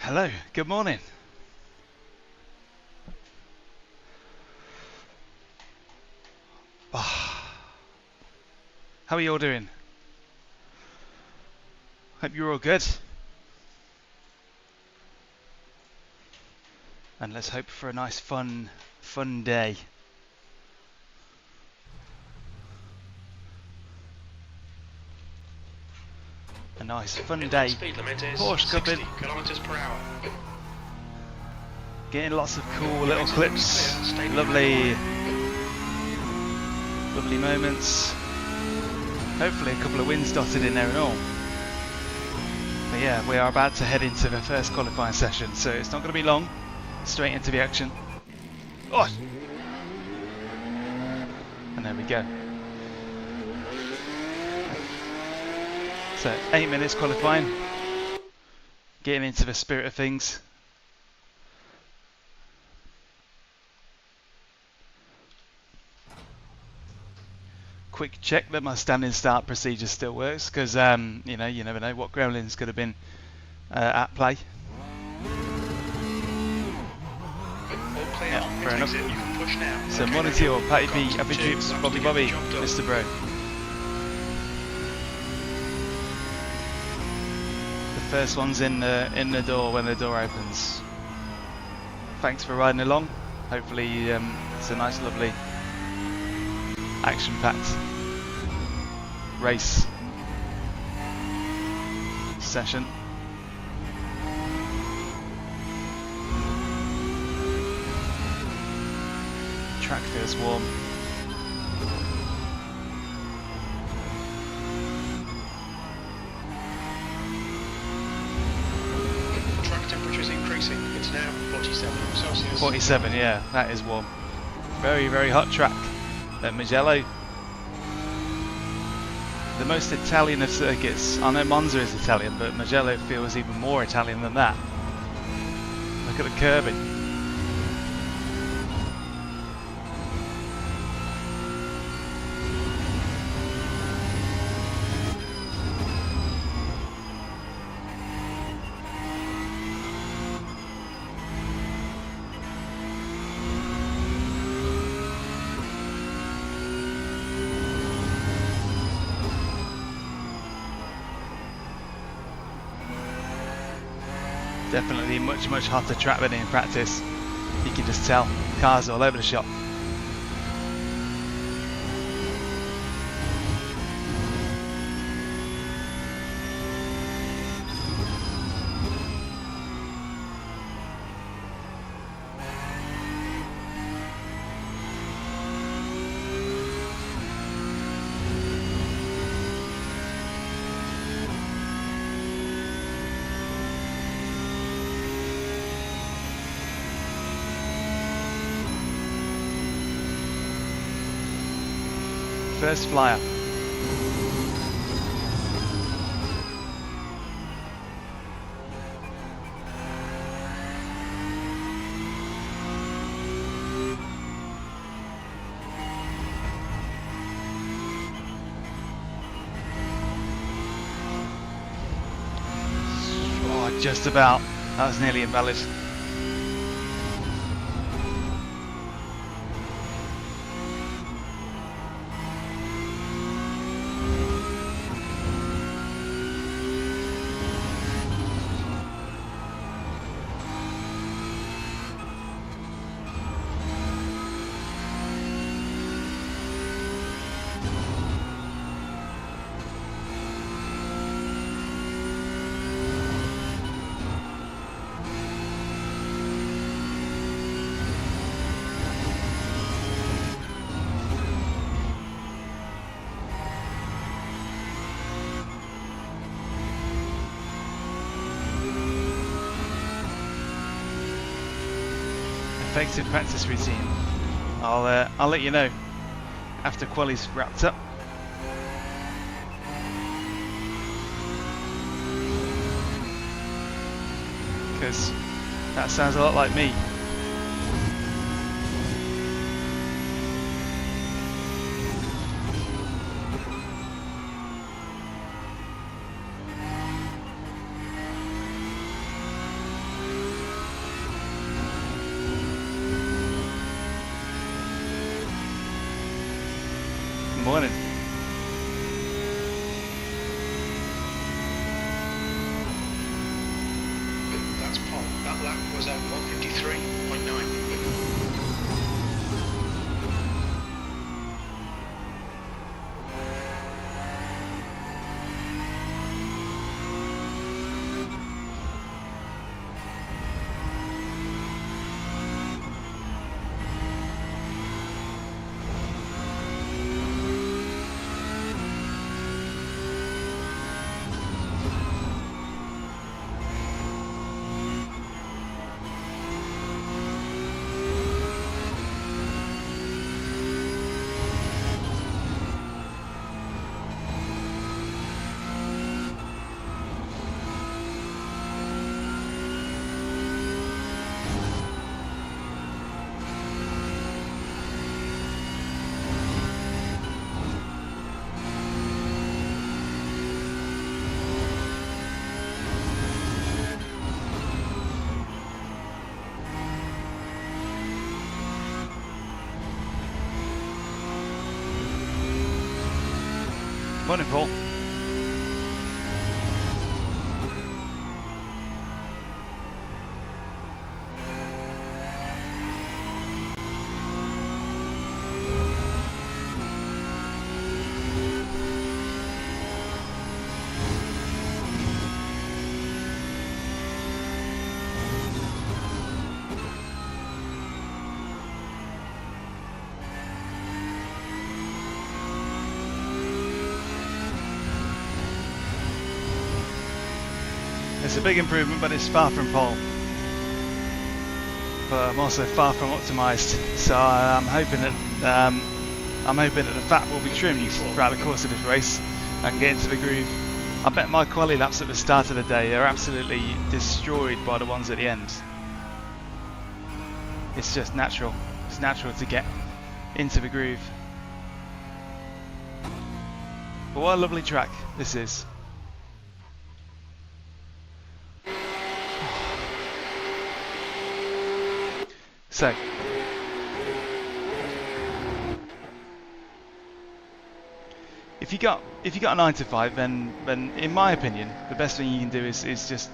Hello, good morning. How are you all doing? Hope you're all good. And let's hope for a nice fun day. A nice fun day. Speed limit is Porsche Cup 60 kilometers per hour. Getting lots of cool little clips. Lovely moments. Hopefully a couple of wins dotted in there and all. But yeah, we are about to head into the first qualifying session, so it's not going to be long. Straight into the action. Oh! And there we go. So 8 minutes qualifying. Getting into the spirit of things. Quick check that my standing start procedure still works, because you know, you never know what gremlins could have been at play. Yeah, fair enough. So morning to you all, Patty B, Happy Troops, Bobby, Mr. Bro. The first one's in the door when the door opens. Thanks for riding along. Hopefully it's a nice, lovely, action-packed race session. Track feels warm. Track temperature is increasing. It's now 47 Celsius. 47, yeah, that is warm. Very, very hot track at Mugello. The most Italian of circuits. I know Monza is Italian, but Mugello feels even more Italian than that. Look at the curving. Definitely much hotter track than in practice. You can just tell. Cars all over the shop. First flyer. Oh, just about. That was nearly invalid. Effective practice routine. I'll let you know after quali's wrapped up. Because that sounds a lot like me. Morning. That's Paul. That lap was at 153.9. Morning, Paul. It's a big improvement, but it's far from pole. But I'm also far from optimised, so I'm hoping that the fat will be trimmed throughout the course of this race. I can get into the groove. I bet my quali laps at the start of the day are absolutely destroyed by the ones at the end. It's just natural. It's natural to get into the groove. But what a lovely track this is. So, if you got a 9 to 5, then in my opinion, the best thing you can do is just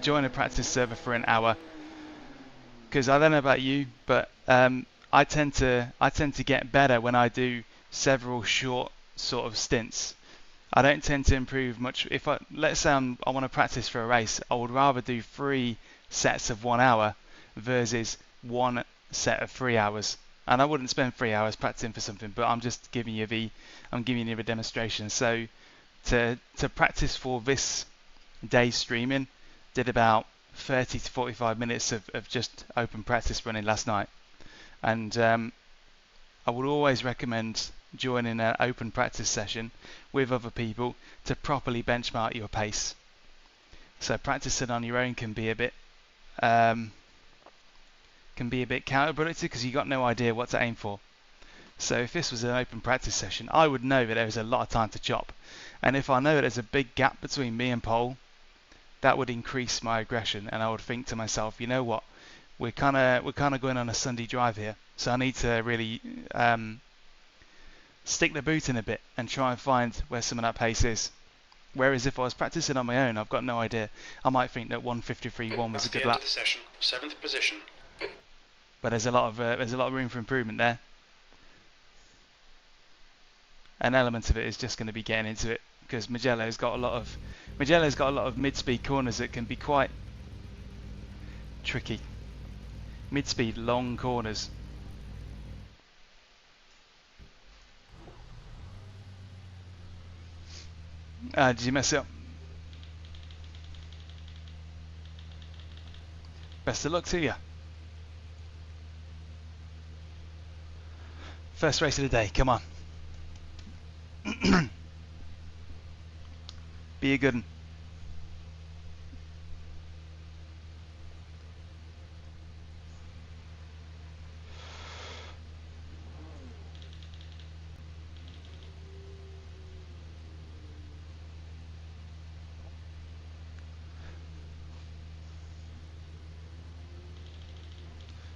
join a practice server for an hour. Because I don't know about you, but I tend to get better when I do several short sort of stints. I don't tend to improve much. If let's say I want to practice for a race, I would rather do 3 sets of 1 hour versus 1 set of 3 hours. And I wouldn't spend 3 hours practicing for something, but I'm just giving you the demonstration. So to practice for this day's streaming, did about 30 to 45 minutes of just open practice running last night. And I would always recommend joining an open practice session with other people to properly benchmark your pace. So practicing on your own can be a bit counterproductive because you've got no idea what to aim for. So if this was an open practice session, I would know that there is a lot of time to chop. And if I know that there's a big gap between me and Pole, that would increase my aggression, and I would think to myself, you know what, we're kind of going on a Sunday drive here, so I need to really stick the boot in a bit and try and find where some of that pace is. Whereas if I was practicing on my own, I've got no idea. I might think that 153.1 was a good lap. Of the session, 7th position. But there's a lot of room for improvement there. An element of it is just going to be getting into it, because Mugello's got a lot of mid-speed corners that can be quite tricky. Mid-speed long corners. Did you mess it up? Best of luck to you. First race of the day, come on. Be a good one.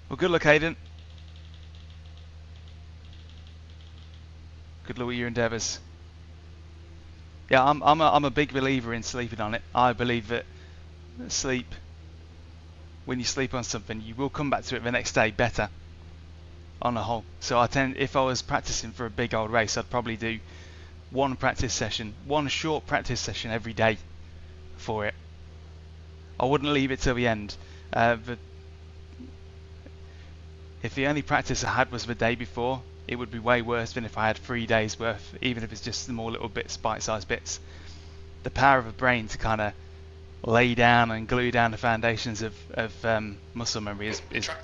Well, good luck, Hayden. Good luck with your endeavours. Yeah, I'm a big believer in sleeping on it. I believe that sleep, when you sleep on something, you will come back to it the next day better on the whole. So if I was practicing for a big old race, I'd probably do one short practice session every day for it. I wouldn't leave it till the end. But if the only practice I had was the day before, it would be way worse than if I had 3 days worth, even if it's just small little bits, bite-sized bits. The power of a brain to kind of lay down and glue down the foundations of muscle memory is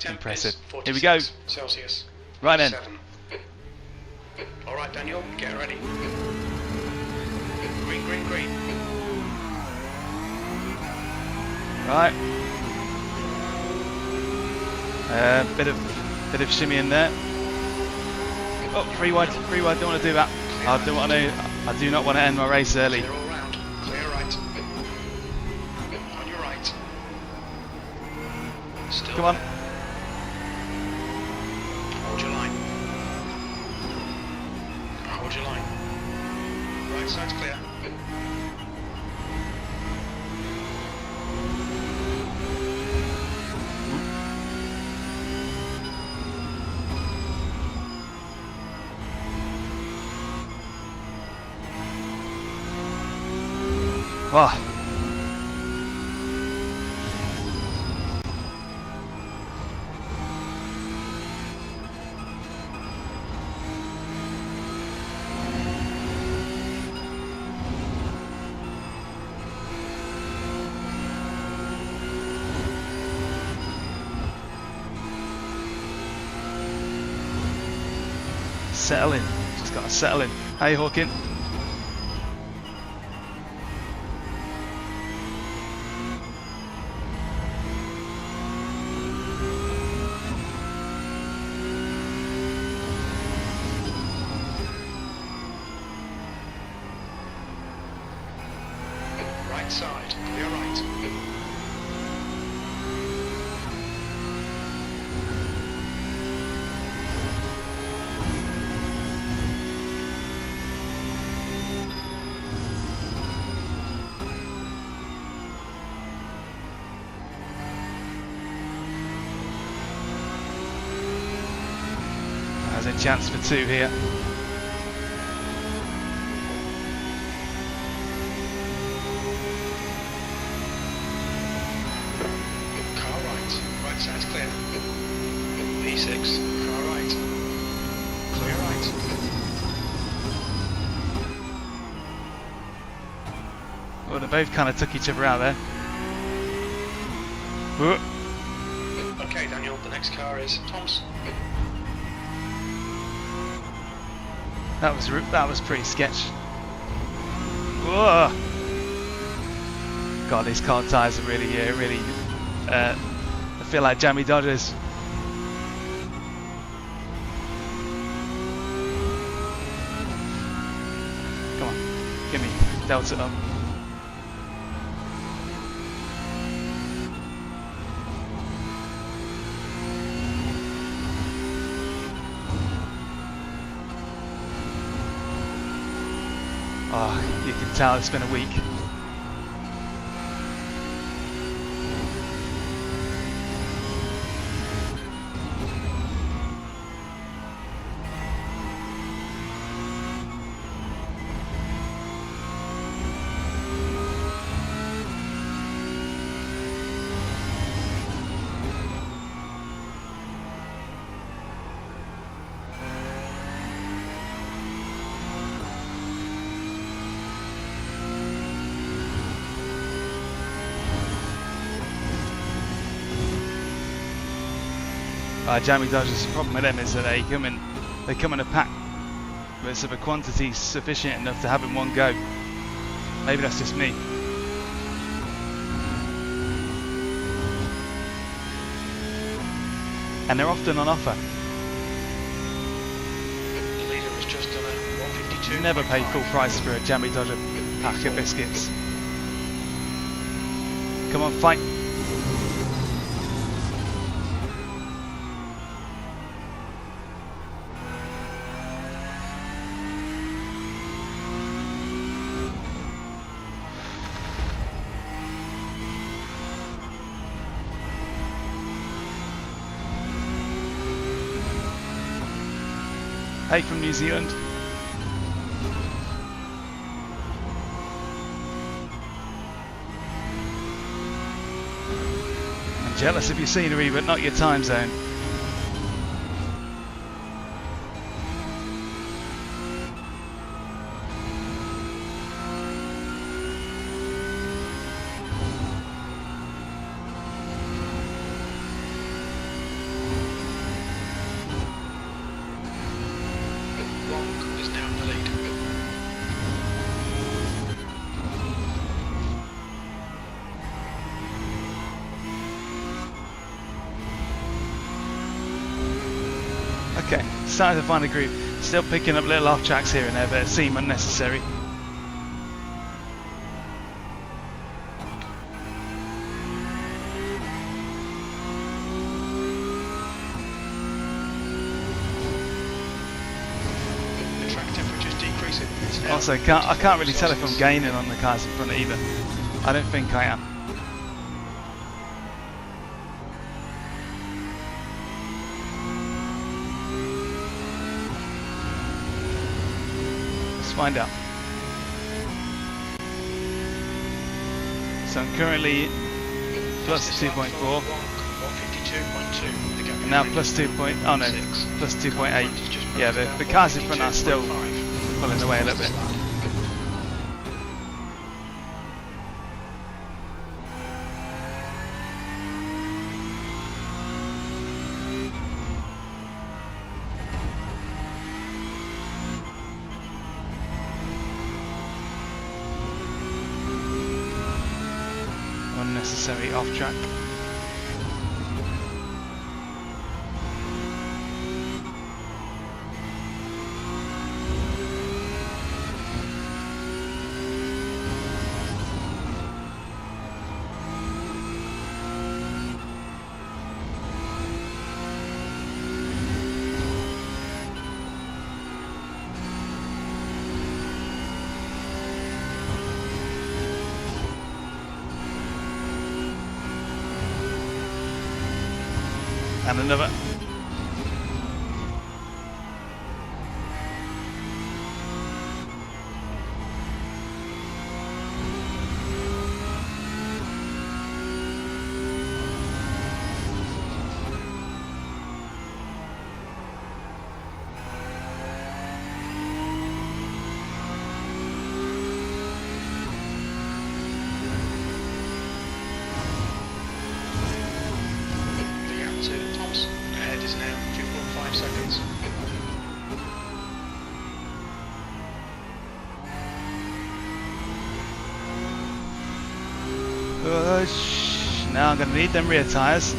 impressive. Here we go. Celsius. Right then. 7. All right, Daniel, get ready. Green, green, green. Right. Bit of shimmy in there. Oh, free wide. Don't want to do that. I do not want to end my race early. Clear all round. Clear right. On your right. Still. Come on. Hold your line. Hold your line. Right side's clear. Oh. Settle in. Just got to settle in. Hey, Hawking. Right side, clear right. There's a chance for 2 here. Car right. Right side's clear. P6. Car right. Clear right. Well, they both kind of took each other out there. Whoa. Okay, Daniel, the next car is Tom's. That was pretty sketch. Whoa. God, these car tyres are really, I feel like jammy Dodgers. Come on, give me Delta up. Oh, you can tell it's been a week. Jammy Dodgers, the problem with them is that they come in a pack that's of a quantity sufficient enough to have in one go. Maybe that's just me. And they're often on offer. The leader was just on a 152. You never pay full price for a Jammy Dodger pack of biscuits. Come on, fight. Hey from New Zealand. I'm jealous of your scenery, but not your time zone. Okay, starting to find a groove. Still picking up little off tracks here and there, but it seemed unnecessary. The track temperature is decreasing. It's now Also, I can't really tell if I'm gaining on the cars in front either. I don't think I am. Find out. So I'm currently plus 2.4 and now plus 2. Oh no, plus 2.8. Yeah, the cars in front are still pulling away a little bit. Unnecessary off track. And another. Ahead is now 2.5 seconds. Push. Now I'm going to need them rear tyres.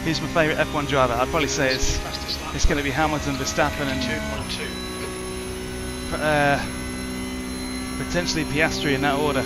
Who's my favourite F1 driver? I'd probably say it's going to be Hamilton, Verstappen and potentially Piastri in that order.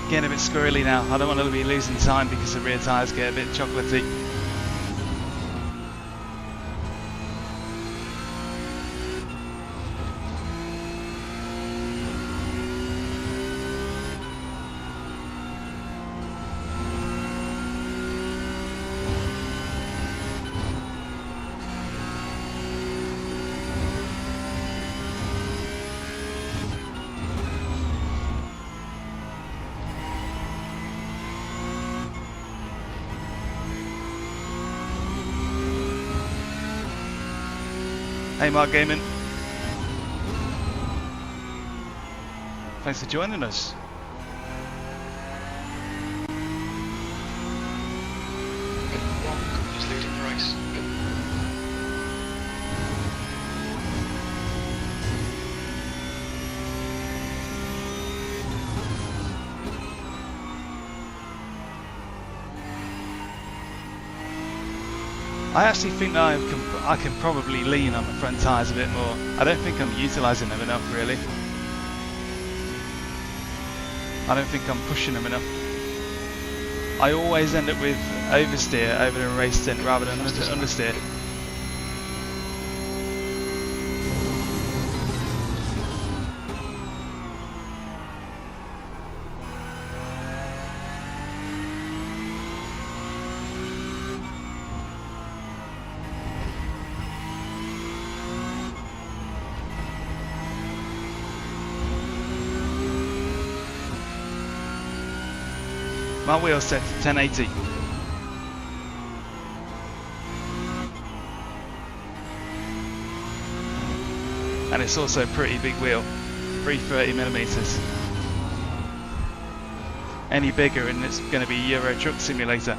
Getting a bit squirrely now. I don't want to be losing time because the rear tyres get a bit chocolatey. Hey Mark Gaiman, thanks for joining us. He's leading the race. I actually think that I can probably lean on the front tyres a bit more. I don't think I'm utilising them enough, really. I don't think I'm pushing them enough. I always end up with oversteer over the race stint rather than understeer. My wheel's set to 1080. And it's also a pretty big wheel, 330mm. Any bigger and it's going to be Euro Truck Simulator.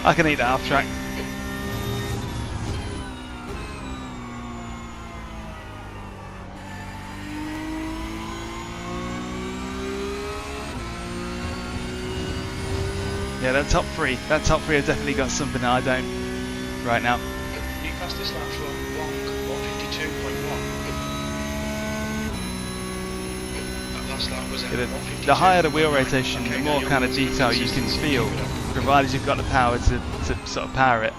I can eat that off track. Yeah, that top three have definitely got something that I don't right now. You fastest lap from Wong, 152.1. That last lap was at 152. The higher the wheel rotation, the more kind of detail you can feel, provided you've got the power to sort of power it.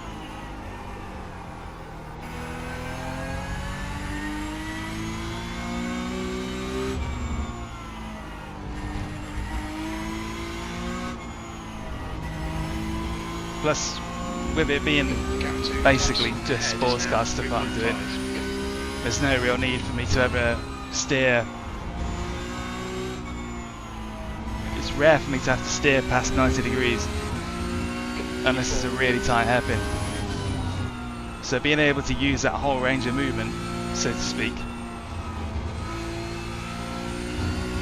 Plus, with it being basically just sports car stuff I'm doing, there's no real need for me to ever steer. It's rare for me to have to steer past 90 degrees unless it's a really tight hairpin. So being able to use that whole range of movement, so to speak,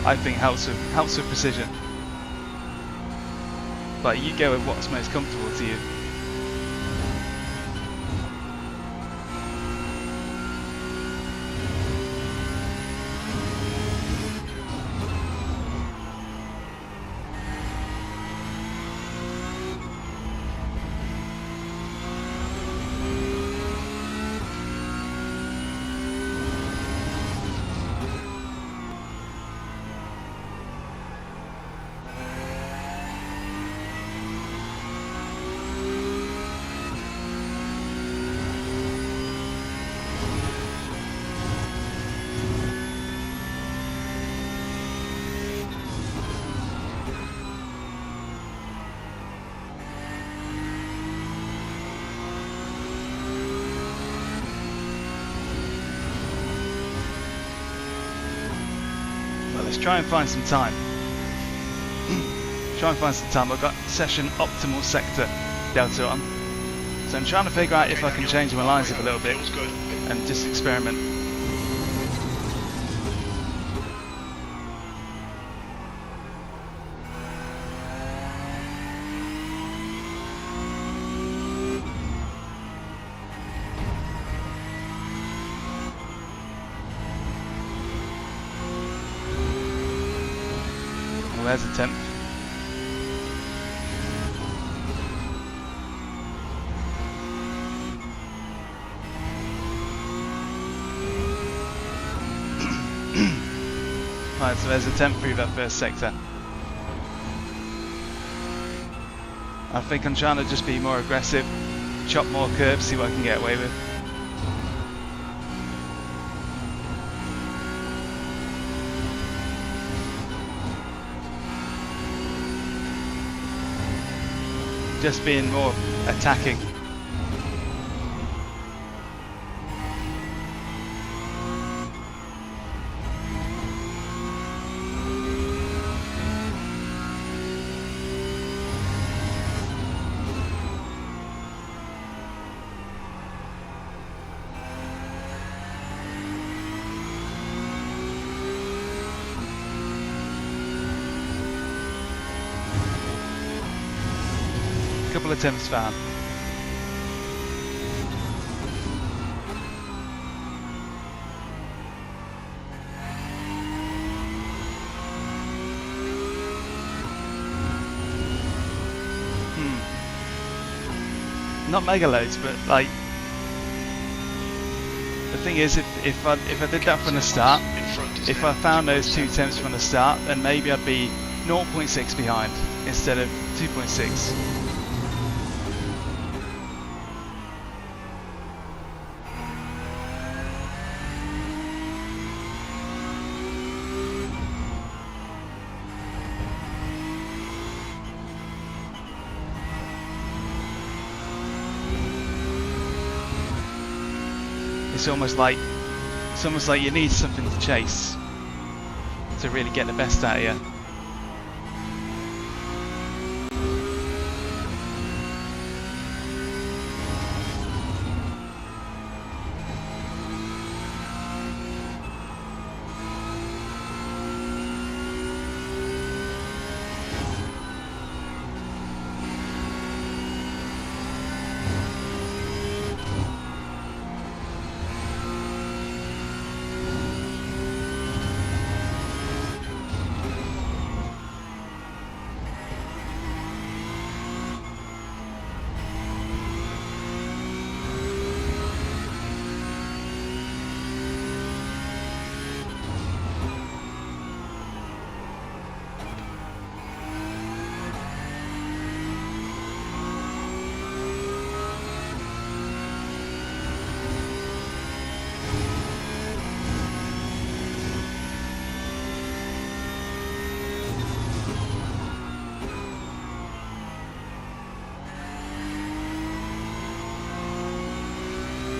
I think helps with precision. But you go with what's most comfortable to you. Let's try and find some time. I've got session optimal sector delta on. So I'm trying to figure out if I can change my lines up a little bit and just experiment. There's a 10th. Right, so there's a 10th through that first sector. I think I'm trying to just be more aggressive, chop more curves, see what I can get away with. Just being more attacking couple of attempts found. Not mega loads, but like the thing is, if I did that from the start, if I found those 2 attempts from the start, then maybe I'd be 0.6 behind instead of 2.6. It's almost like you need something to chase to really get the best out of you.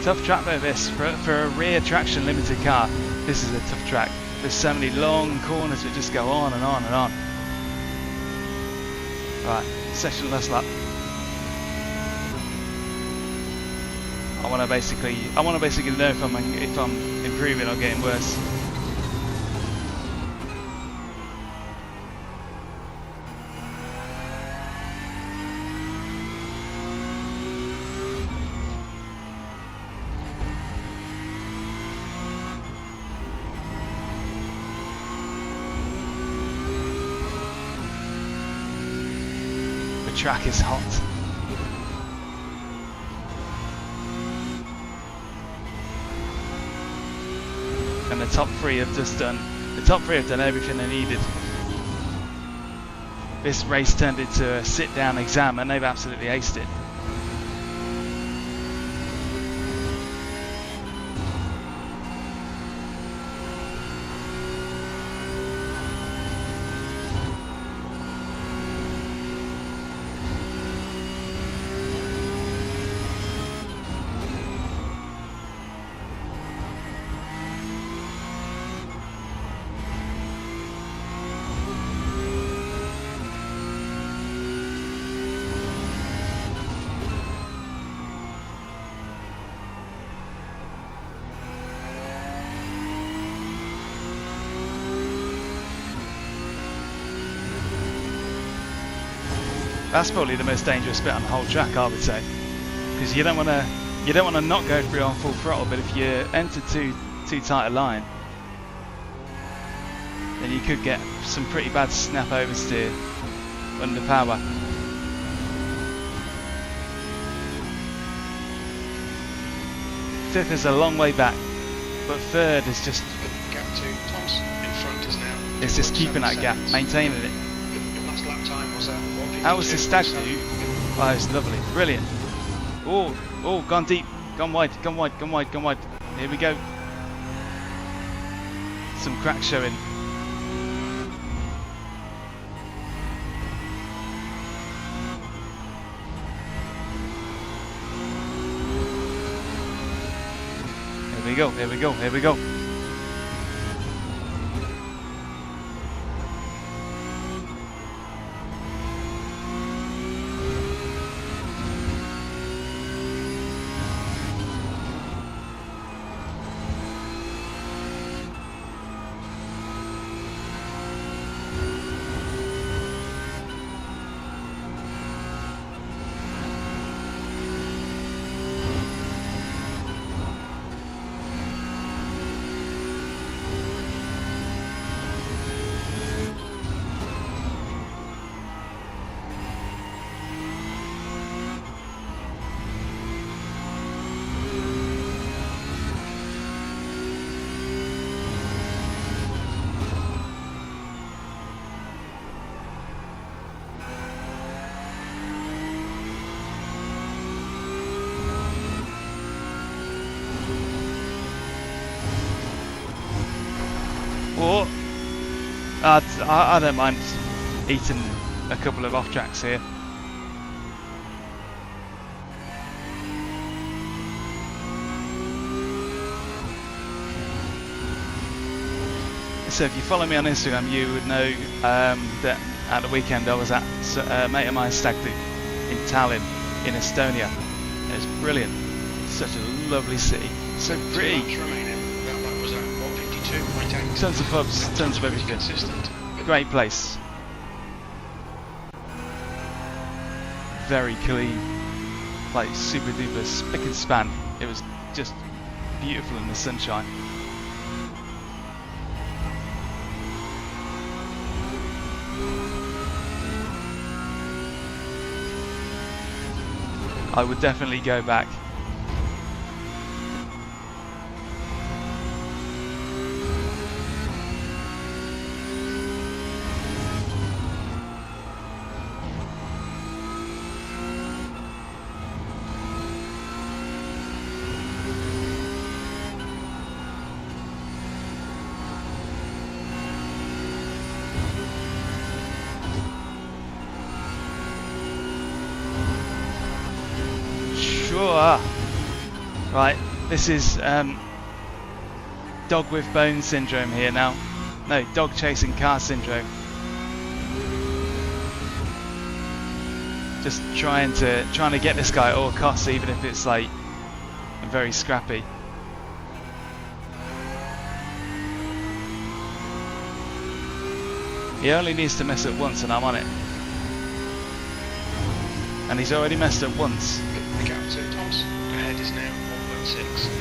Tough track though this, for a rear traction limited car, this is a tough track. There's so many long corners that just go on and on and on. Right, session last lap. I want to basically know if I'm improving or getting worse. Track is hot. And the top three have done everything they needed. This race turned into a sit down exam and they've absolutely aced it. That's probably the most dangerous bit on the whole track, I would say, because you don't want to not go through on full throttle, but if you enter too tight a line, then you could get some pretty bad snap oversteer under power. Fifth is a long way back, but third is just Gap 2, Tom's in front is now. It's just keeping that gap, maintaining it. Your last lap time was 1:52. How was the stag do? Oh, it's lovely, brilliant. Oh, gone deep, gone wide. Here we go. Some cracks showing. Here we go. Or I don't mind eating a couple of off tracks here. So if you follow me on Instagram, you would know that at the weekend I was at a mate of mine stag do in Tallinn in Estonia. It was brilliant. Such a lovely city, so pretty. Tons of pubs, tons of everything. Great place. Very clean, like super duper spick and span. It was just beautiful in the sunshine. I would definitely go back. Right, this is dog with bone syndrome here now. No, dog chasing car syndrome. Just trying to get this guy at all costs, even if it's like very scrappy. He only needs to mess up once and I'm on it. And he's already messed up once. The gap to Tom's ahead is now 1.6.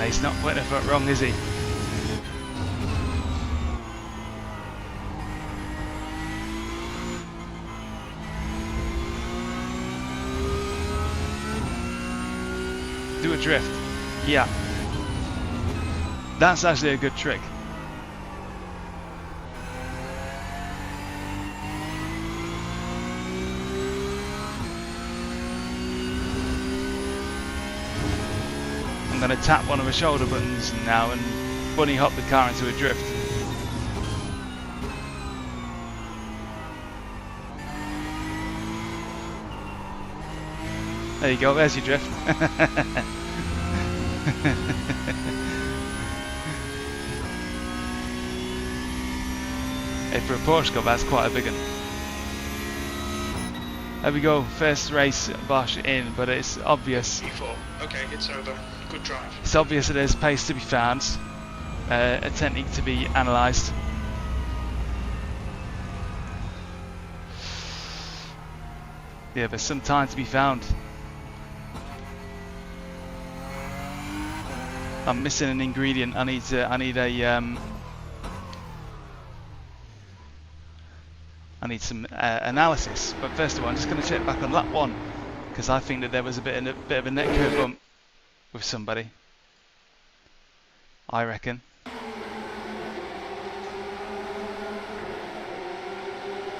He's not putting a foot wrong, is he? Do a drift. Yeah. That's actually a good trick. I'm going to tap one of the shoulder buttons now and bunny hop the car into a drift. There you go, there's your drift. Hey, for a Porsche Cup, that's quite a big one. There we go, first race Bosch in, but it's obvious. E4. Okay, it's over. Good drive. It's obvious that there's pace to be found, a technique to be analysed. Yeah, there's some time to be found. I'm missing an ingredient. I need some analysis. But first of all, I'm just going to check back on lap 1 because I think that there was a bit of a neck curve bump with somebody. I reckon.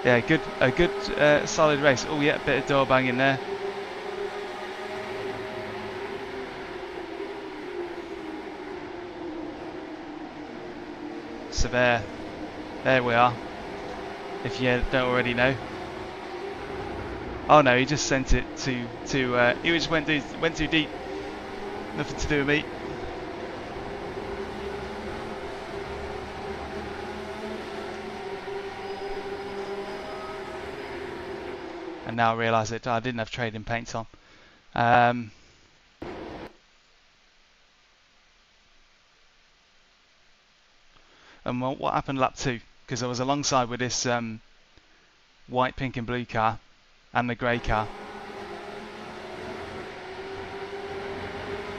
Yeah, a good solid race. Oh yeah, bit of door banging there. So there we are. If you don't already know. Oh no, he just sent it to he just went too deep. Nothing to do with me. And now I realise that I didn't have trading paints on. And what happened lap 2? Because I was alongside with this white, pink and blue car and the grey car.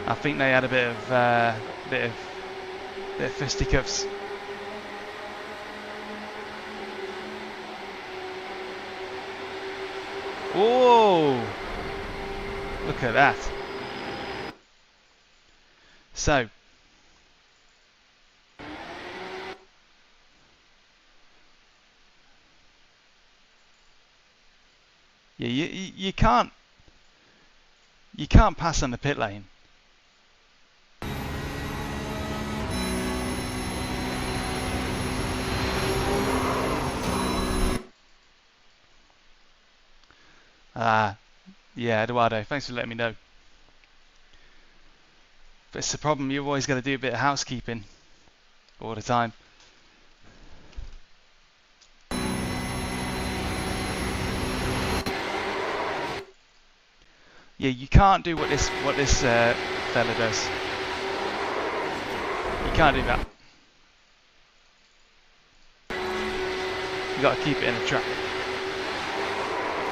I think they had a bit of fisticuffs. Whoa! Look at that. So yeah, you can't pass on the pit lane. Yeah, Eduardo, thanks for letting me know. But it's the problem, you've always got to do a bit of housekeeping all the time. Yeah, you can't do what this fella does. You can't do that. You got to keep it in the track.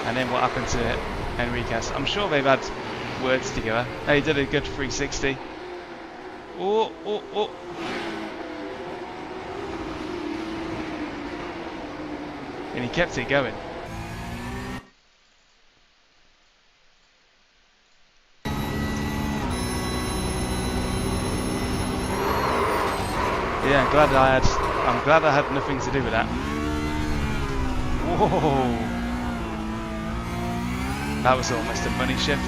And then what happened to Enriquez? I'm sure they've had words together. He did a good 360. Oh. And he kept it going. Yeah, I'm glad I had nothing to do with that. Whoa! That was almost a money shift.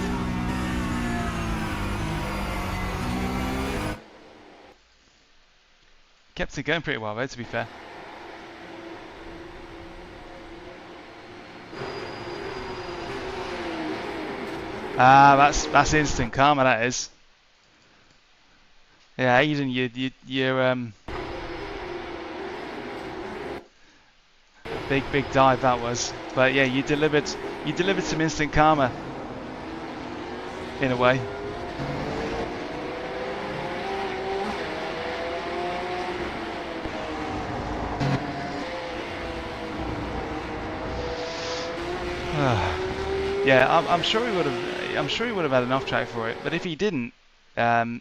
Kept it going pretty well though, to be fair. That's instant karma, that is. Yeah, Eden, you're big dive that was. But yeah, you delivered some instant karma in a way. Yeah, I'm sure he would have had an off track for it. But if he didn't, yeah,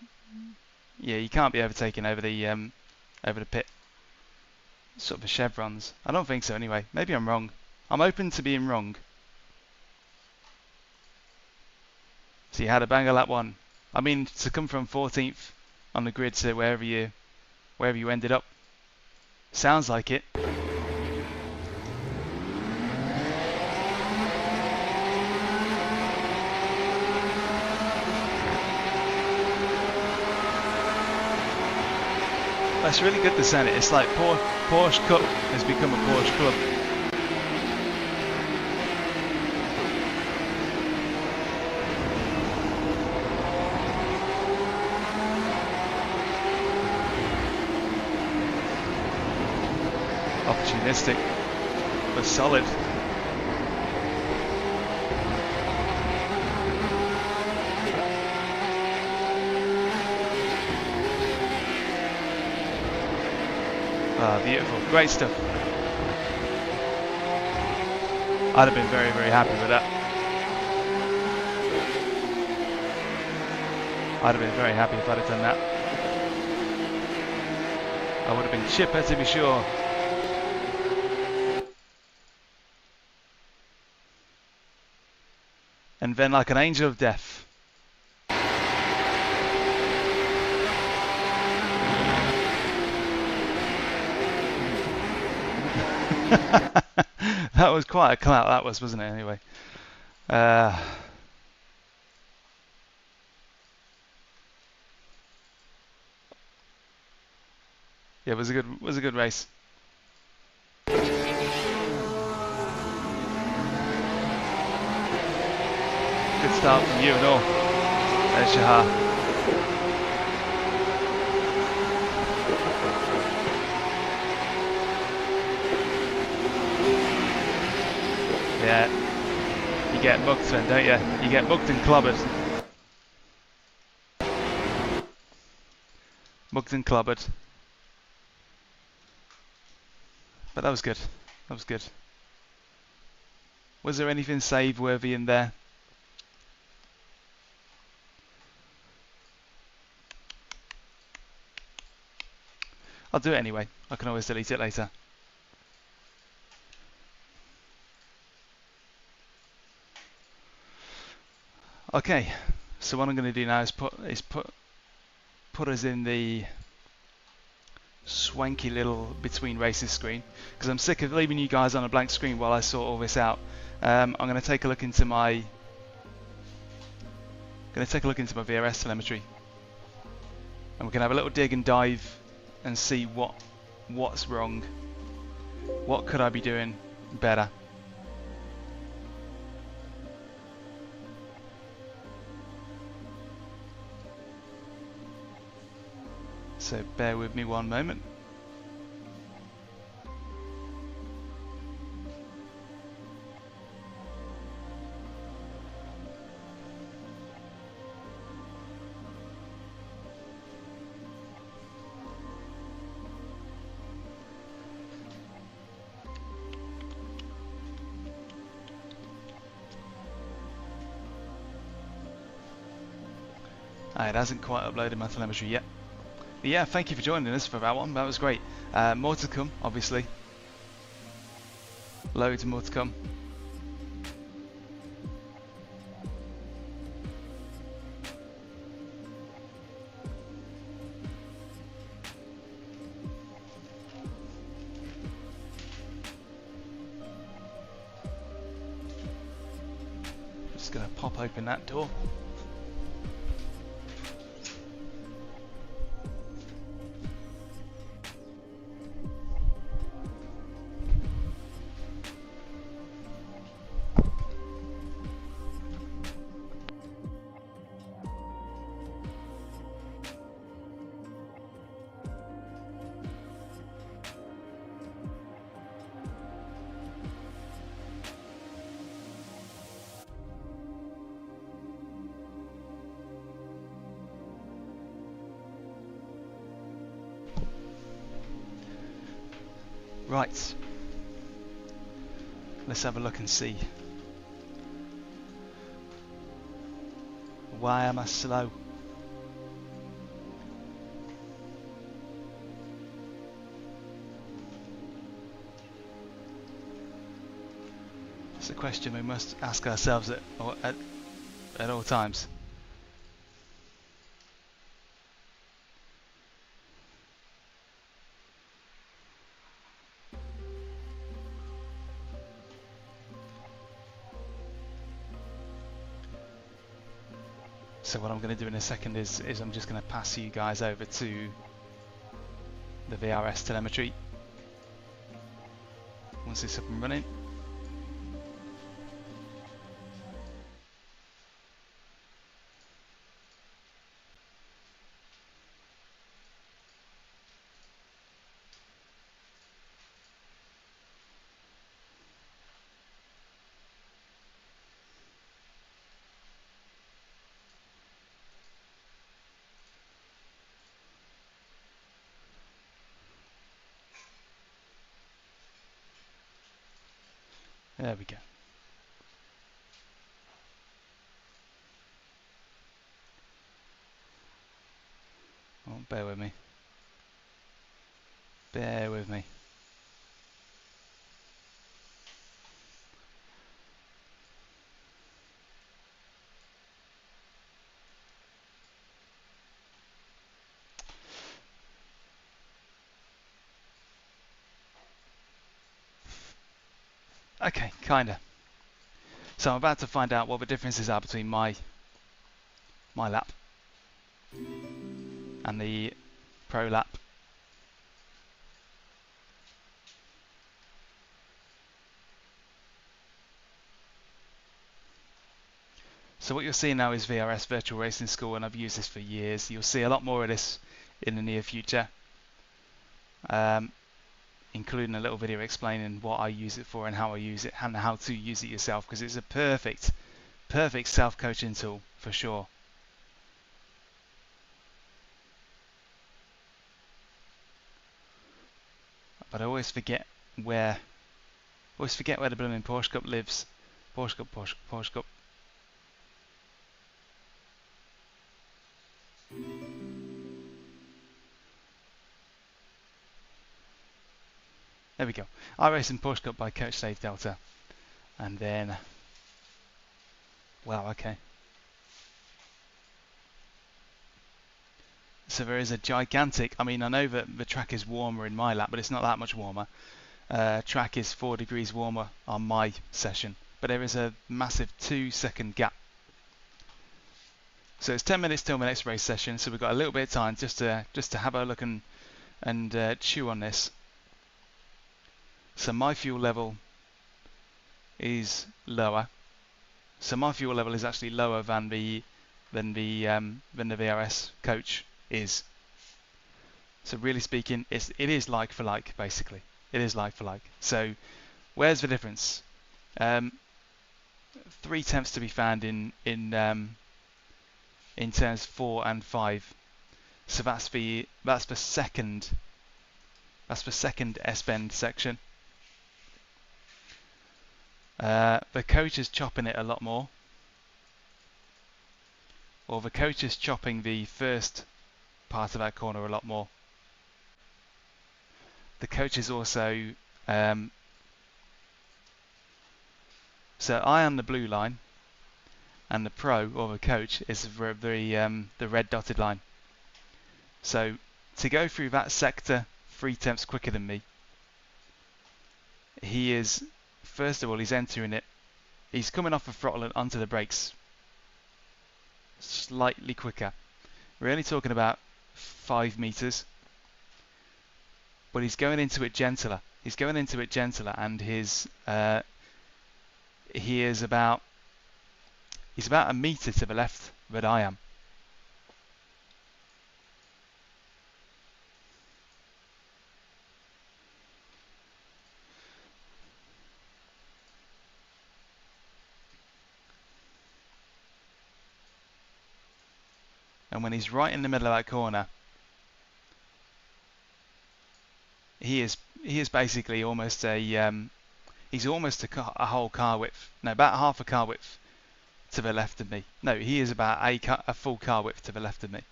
you can't be overtaken over the pit. Sort of a chevrons. I don't think so anyway. Maybe I'm wrong. I'm open to being wrong. So you had a banger lap 1. I mean, to come from 14th on the grid to wherever you ended up. Sounds like it. That's really good to send it. It's like Porsche Cup has become a Porsche Club. Opportunistic, but solid. Ah, beautiful, great stuff. I'd have been very, very happy with that. I'd have been very happy if I'd have done that. I would have been chipper to be sure. And then like an angel of death. That was quite a clout, that was, wasn't it, anyway? Yeah, it was a good race. Good start from you and all. There's Shahar. Yeah, you get mugged then, don't you? You get mugged and clobbered. Mugged and clobbered. But that was good. That was good. Was there anything save worthy in there? I'll do it anyway. I can always delete it later. Okay, so what I'm going to do now is put us in the swanky little between races screen, because I'm sick of leaving you guys on a blank screen while I sort all this out. I'm going to take a look into my VRS telemetry, and we can have a little dig and dive and see what's wrong. What could I be doing better? So bear with me one moment. It hasn't quite uploaded my telemetry yet. But yeah, thank you for joining us for that one. That was great. More to come, obviously. Loads more to come. Just gonna pop open that door. Right, let's have a look and see. Why am I slow? It's a question we must ask ourselves at all times. So what I'm going to do in a second is I'm just going to pass you guys over to the VRS telemetry once it's up and running. There we go. Oh, bear with me. Bear with me. Okay, kinda. So I'm about to find out what the differences are between my lap and the pro lap So what you're seeing now is VRS, Virtual Racing School, and I've used this for years. You'll see a lot more of this in the near future, including a little video explaining what I use it for and how I use it and how to use it yourself, because it's a perfect self-coaching tool for sure. But I always forget where the blooming Porsche Cup lives. Porsche Cup. There we go. iRacing Porsche Cup by Coach Dave Delta. And then, wow, okay. So there is a gigantic, I mean, I know that the track is warmer in my lap, but it's not that much warmer. Track is 4 degrees warmer on my session, but there is a massive 2-second gap. So it's 10 minutes till my next race session, so we've got a little bit of time just to have a look and chew on this. So my fuel level is lower. So my fuel level is actually lower than the VRS coach is. So really speaking, it is like for like, basically. It is like for like. So where's the difference? 3/10 to be found in turns 4 and 5. So that's the second S-bend section. The coach is chopping it a lot more, or the coach is chopping the first part of that corner a lot more. The coach is also so I am the blue line, and the pro or the coach is the red dotted line. So to go through that sector 3/10 quicker than me, he is, first of all, he's entering it. He's coming off the throttle and onto the brakes slightly quicker. We're only talking about 5 meters, but he's going into it gentler. He's going into it gentler, and he's about a meter to the left that I am. And when he's right in the middle of that corner, he is basically almost he's almost a whole car width. No, about half a car width to the left of me. No, he is about a full car width to the left of me.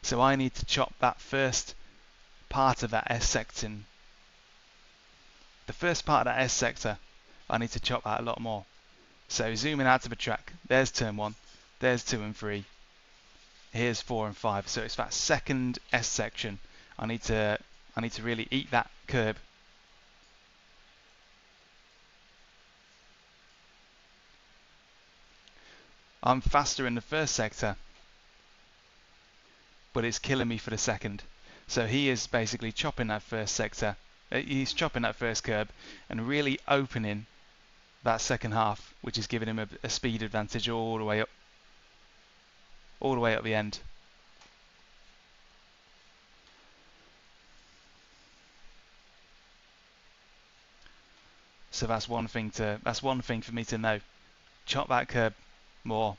So I need to chop that first part of that S section. The first part of that S sector, I need to chop that a lot more. So zooming out to the track, there's turn 1, there's 2 and 3, here's 4 and 5. So it's that second S section. I need to really eat that curb. I'm faster in the first sector, but it's killing me for the second. So he is basically chopping that first sector. He's chopping that first curb and really opening that second half, which is giving him a speed advantage all the way up the end. So that's one thing for me to know. Chop that curb more.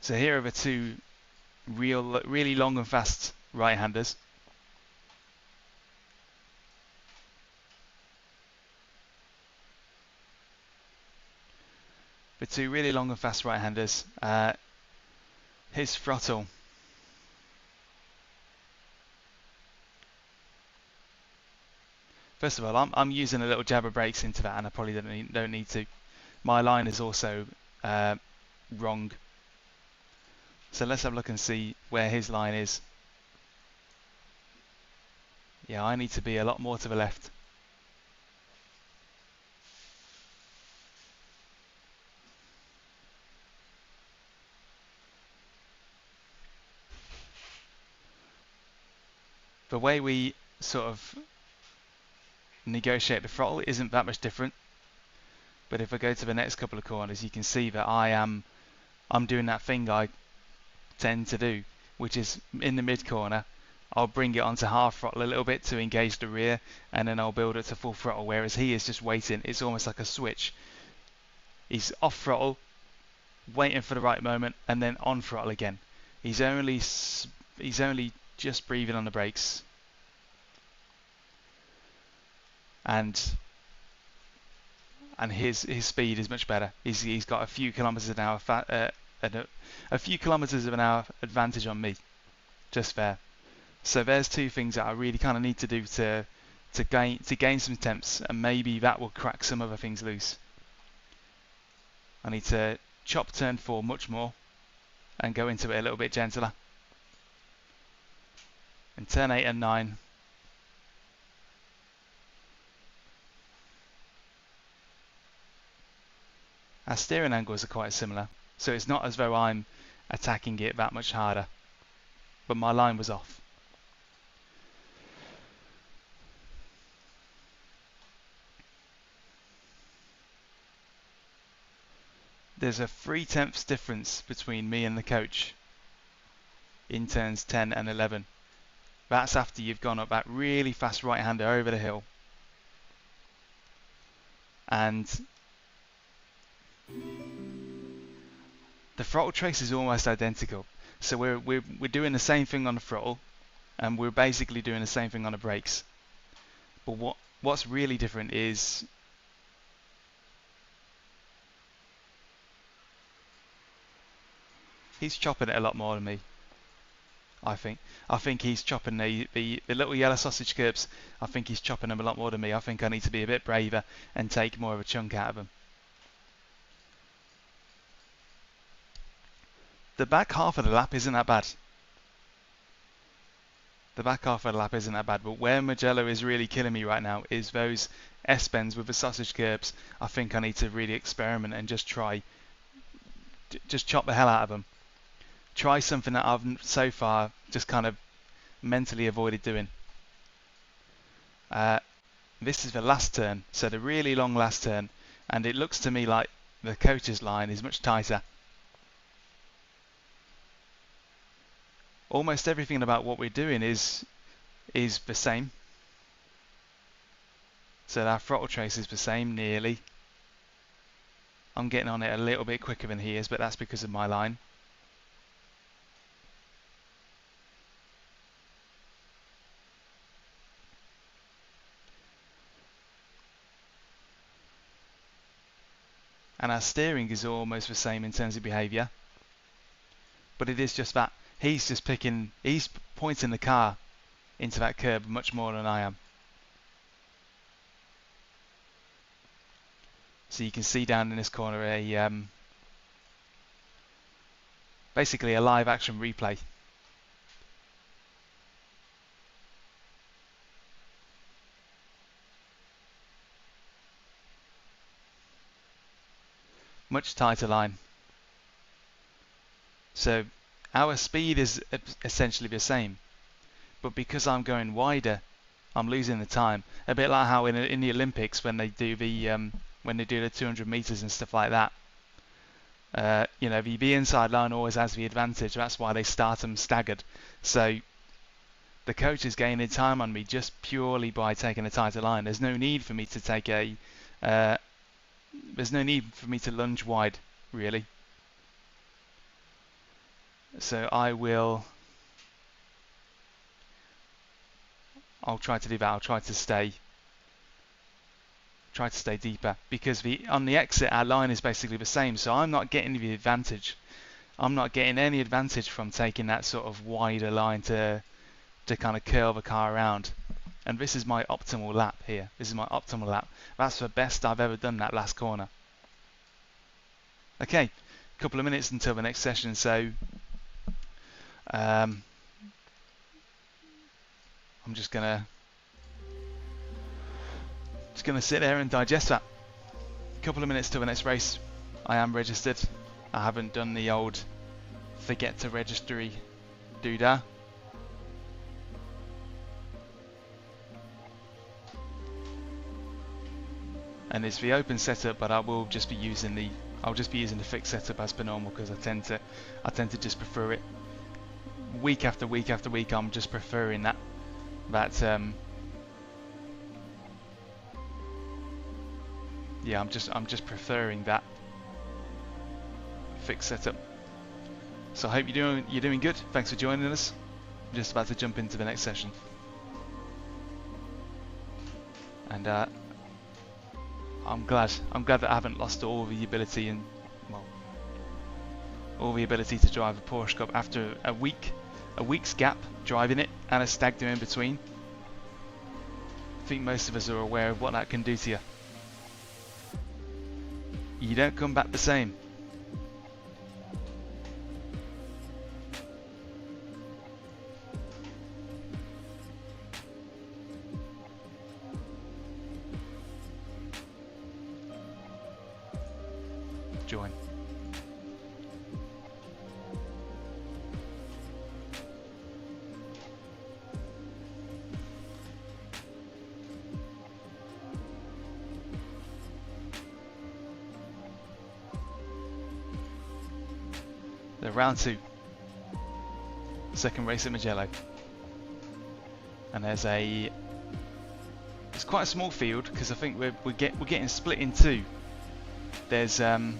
So here are the two really long and fast right-handers. The two really long and fast right-handers. His throttle. First of all, I'm using a little jab of brakes into that, and I probably don't need to. My line is also wrong. So let's have a look and see where his line is. Yeah, I need to be a lot more to the left. The way we sort of negotiate the throttle, it isn't that much different. But if I go to the next couple of corners, you can see that I'm doing that thing I tend to do, which is in the mid corner, I'll bring it onto half throttle a little bit to engage the rear, and then I'll build it to full throttle, whereas he is just waiting. It's almost like a switch. He's off throttle, waiting for the right moment, and then on throttle again. He's only just breathing on the brakes, and his speed is much better. He's got a few kilometers an hour a few kilometers of an hour advantage on me. Just fair. So there's two things that I really kind of need to do to gain some temps, and maybe that will crack some other things loose. I need to chop turn 4 much more and go into it a little bit gentler. And turn 8 and 9, our steering angles are quite similar, so it's not as though I'm attacking it that much harder, but my line was off. There's a 3/10 difference between me and the coach in turns 10 and 11. That's after you've gone up that really fast right-hander over the hill. And the throttle trace is almost identical. So we're doing the same thing on the throttle, and we're basically doing the same thing on the brakes. But what's really different is he's chopping it a lot more than me. I think he's chopping the little yellow sausage curbs. I think he's chopping them a lot more than me. I think I need to be a bit braver and take more of a chunk out of them. The back half of the lap isn't that bad. The back half of the lap isn't that bad, but where Mugello is really killing me right now is those S-bends with the sausage curbs. I think I need to really experiment and just try, just chop the hell out of them. Try something that I've so far just kind of mentally avoided doing. This is the last turn, so the really long last turn, and it looks to me like the coach's line is much tighter. Almost everything about what we're doing is the same. So our throttle trace is the same, nearly. I'm getting on it a little bit quicker than he is, but that's because of my line. And our steering is almost the same in terms of behaviour. But it is just that he's pointing the car into that curb much more than I am. So you can see down in this corner basically a live action replay. Much tighter line. So our speed is essentially the same, but because I'm going wider, I'm losing the time. A bit like how in the Olympics when they do the 200 meters and stuff like that. You know, the inside line always has the advantage. That's why they start them staggered. So the coach is gaining time on me just purely by taking a tighter line. There's no need for me to take there's no need for me to lunge wide, really. So I'll try to do that. I'll try to stay deeper, because on the exit our line is basically the same, so I'm not getting the advantage. I'm not getting any advantage from taking that sort of wider line to kind of curl the car around. And this is my optimal lap here. This is my optimal lap. That's the best I've ever done that last corner. Okay, a couple of minutes until the next session, so I'm just gonna sit there and digest that. A couple of minutes till the next race. I am registered. I haven't done the old forget to register doodah. and it's the open setup, but I will just be using the fixed setup as per normal, because I tend to just prefer it. Week after week after week, I'm just preferring that yeah, I'm just preferring that fixed setup. So I hope you're doing good. Thanks for joining us. I'm just about to jump into the next session, and I'm glad that I haven't lost all the ability to drive a Porsche Cup after a week's gap driving it and a stag do in between. I think most of us are aware of what that can do to you. You don't come back the same. Join. The round 2, second race at Mugello, and it's quite a small field, because I think we're getting split in two. There's 1,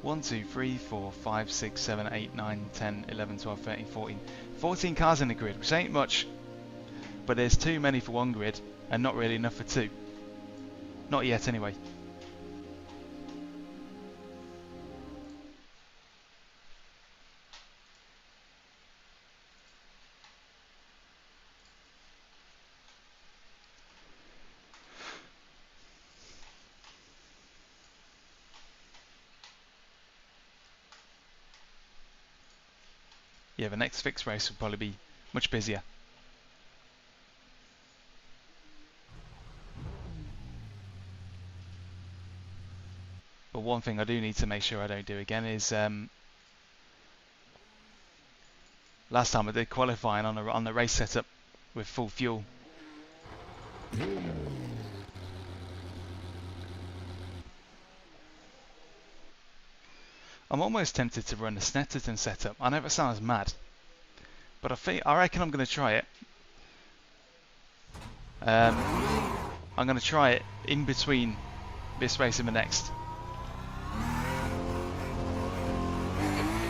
2, 3, 4, 5, 6, 7, 8, 9, 10, 11, 12, 13, 14 cars in the grid, which ain't much, but there's too many for one grid and not really enough for two. Not yet, anyway. Yeah, the next fixed race will probably be much busier. But one thing I do need to make sure I don't do again is last time I did qualifying on the race setup with full fuel. I'm almost tempted to run the Snetterton setup. I know that sounds mad, but I reckon I'm going to try it. I'm going to try it in between this race and the next.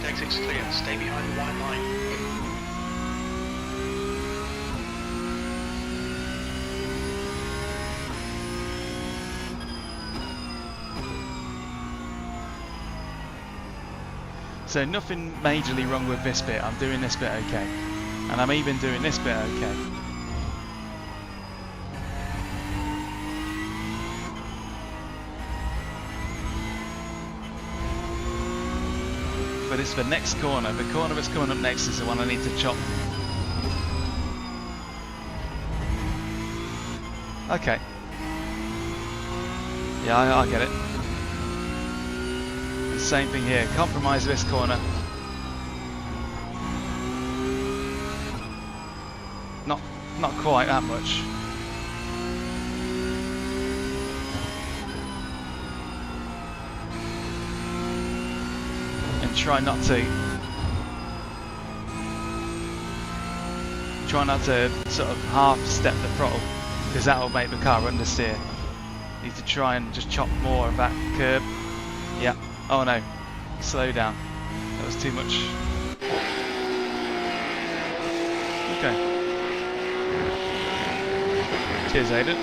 Exit's clear. Stay behind the white line. So nothing majorly wrong with this bit. I'm doing this bit okay, and I'm even doing this bit okay. But it's the next corner. The corner that's coming up next is the one I need to chop. Okay. Yeah, I get it. Same thing here. Compromise this corner. Not quite that much. And try not to sort of half step the throttle, because that will make the car understeer. Need to try and just chop more of that curb. Yeah. Oh no, slow down. That was too much. Okay. Cheers, Aidan.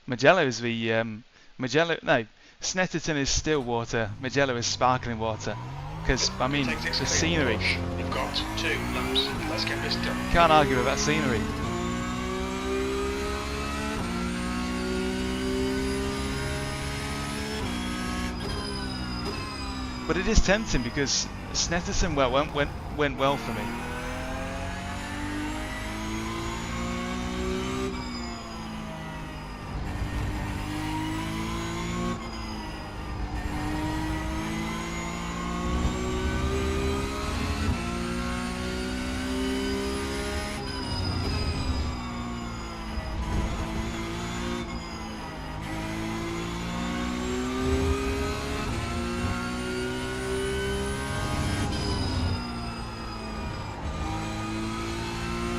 Mugello is the Mugello. No, Snetterton is still water. Mugello is sparkling water. Because I mean, the scenery. You've got 2 laps. Let's get this done. Can't argue with that scenery. But it is tempting, because Snetterton went well for me.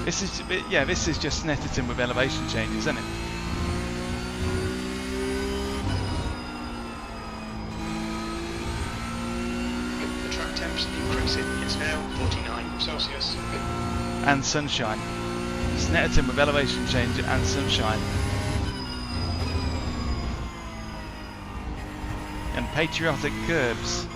This is, yeah, this is just Snetterton with elevation changes, isn't it? The track temps increasing. It's now 49 Celsius. And sunshine. Snetterton with elevation change and sunshine. And patriotic curbs.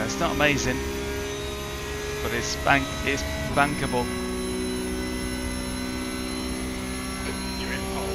It's not amazing, but it's bankable. You're in pole.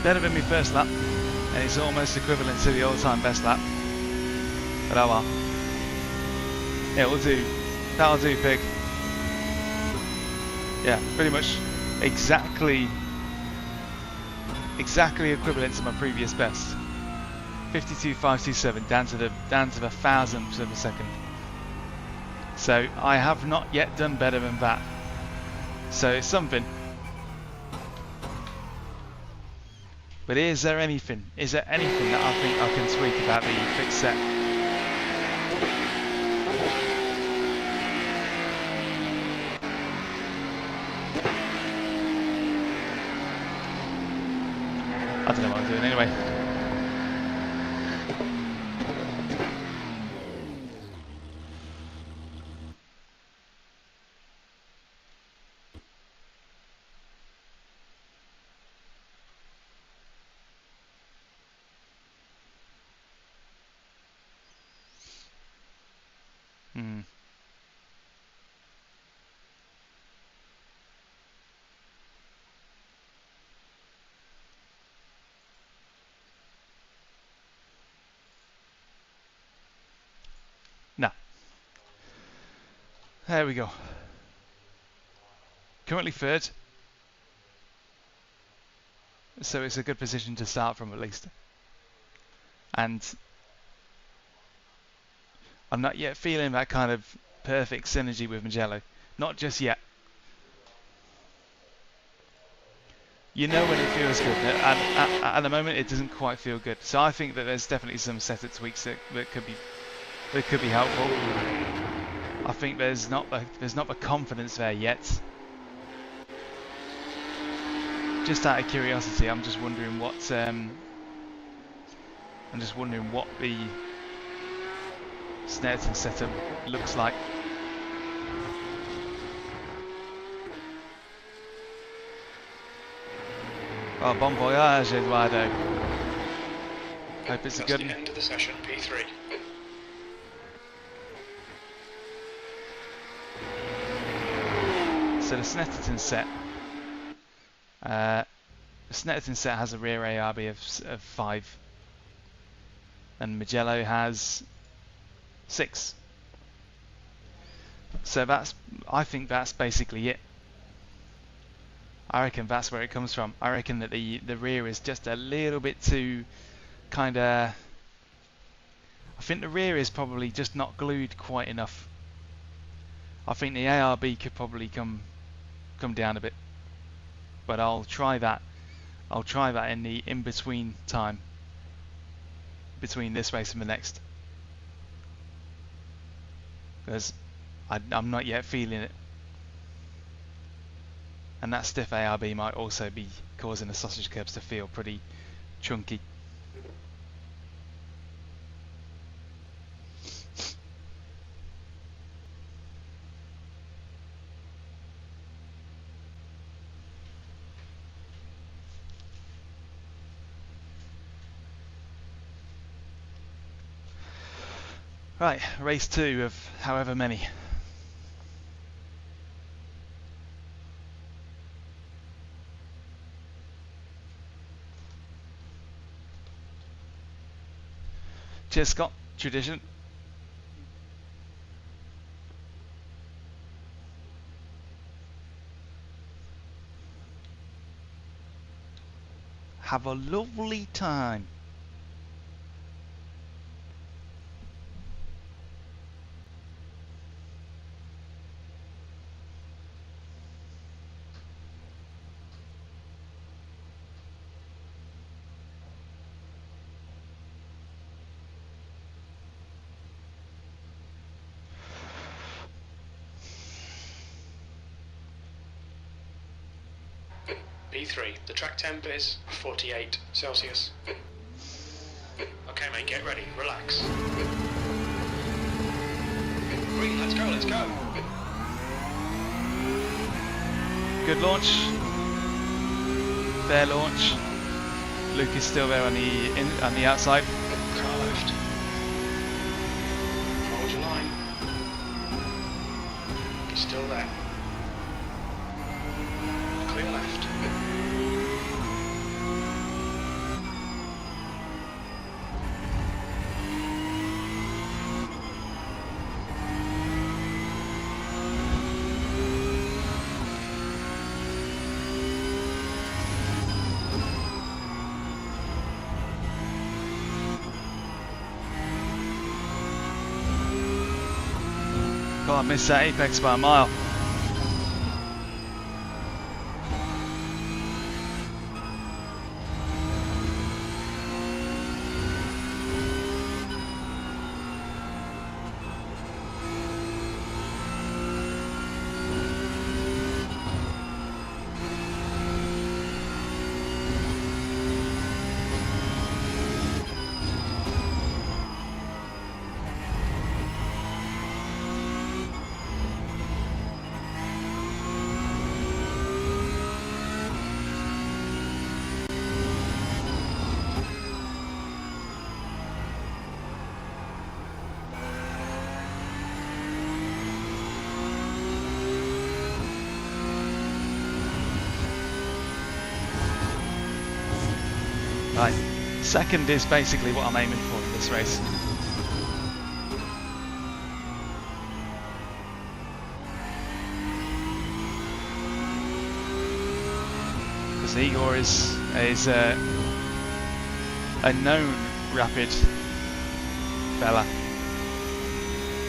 Better than my first lap, and it's almost equivalent to the all-time best lap. But oh well. It'll do. That'll do, pig. Yeah, pretty much exactly exactly equivalent to my previous best. 52.527, down to the thousandth of a second. So I have not yet done better than that. So it's something. But is there anything that I think I can tweak about the fixed set? I don't know what I'm doing anyway. No. There we go. Currently third. So it's a good position to start from at least. And I'm not yet feeling that kind of perfect synergy with Mugello. Not just yet. You know when it feels good, and at the moment it doesn't quite feel good. So I think that there's definitely some setup tweaks that could be helpful. I think there's not the confidence there yet. Just out of curiosity, I'm just wondering what the Snetterton setup looks like. Oh, bon voyage, Eduardo. Hope it's a good one. End of the session, P3. So the Snetterton set has a rear ARB of 5, and Mugello has 6. So I think that's basically it. I reckon that's where it comes from. I reckon that the rear is just a little bit too kind of. I think the rear is probably just not glued quite enough. I think the ARB could probably come down a bit, but I'll try that. I'll try that in the in-between time between this race and the next, because I'm not yet feeling it. And that stiff ARB might also be causing the sausage curbs to feel pretty chunky. Right, race 2 of however many. Cheers, Scott. Tradition. Have a lovely time. P3, the track temp is 48 Celsius. Okay mate, get ready, relax. Green, let's go. Good launch. Fair launch. Luke is still there on the outside. Car left. Hold your line. He's still there. Clear left. I missed that apex by a mile. Right, second is basically what I'm aiming for in this race. Because Igor is a known rapid fella.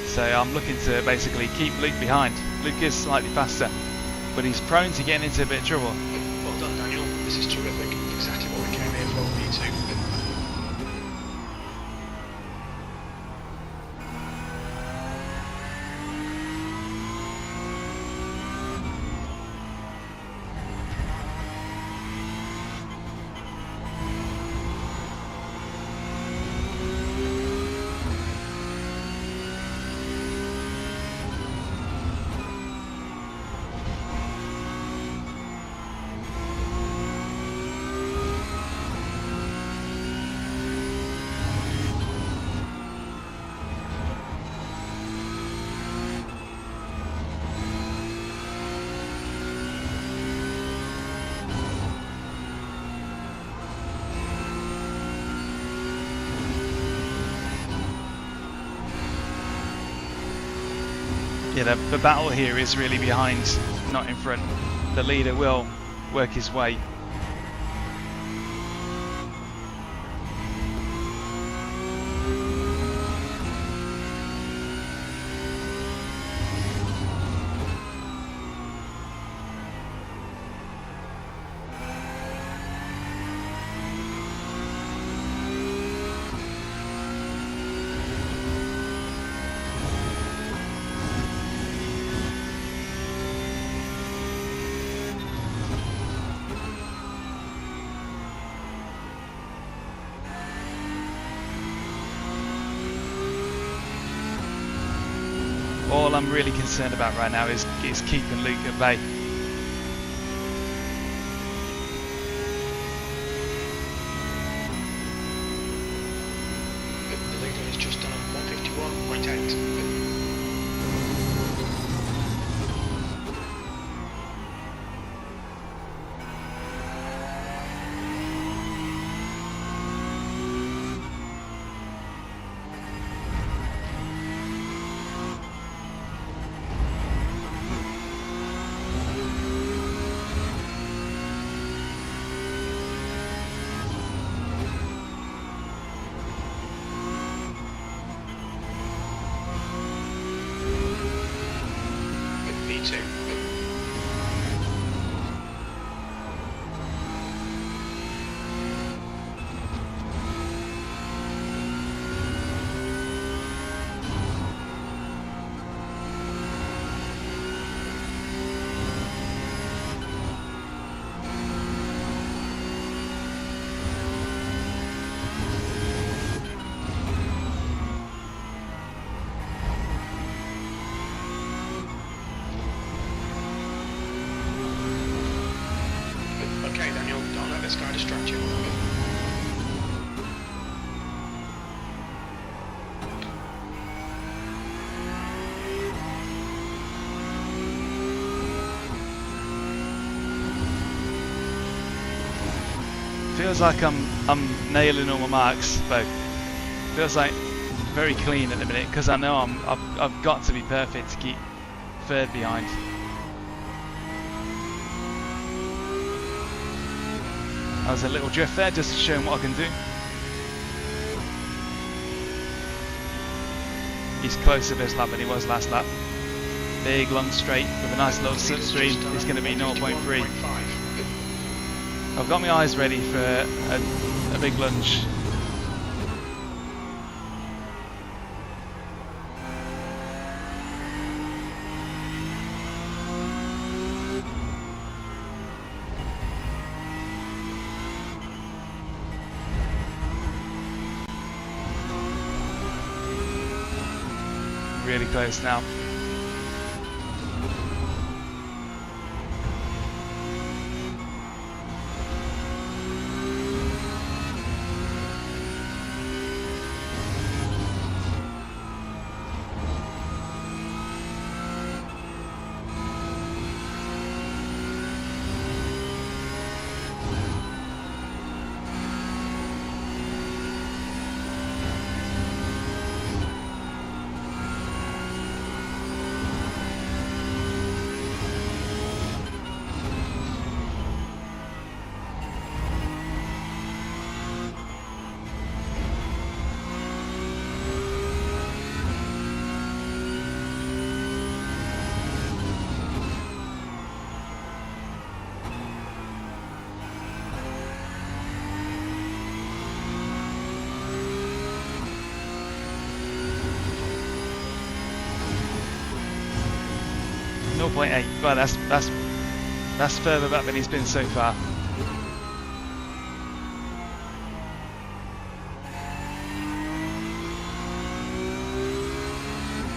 So I'm looking to basically keep Luke behind. Luke is slightly faster, but he's prone to getting into a bit of trouble. Well done, Daniel. This is terrific. Exactly what we came here for, V2. Yeah, the battle here is really behind, not in front. The leader will work his way. All I'm really concerned about right now is keeping Luke at bay. The leader is just done 151.8. V2. Okay, Daniel, don't let this guy distract you. Feels like I'm nailing all my marks, but feels like very clean at the minute because I know I've got to be perfect to keep third behind. That was a little drift there just to show him what I can do. He's closer this lap than he was last lap. big long straight with a nice little slipstream is going to be 0.3. I've got my eyes ready for a big lunge. Really close now. Well, that's further back than he's been so far.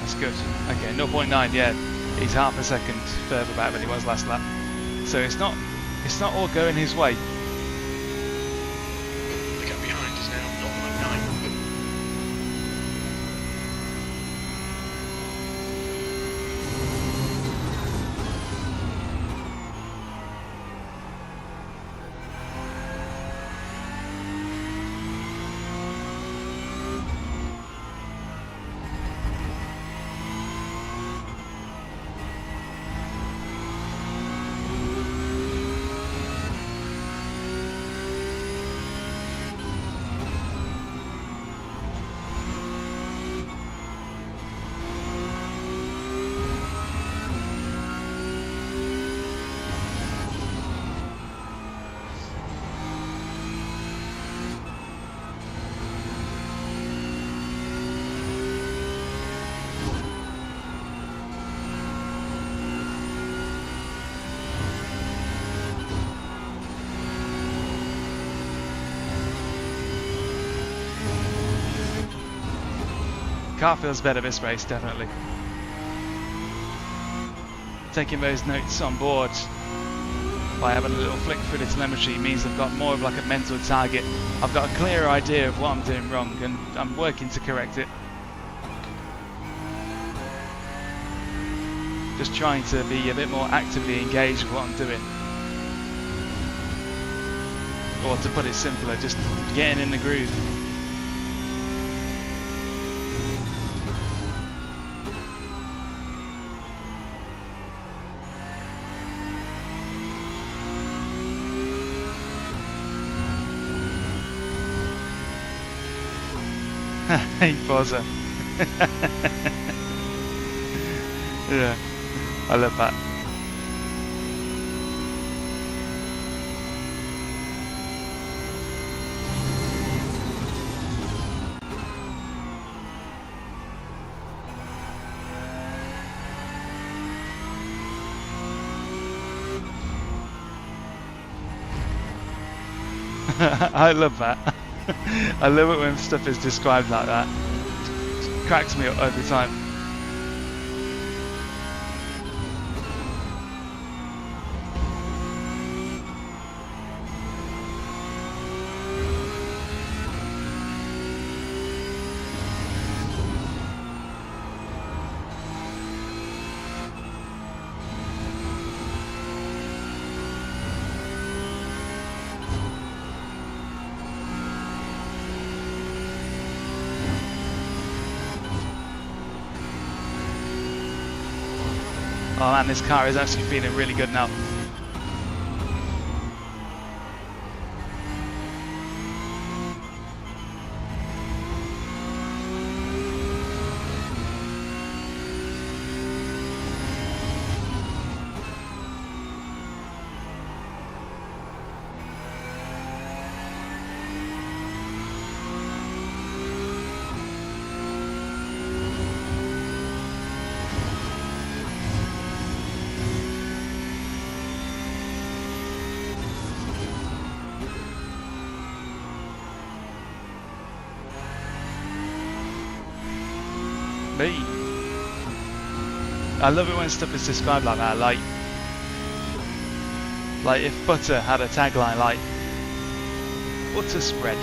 That's good. Okay, 0.9. Yeah, he's half a second further back than he was last lap. So it's not all going his way. The gap behind is now 0.9. Car feels better this race, definitely. Taking those notes on board by having a little flick through the telemetry means I've got more of like a mental target. I've got a clearer idea of what I'm doing wrong and I'm working to correct it. Just trying to be a bit more actively engaged with what I'm doing. Or to put it simpler, just getting in the groove. Hey, Forza. Yeah, I love that. I love that. I love it when stuff is described like that. It cracks me up every time. Oh man, this car is actually feeling really good now. I love it when stuff is described like that, like if butter had a tagline like butter spread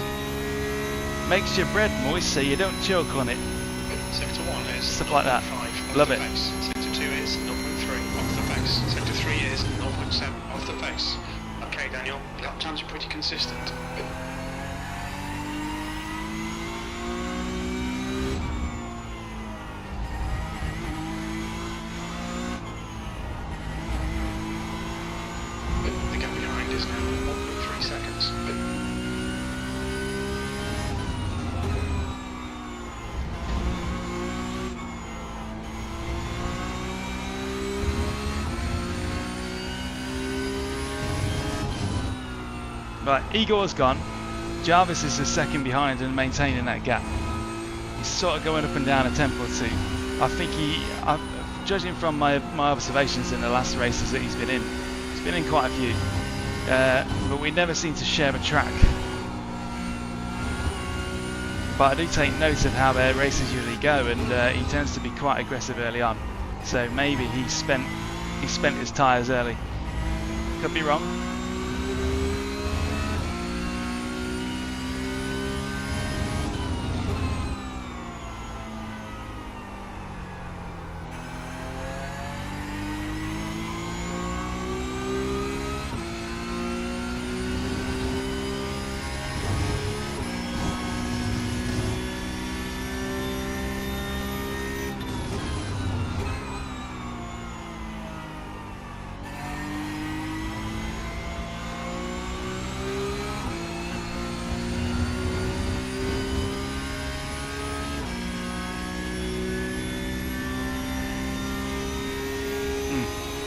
makes your bread moist so you don't choke on it. Sector 1 is Stuff like that. 0.5 Love off it. the pace. Sector 2 is 0.3 off the pace. Sector 3 is 0.7 off the pace. Okay, Daniel, lap times are pretty consistent. The gap behind is now 1.3 seconds. Right, Igor's gone. Jarvis is the second behind and maintaining that gap. He's sort of going up and down a temp or two. I think judging from my observations in the last races that he's been in quite a few. But we never seem to share a track. But I do take note of how their races usually go, and he tends to be quite aggressive early on. So maybe he spent his tyres early. Could be wrong.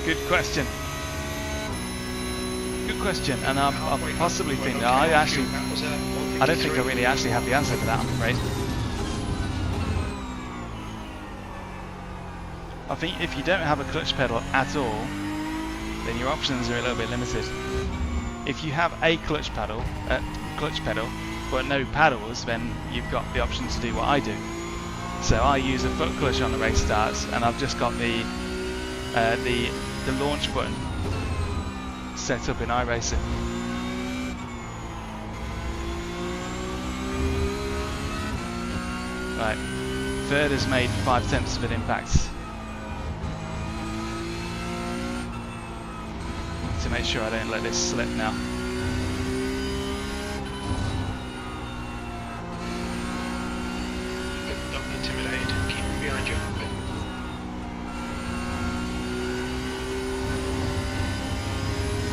Good question. Good question, and I possibly think that I don't think I really actually have the answer for that, I'm afraid. I think if you don't have a clutch pedal at all, then your options are a little bit limited. If you have a clutch pedal, but no paddles, then you've got the option to do what I do. So I use a foot clutch on the race starts, and I've just got the launch button set up in iRacing. Right, third has made 5/10 of an impact. To make sure I don't let this slip now. Don't be intimidated, keep behind you.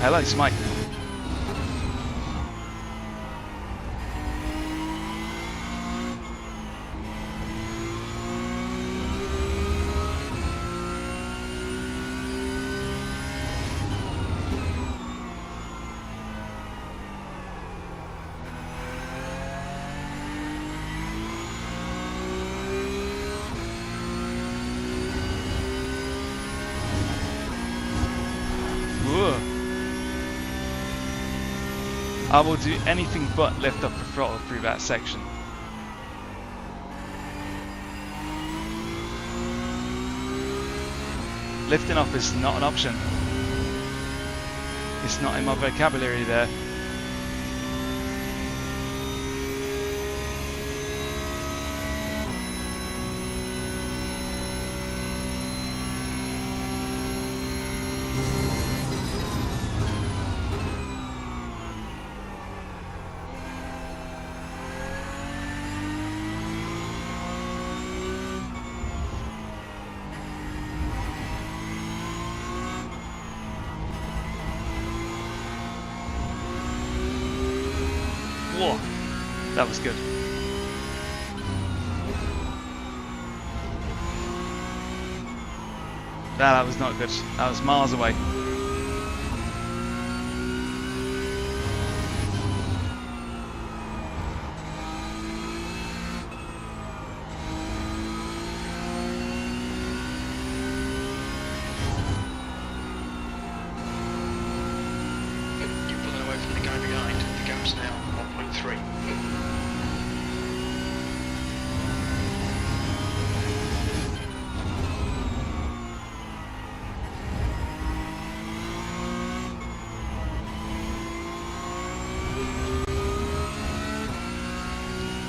Hello, Smite. I will do anything but lift up the throttle through that section. Lifting off is not an option. It's not in my vocabulary there. Whoa, that was good. That was not good. That was miles away. You're pulling away from the guy behind. The gap's now 1.3.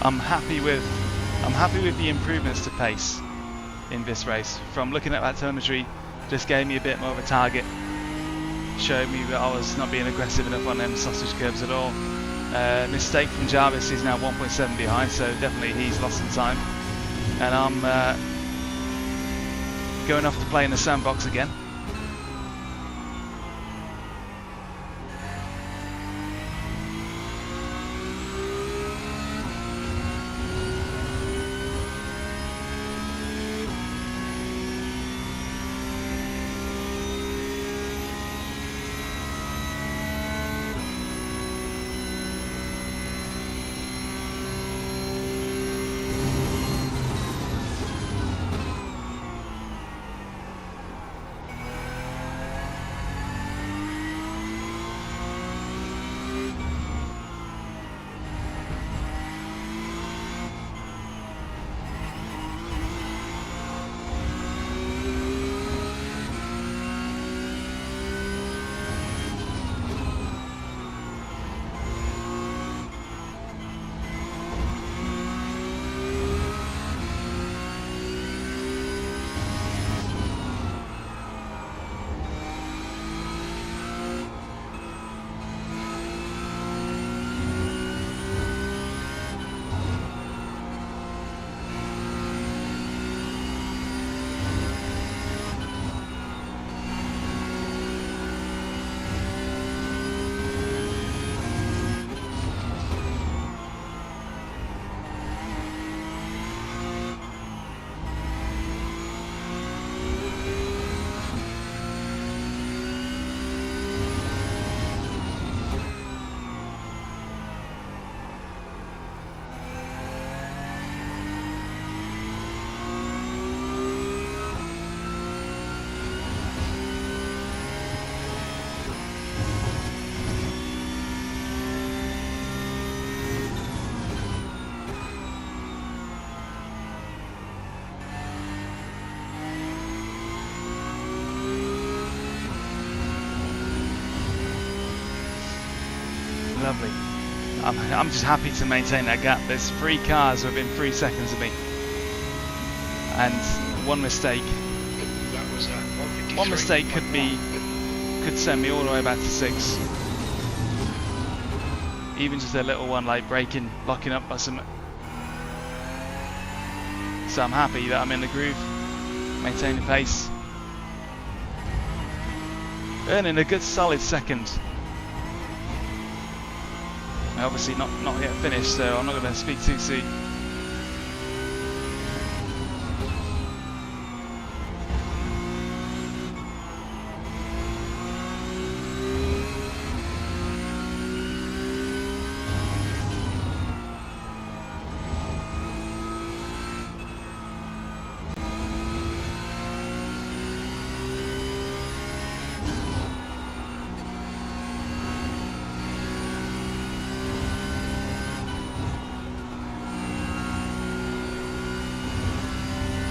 I'm happy with the improvements to pace in this race. From looking at that telemetry, just gave me a bit more of a target, showed me that I was not being aggressive enough on them sausage curves at all. Mistake from Jarvis, he's now 1.7 behind, so definitely he's lost some time. And I'm going off to play in the sandbox again. Lovely. I'm just happy to maintain that gap. There's 3 cars within 3 seconds of me, and one mistake could send me all the way back to 6. Even just a little one like braking, locking up or something. So I'm happy that I'm in the groove, maintaining pace, earning a good solid second. Obviously not yet finished, so I'm not going to speak too soon.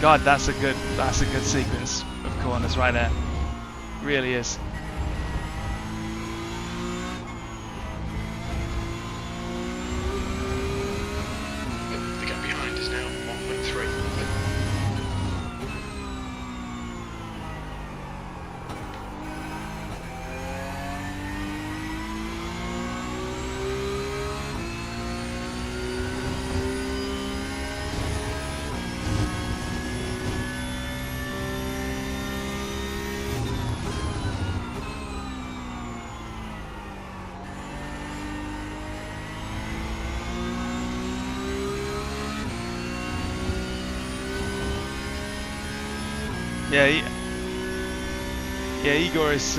God, that's a good sequence of corners right there. Really is. The gap behind is now 1.3. Yeah, Igor is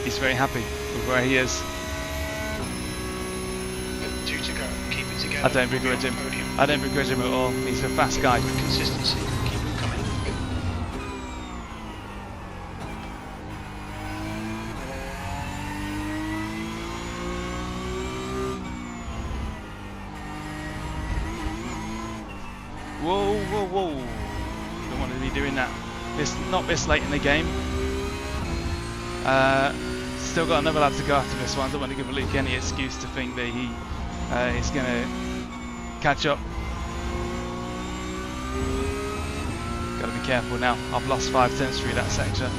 he's very happy with where he is. 2 to go. Keep it together. I don't begrudge him. I don't begrudge him at all. He's a fast guy. Consistency. Keep it coming. Whoa. Don't want to be doing that. Not this late in the game. Still got another lap to go after this one. Don't want to give Luke any excuse to think that he is going to catch up. Got to be careful now. I've lost 5 turns through that sector.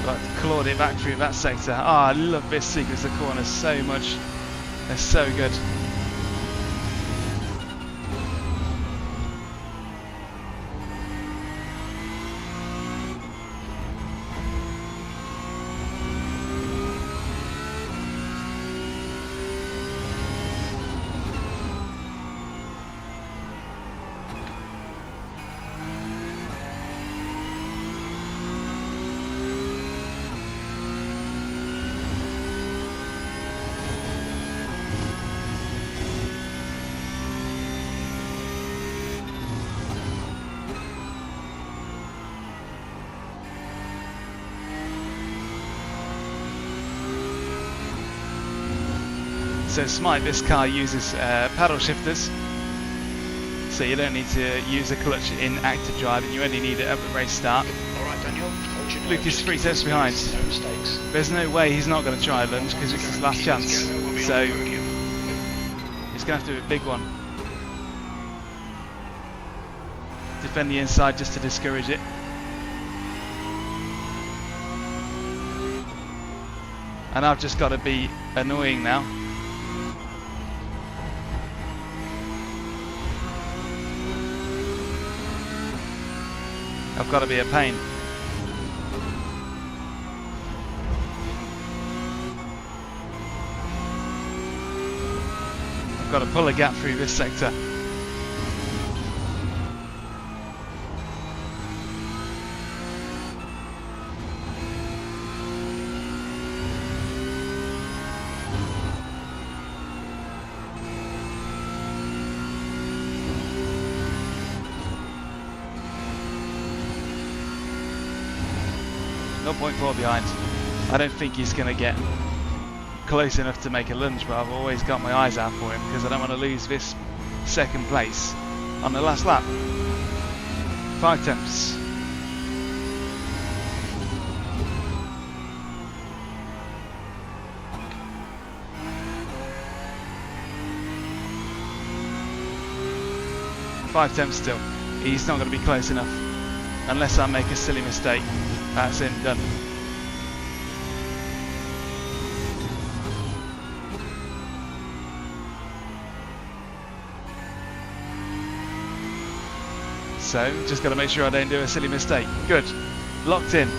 But clawed it back through that sector. I love this sequence of corners so much. They're so good. So Smite, this car uses paddle shifters, so you don't need to use a clutch in active drive, and you only need it at the race start. Alright Daniel, Luke is 3 tenths behind. There's no way he's not going to try a lunge because it's his last chance, so he's going to have to do a big one. Defend the inside just to discourage it. And I've just got to be annoying now. I've got to be a pain. I've got to pull a gap through this sector. No 0.4 behind. I don't think he's going to get close enough to make a lunge, but I've always got my eyes out for him because I don't want to lose this second place on the last lap. 5 tenths. Five tenths still. He's not going to be close enough unless I make a silly mistake. That's him done. So, just got to make sure I don't do a silly mistake. Good. Locked in.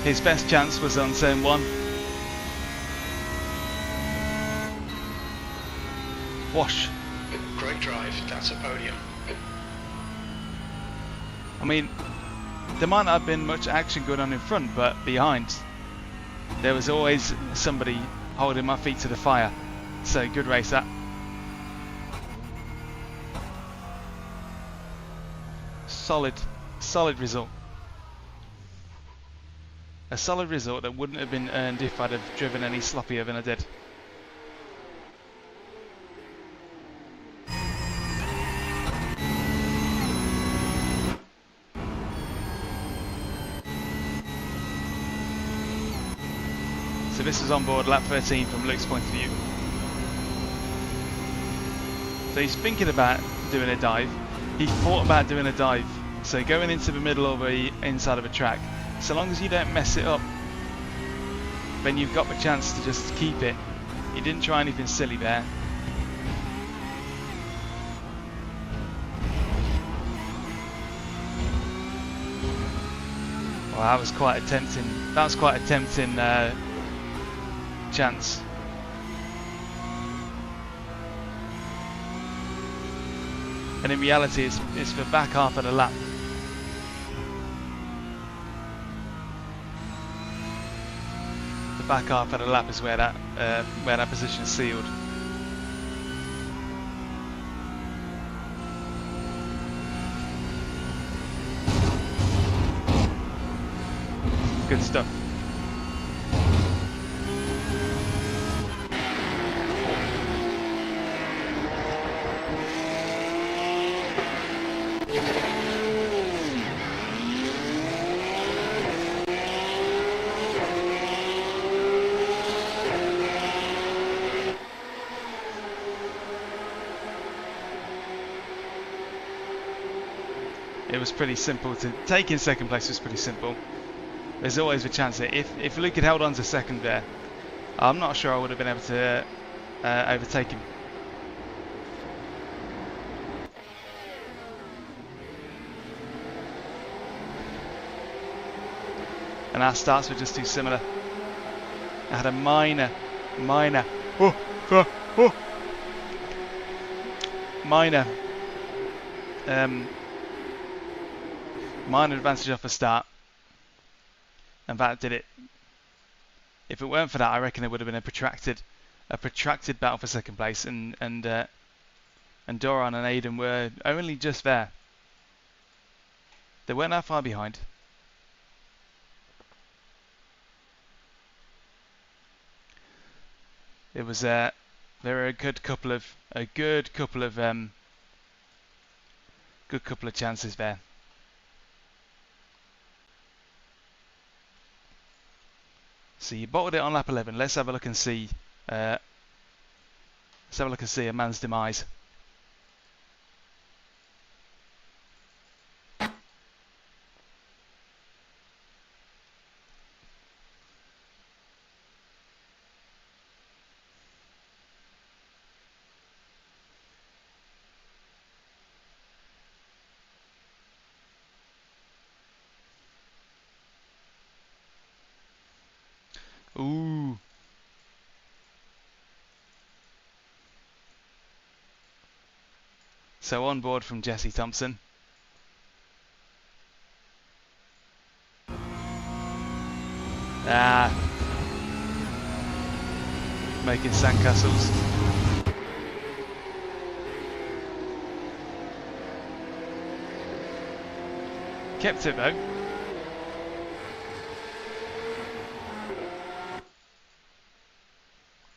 His best chance was on turn 1. Wash. Great drive, that's a podium. I mean, there might not have been much action going on in front, but behind there was always somebody holding my feet to the fire. So good race that. Solid result. A solid result that wouldn't have been earned if I'd have driven any sloppier than I did. So this is on board lap 13 from Luke's point of view. So he's thinking about doing a dive. He thought about doing a dive. So going into the middle or the inside of a track, so long as you don't mess it up, then you've got the chance to just keep it. He didn't try anything silly there. Well, that was quite a tempting chance. And in reality it's the back half of the lap. The back half of the lap is where that position is sealed. Good stuff. was pretty simple. Taking second place was pretty simple. There's always a chance that if Luke had held on to second there, I'm not sure I would have been able to overtake him. And our starts were just too similar. I had a minor minor advantage off the start, and that did it. If it weren't for that, I reckon it would have been a protracted battle for second place, and Doran and Aiden were only just there. They weren't that far behind. It was there were a good couple of chances there. So you bottled it on lap 11. Let's have a look and see. Let's have a look and see a man's demise. Ooh. So on board from Jesse Thompson. Making sandcastles. Kept it though.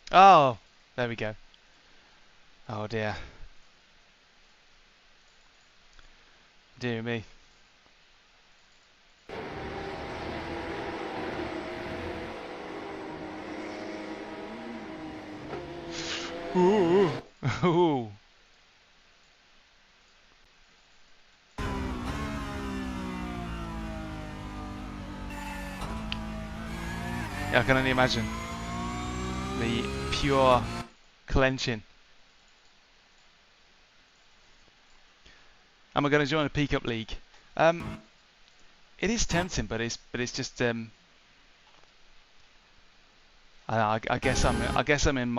Oh, there we go. Oh dear. Dear me. Ooh. Ooh. Yeah, I can only imagine the pure clenching. Am I going to join a P-Cup league? It is tempting, but it's just I guess I'm in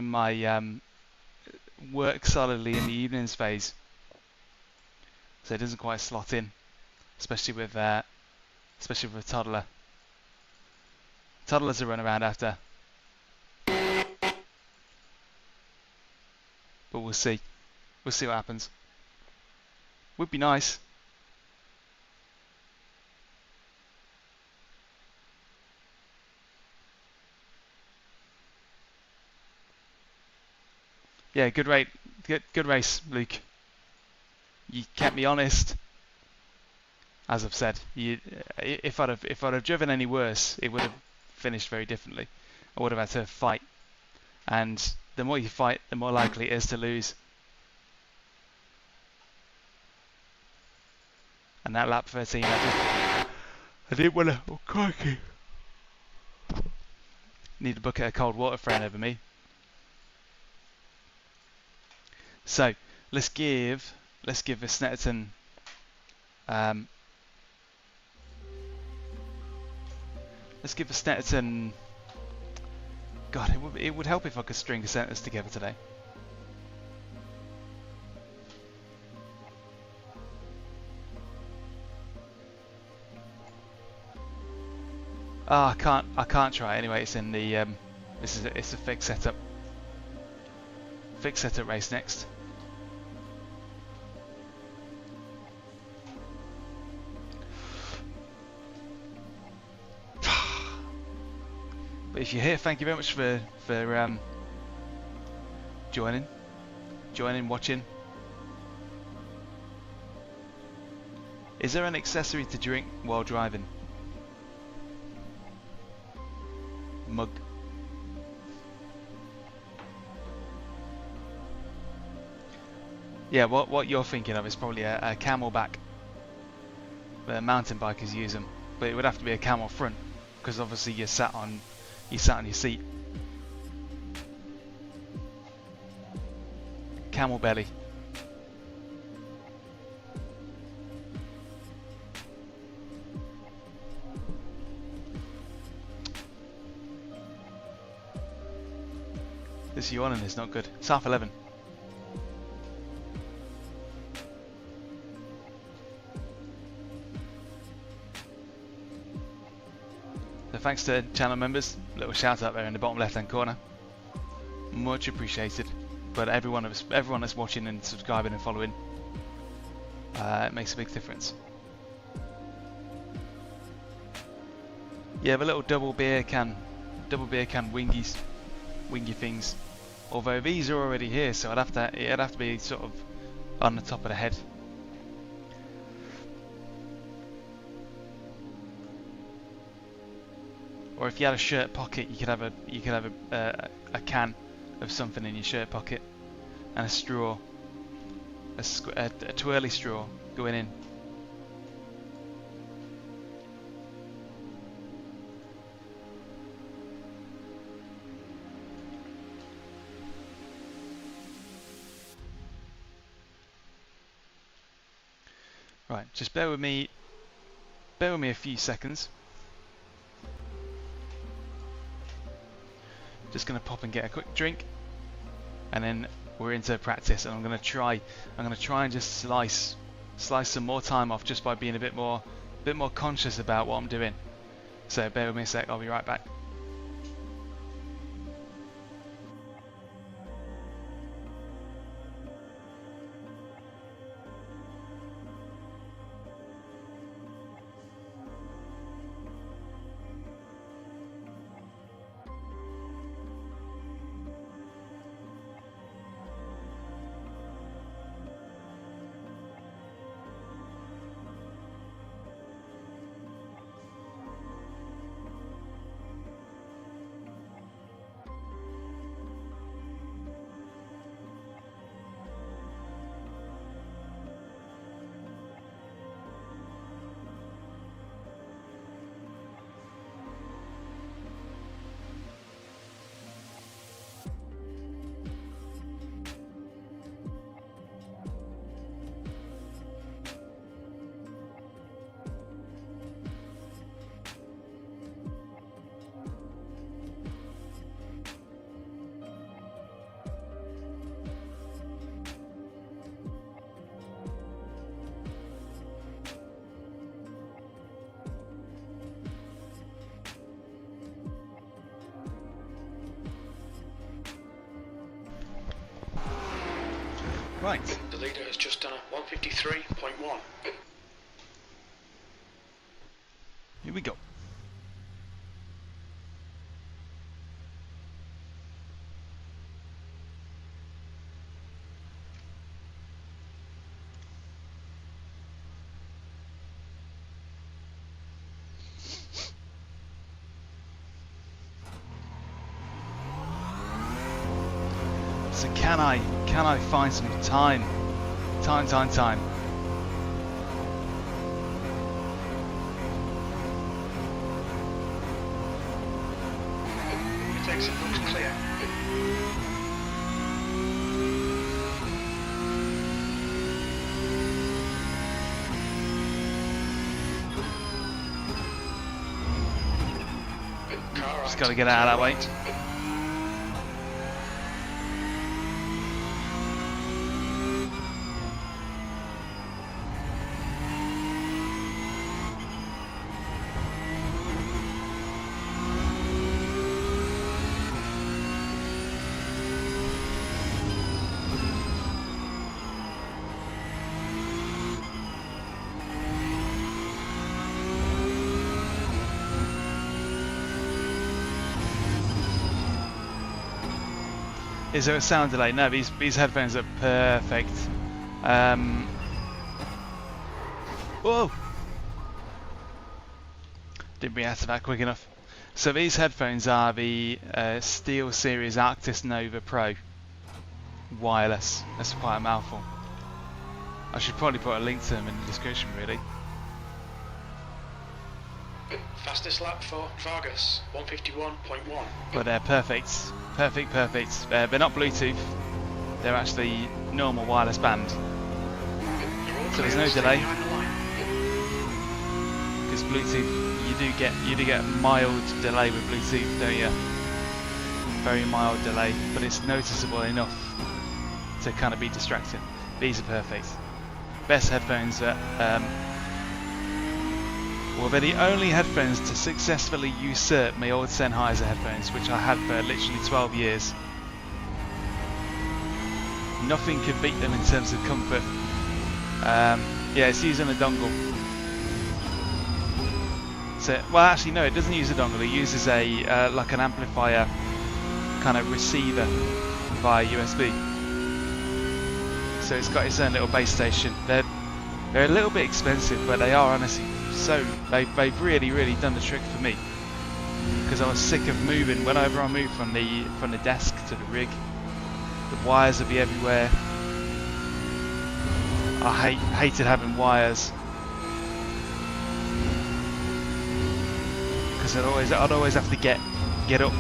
my work solidly in the evenings phase, so it doesn't quite slot in, especially with a toddler. Toddlers are run around after, but we'll see what happens. Would be nice. Yeah, good race, Luke. You kept me honest. As I've said, if I'd have driven any worse, it would have finished very differently. I would have had to fight, and the more you fight, the more likely it is to lose. And that lap 13, I didn't want to. Oh, crikey! Need a bucket of cold water thrown over me. So let's give Snetterton God, it would help if I could string a sentence together today. I can't try anyway. It's in the it's a fixed setup race next. But if you're here, thank you very much for joining, watching. Is there an accessory to drink while driving? Mug. Yeah, what you're thinking of is probably a camelback. The mountain bikers use them, but it would have to be a camel front because obviously you're sat on your seat. Camel belly. This yawning is not good. It's 11:30. So thanks to channel members, little shout out there in the bottom left hand corner. Much appreciated. But everyone that's watching and subscribing and following, it makes a big difference. Yeah, the little double beer can wingy things. Although these are already here, so it'd have to be sort of on the top of the head. Or if you had a shirt pocket, you could have a can of something in your shirt pocket and a straw, a twirly straw going in. Right, just bear with me a few seconds. Just going to pop and get a quick drink, and then we're into practice. And I'm going to try and just slice some more time off just by being a bit more conscious about what I'm doing. So bear with me a sec. I'll be right back. Right. The leader has just done a 153.1. Here we go. So can I find some time? Time. It exit looks clear. Just got to get out of that way. Is there a sound delay? No, these headphones are perfect. Whoa! Didn't react to that quick enough. So these headphones are the SteelSeries Arctis Nova Pro wireless. That's quite a mouthful. I should probably put a link to them in the description, really. Fastest lap for Vargas, 151.1. But they're perfect. Perfect. They're not Bluetooth. They're actually normal wireless band. So there's no delay. Because Bluetooth, you do get mild delay with Bluetooth, don't you? Very mild delay, but it's noticeable enough to kind of be distracting. These are perfect. Best headphones that well, they're the only headphones to successfully usurp my old Sennheiser headphones, which I had for literally 12 years. Nothing could beat them in terms of comfort. Yeah, it's using a dongle. So, well, actually, no, it doesn't use a dongle. It uses a like an amplifier kind of receiver via USB. So it's got its own little base station. They're a little bit expensive, but they are honestly so they've really done the trick for me. Because I was sick of moving. Whenever I moved from the desk to the rig, the wires would be everywhere. I hated having wires because I'd always have to get up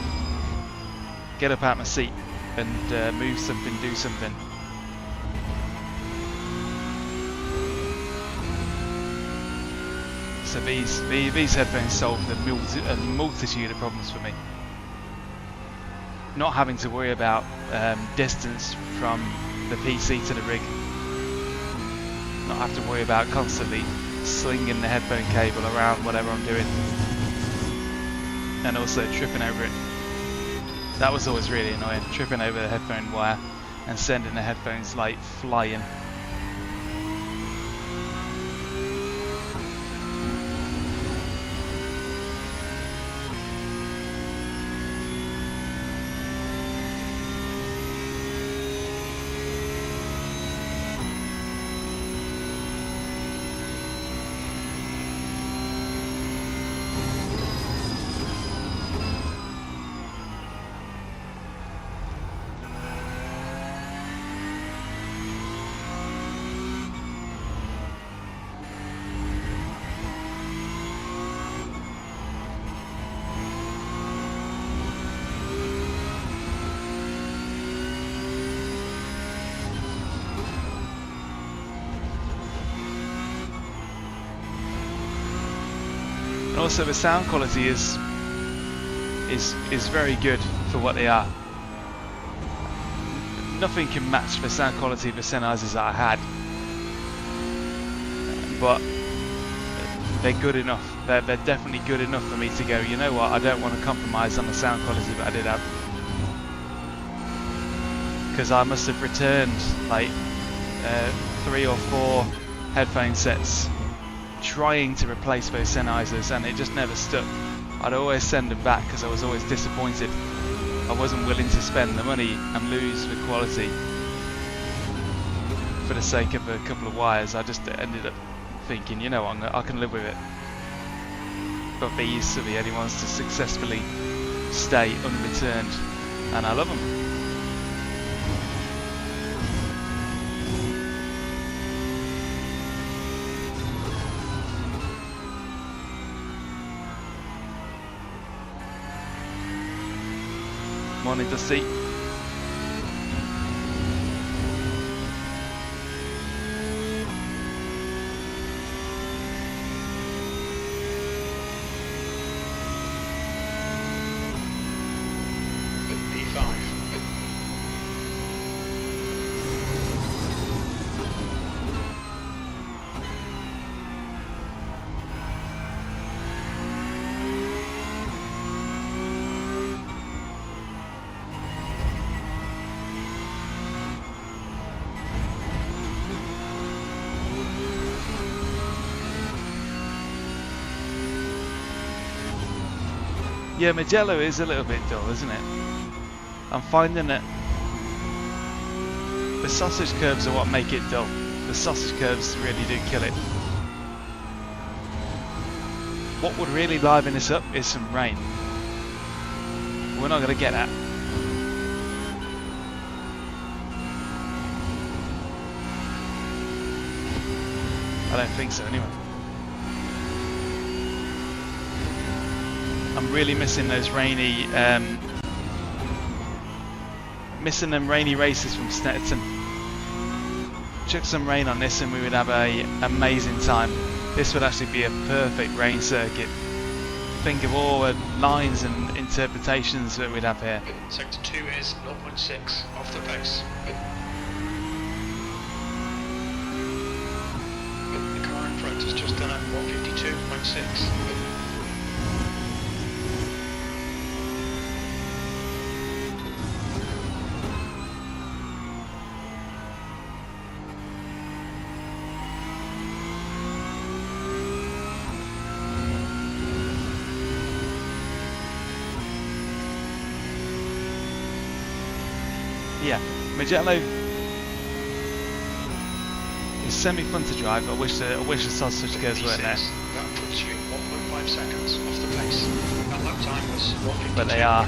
out of my seat and move something, do something. So these headphones solved a multitude of problems for me. Not having to worry about distance from the PC to the rig. Not have to worry about constantly slinging the headphone cable around whatever I'm doing. And also tripping over it. That was always really annoying, tripping over the headphone wire and sending the headphones like flying. And also the sound quality is very good for what they are. Nothing can match the sound quality of the Sennheisers that I had, but they're good enough. They're definitely good enough for me to go, you know what, I don't want to compromise on the sound quality that I did have. Because I must have returned like 3 or 4 headphone sets trying to replace those Sennheisers, and it just never stuck. I'd always send them back because I was always disappointed. I wasn't willing to spend the money and lose the quality for the sake of a couple of wires. I just ended up thinking, you know what, I can live with it. But these are the only ones to successfully stay unreturned, and I love them. Morning, Dusty. Yeah, Mugello is a little bit dull, isn't it? I'm finding that the sausage curves are what make it dull. The sausage curves really do kill it. What would really liven this up is some rain. We're not going to get that. I don't think so anyway. I'm really missing those rainy, missing them rainy races from Snetterton. Chuck some rain on this and we would have a amazing time. This would actually be a perfect rain circuit. Think of all the lines and interpretations that we'd have here. Sector 2 is 0.6 off the pace. The car in front has just done a 152.6. Yeah, Mugello is semi-fun to drive. I wish the sausage gears weren't there. That puts you 1.5 seconds off the pace. That lap time was 152.7. But they are.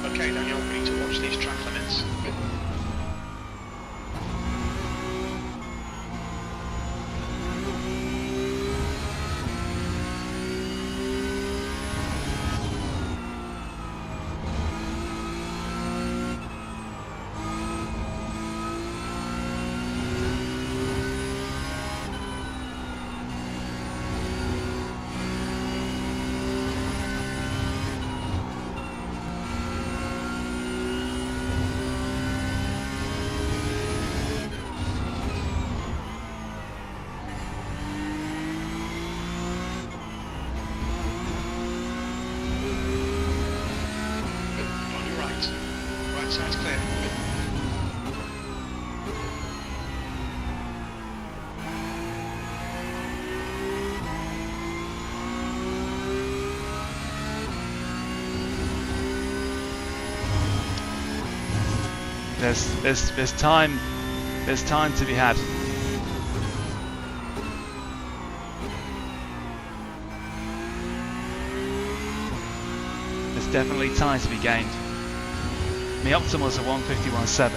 Okay, Daniel, we need to watch these track limits. Right side's clear. There's time to be had. There's definitely time to be gained. The optimal's a 151.7.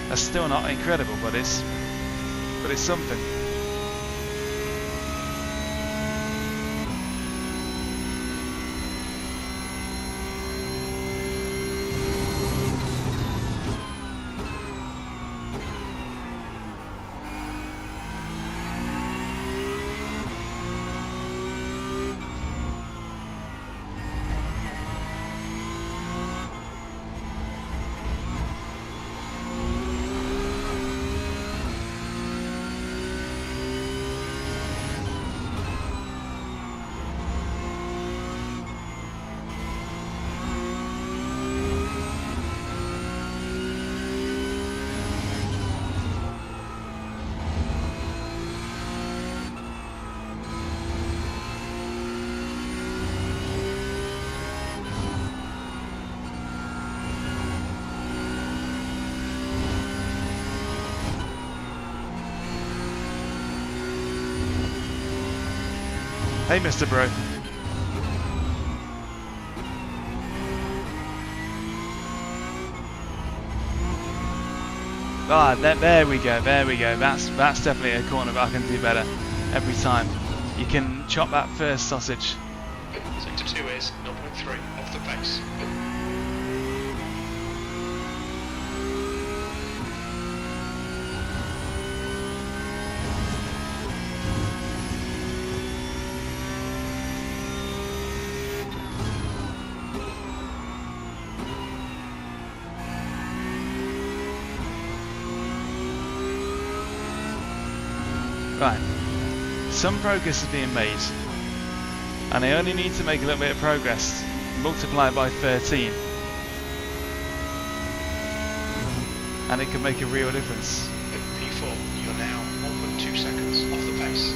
That's still not incredible, but it's something. Hey, Mr. Bro. Ah, there we go. That's definitely a corner that I can do better every time. You can chop that first sausage. Sector 2 is 0.3 off the pace. Right, some progress is being made, and I only need to make a little bit of progress, multiply it by 13, and it can make a real difference. P4, you're now 1.2 seconds off the pace.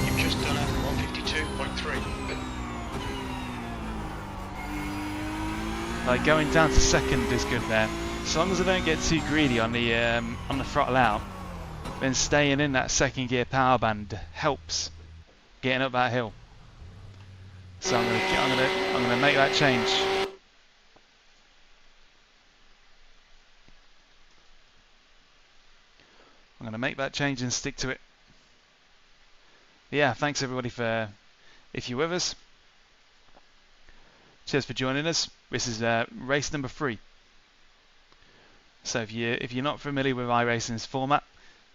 You've just done a 152.3. Like going down to second is good there. as long as I don't get too greedy on the throttle out, then staying in that second gear power band helps getting up that hill. So I'm gonna make that change. I'm gonna make that change and stick to it. Yeah, thanks everybody for if you're with us. Cheers for joining us. This is race number 3. So if you're not familiar with iRacing's format,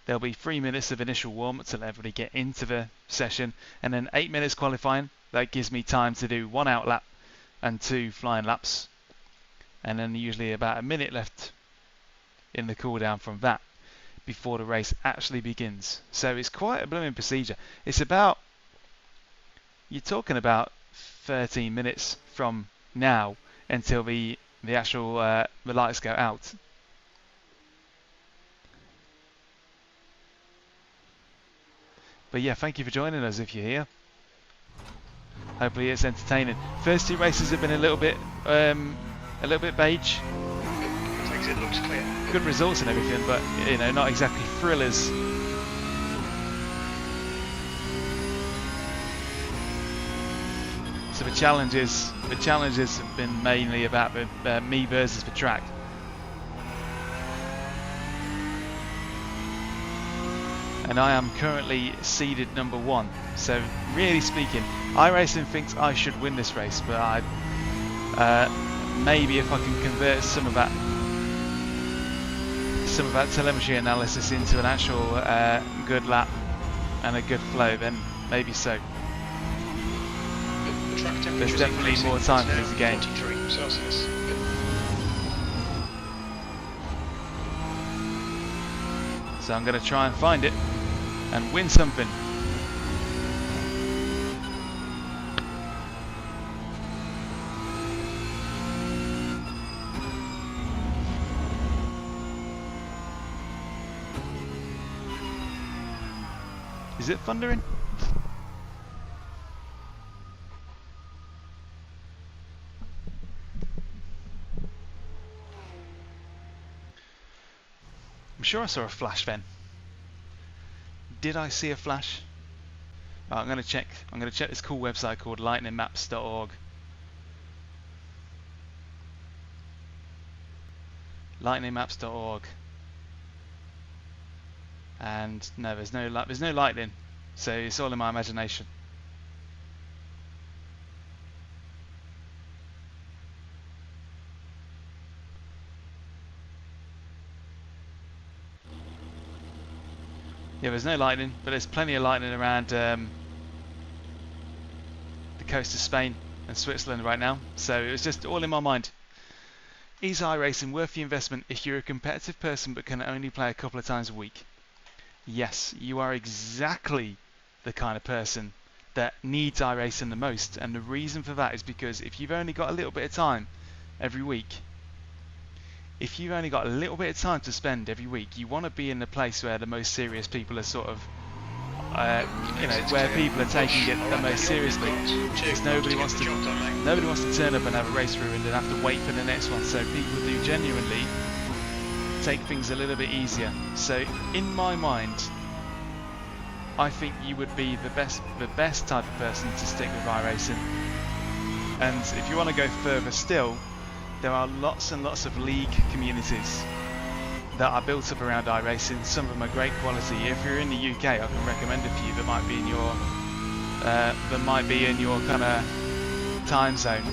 there'll be 3 minutes of initial warm-up to let everybody get into the session, and then 8 minutes qualifying. That gives me time to do 1 out lap and 2 flying laps, and then usually about a minute left in the cool down from that before the race actually begins. So it's quite a blooming procedure. It's about, you're talking about 13 minutes from now until the actual the lights go out. But yeah, thank you for joining us if you're here. Hopefully it's entertaining. First 2 races have been a little bit beige. It looks clear. Good results and everything, but you know, not exactly thrillers. So the challenges have been mainly about the me versus the track. And I am currently seeded number 1. So really speaking, iRacing thinks I should win this race, but I maybe if I can convert some of that telemetry analysis into an actual good lap and a good flow, then maybe so. There's definitely more time for me to gain. 43 Celsius. So I'm going to try and find it and win something. Is it thundering? I'm sure I saw a flash then. Did I see a flash? Oh, I'm going to check this cool website called lightningmaps.org. lightningmaps.org. And no, there's no lightning, so it's all in my imagination. Yeah, there's no lightning, but there's plenty of lightning around the coast of Spain and Switzerland right now, so it was just all in my mind. Is iRacing worth the investment if you're a competitive person but can only play a couple of times a week? Yes, you are exactly the kind of person that needs iRacing the most, and the reason for that is because if you've only got a little bit of time every week, you want to be in the place where the most serious people are sort of, where people are taking it the most seriously. Because nobody wants to turn up and have a race through and then have to wait for the next one. So people do genuinely take things a little bit easier. So in my mind, I think you would be the best type of person to stick with iRacing. And if you want to go further still, there are lots and lots of league communities that are built up around iRacing. Some of them are great quality. If you're in the UK, I can recommend a few that might be in your kind of time zone.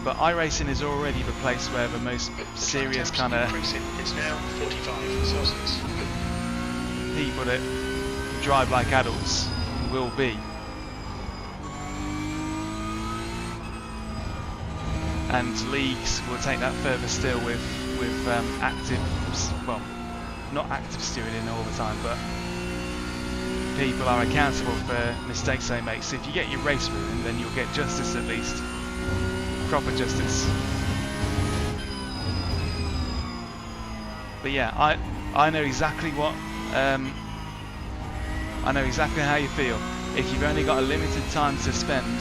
But iRacing is already the place where the most serious kind of it's now 45 Celsius. people that drive like adults will be. And leagues will take that further still with active, well, not active stewarding all the time, but people are accountable for mistakes they make. So if you get your race ruined, then you'll get justice at least, proper justice. But yeah, I know exactly what I know exactly how you feel. If you've only got a limited time to spend,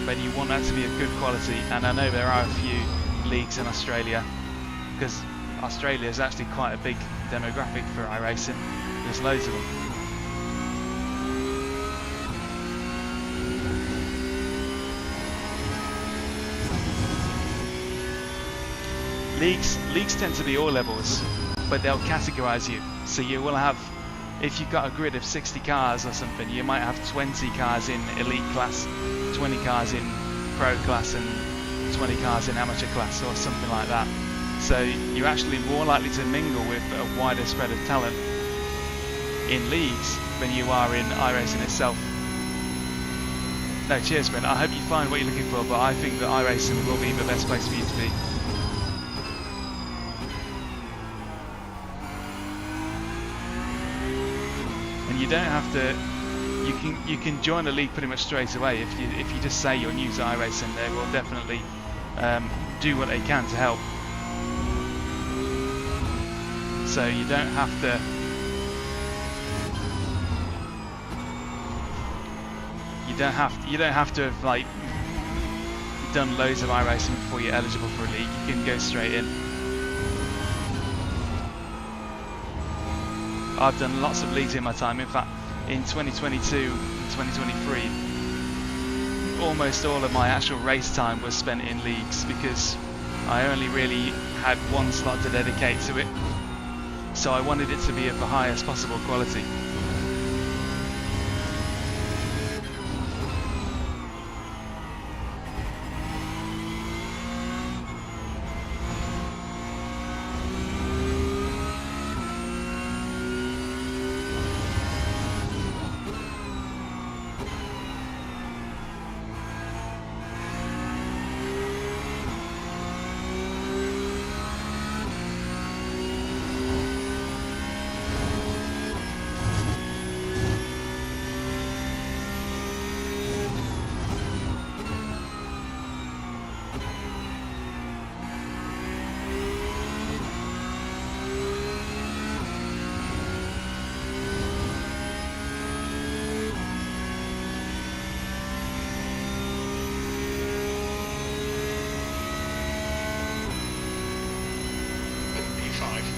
then you want that to be of good quality. And I know there are a few leagues in Australia because Australia is actually quite a big demographic for iRacing. There's loads of them. Leagues tend to be all levels, but they'll categorize you. So you will have, if you've got a grid of 60 cars or something, you might have 20 cars in elite class, 20 cars in pro class, and 20 cars in amateur class, or something like that. So you're actually more likely to mingle with a wider spread of talent in leagues than you are in iRacing itself. No, cheers, Brent. I hope you find what you're looking for, but I think that iRacing will be the best place for you to be. And you don't have to. You can join a league pretty much straight away if you just say you're new to iRacing. They will definitely do what they can to help. So you don't have to. You don't have to have like done loads of iRacing before you're eligible for a league. You can go straight in. I've done lots of leagues in my time. In fact, in 2022 and 2023, almost all of my actual race time was spent in leagues because I only really had one slot to dedicate to it. So I wanted it to be of the highest possible quality.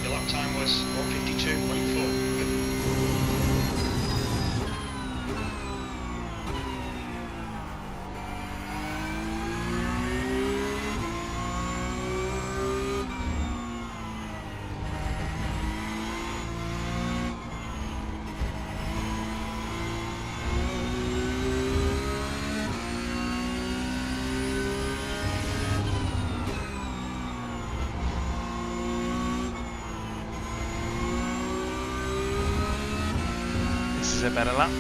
Your lap time was 1:52.4. A better lap.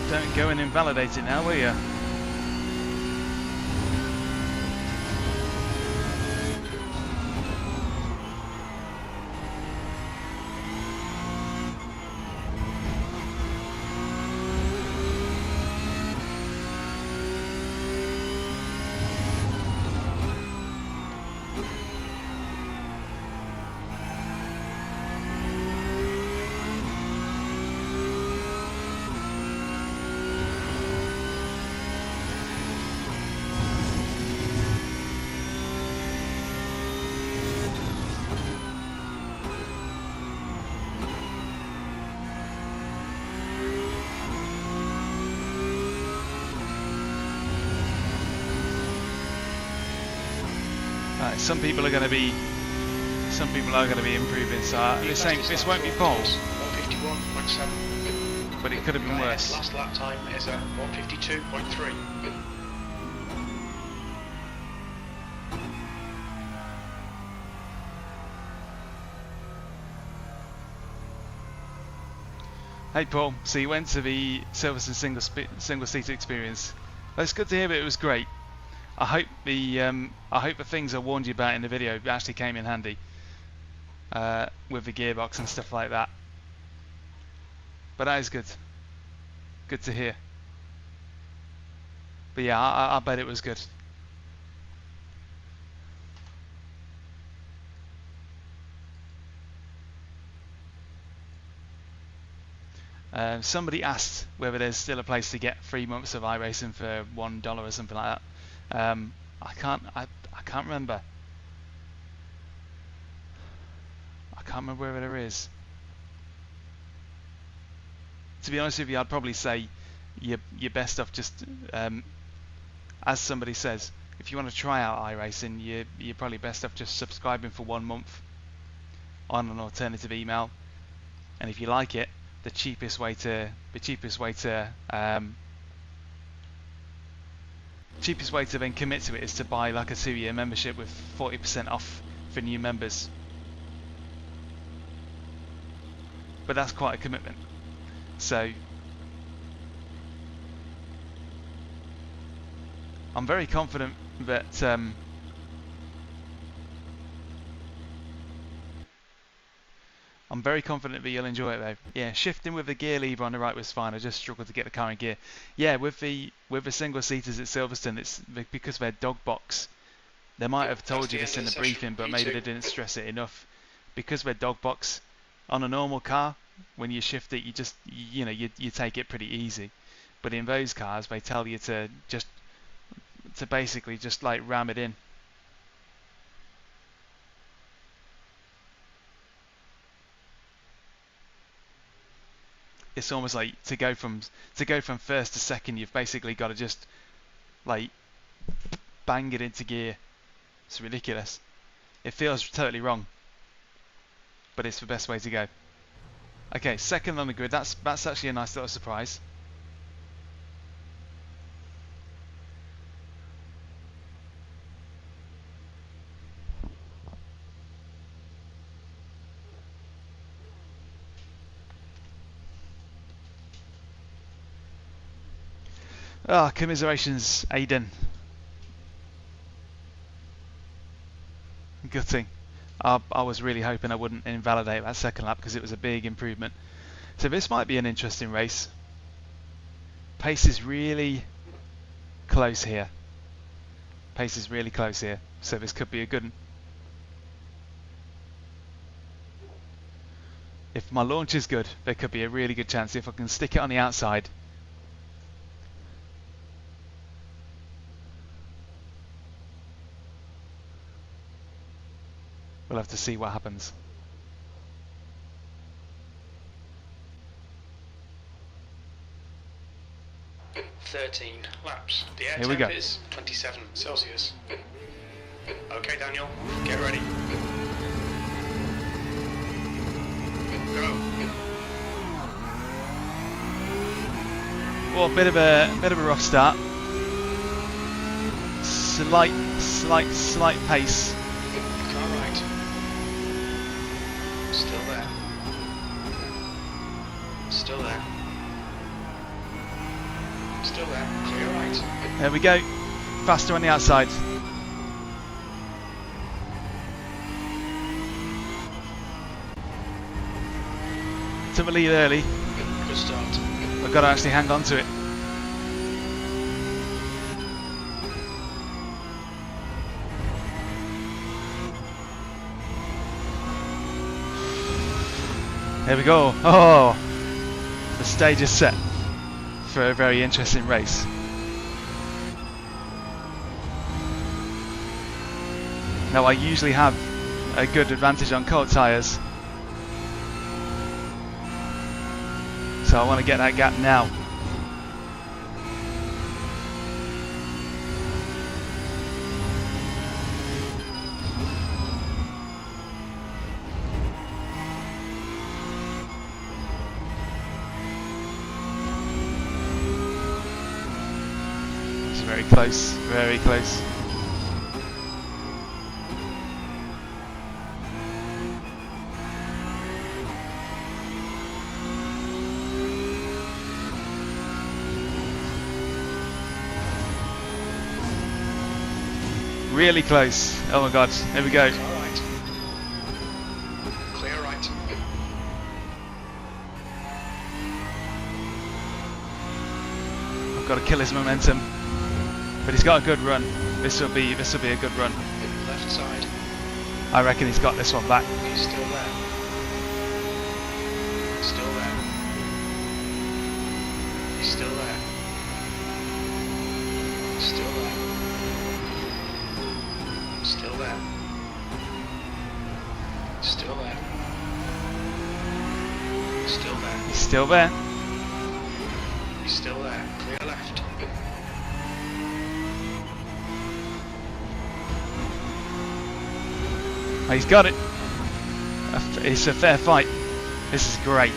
Don't go and invalidate it now, will you? Some people are going to be improving. So this won't be poles, 1:51.7. but it could have been worse. Last lap time is at 1:52.3. Hey Paul, so you went to the Silverstone single seater experience. Well, it's good to hear that it was great. I hope the things I warned you about in the video actually came in handy with the gearbox and stuff like that. But that is good. Good to hear. But yeah, I bet it was good. Somebody asked whether there's still a place to get 3 months of iRacing for $1 or something like that. I can't remember. I can't remember whether there is. To be honest with you, I'd probably say you're best off just, as somebody says, if you want to try out iRacing, you're probably best off just subscribing for 1 month on an alternative email, and if you like it, the cheapest way to then commit to it is to buy like a 2-year membership with 40% off for new members. But that's quite a commitment. So I'm very confident that you'll enjoy it though. Yeah, shifting with the gear lever on the right was fine. I just struggled to get the car in gear. Yeah, with the single seaters at Silverstone, it's because of their dog box. They might have told you this in the briefing, but maybe they didn't stress it enough. Because of their dog box, on a normal car, when you shift it, you take it pretty easy. But in those cars, they tell you to basically just like ram it in. It's almost like to go from first to second, you've basically got to just like bang it into gear. It's ridiculous. It feels totally wrong, but it's the best way to go. Okay, second on the grid. That's actually a nice little surprise. Ah, commiserations, Aiden. Gutting. I was really hoping I wouldn't invalidate that second lap because it was a big improvement. So this might be an interesting race. Pace is really close here. So this could be a good one. If my launch is good, there could be a really good chance if I can stick it on the outside. We'll have to see what happens. "13 laps. The air Here we temp go. is 27 Celsius. Okay, Daniel, get ready. Go. Well, bit of a rough start. Slight pace. Car right. Still there. Still there. Still there. Clear right. There we go. Faster on the outside. Took the lead early. Good start. I've got to actually hang on to it. There we go. Oh, the stage is set for a very interesting race. Now I usually have a good advantage on cold tyres, so I want to get that gap now. It's very close, very close. Really close. Oh my god, there we go. Car right. Clear right. I've got to kill his momentum, but he's got a good run. This will be a good run. Left side. I reckon he's got this one back. He's still there. Still there. Still there. He's still there. He's still there. Clear left. Oh, he's got it. It's a fair fight. This is great.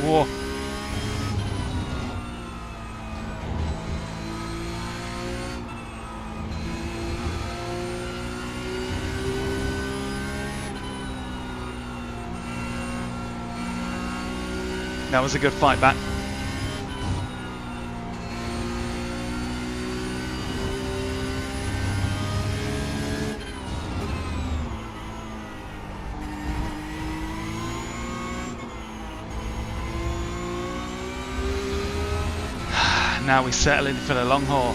Whoa. That was a good fight back. Now we settle in for the long haul.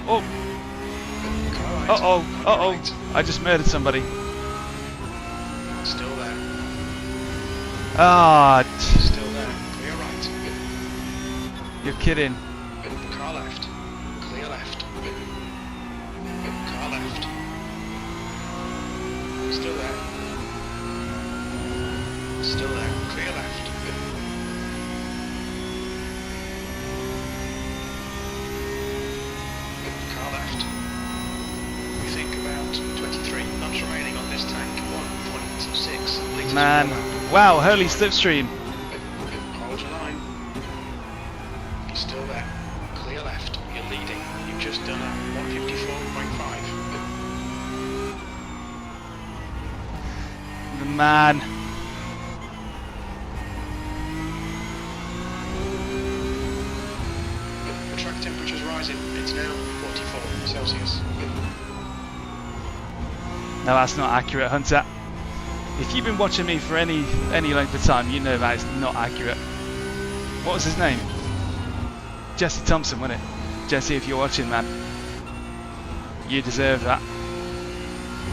Oh! Uh-oh! Uh-oh! I just murdered somebody. Still there. Ah! Still there. Clear right. You're kidding. Car left. Clear left. Car left. Still there. Still there. Clear left. Car left. We think about 23 laps remaining on this tank. 1.6 litres. Man. Wow, holy slipstream. Hold your line. You're still there. Clear left. You're leading. You've just done a 154.5. Man. The track temperature's rising. It's now 44 Celsius. No, that's not accurate, Hunter. If you've been watching me for any length of time, you know that it's not accurate. What was his name? Jesse Thompson, wasn't it? Jesse, if you're watching, man, you deserve that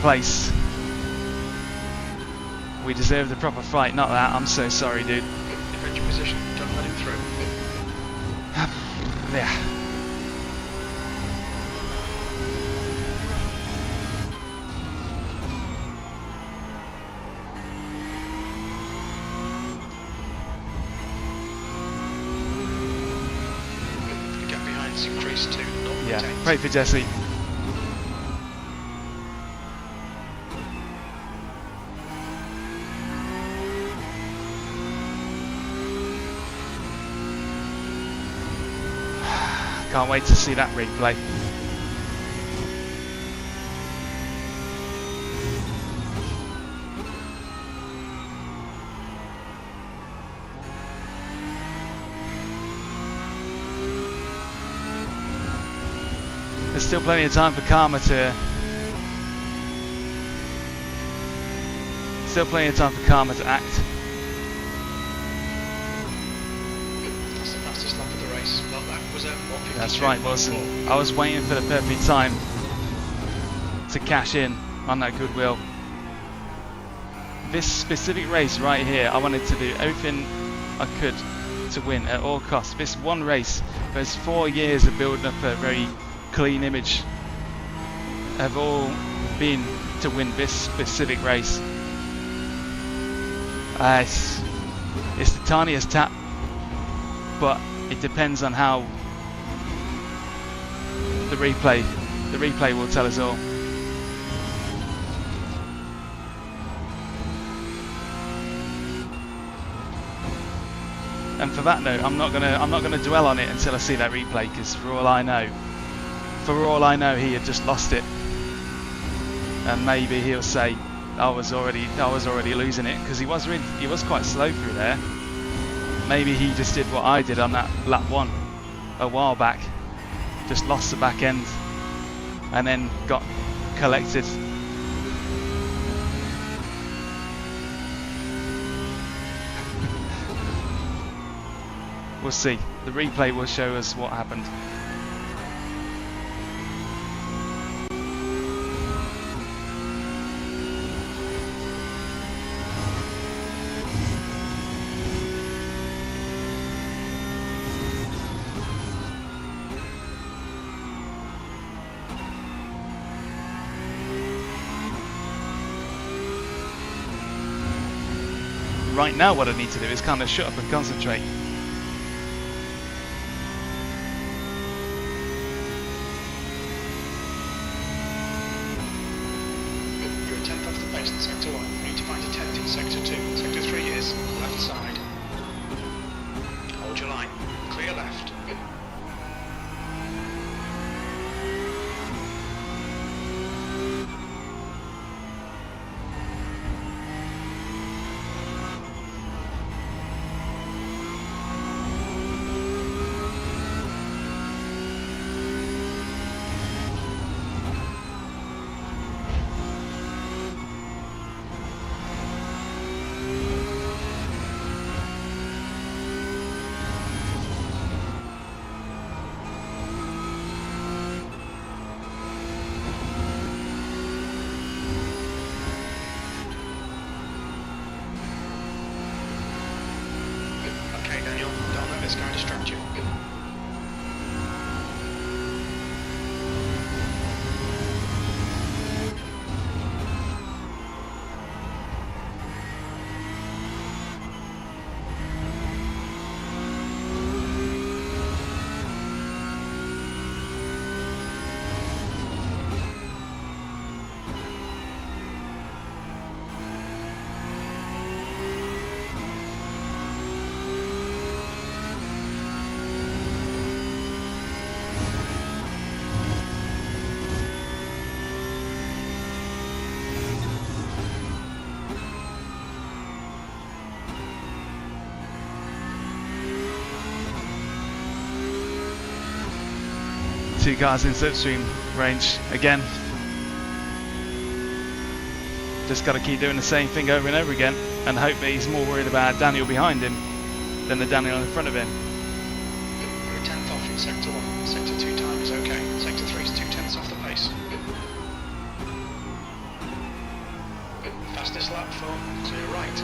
place. We deserve the proper fight, not that. I'm so sorry, dude. Defend your position. Don't let him through. Yeah. The gap behind's increased to 0.8. Yeah. Pray for Jesse. Can't wait to see that replay. There's still plenty of time for Karma to... Still plenty of time for Karma to act. That's the fastest lap of the race. Well, that was a 152. That's right, Wilson. I was waiting for the perfect time to cash in on that goodwill. This specific race right here, I wanted to do everything I could to win at all costs. This one race, there's 4 years of building up a very clean image, have all been to win this specific race. It's the tiniest tap, but it depends on how the replay will tell us all. And for that note, I'm not gonna dwell on it until I see that replay, because for all I know, he had just lost it, and maybe he'll say I was already losing it, because he was quite slow through there. Maybe he just did what I did on that lap 1 a while back, just lost the back end and then got collected. We'll see. The replay will show us what happened. right now what I need to do is kind of shut up and concentrate. You're a tenth off the pace in sector 1. You need to find a tenth in sector 2. Sector 3 is left side. Hold your line. Clear left. This guy distract you. Two cars in slipstream range again. Just got to keep doing the same thing over and over again and hope that he's more worried about Daniel behind him than the Daniel in front of him. You're a tenth off in sector 1. Sector 2 time is okay. Sector 3 is 2/10 off the pace. Fastest lap for clear right.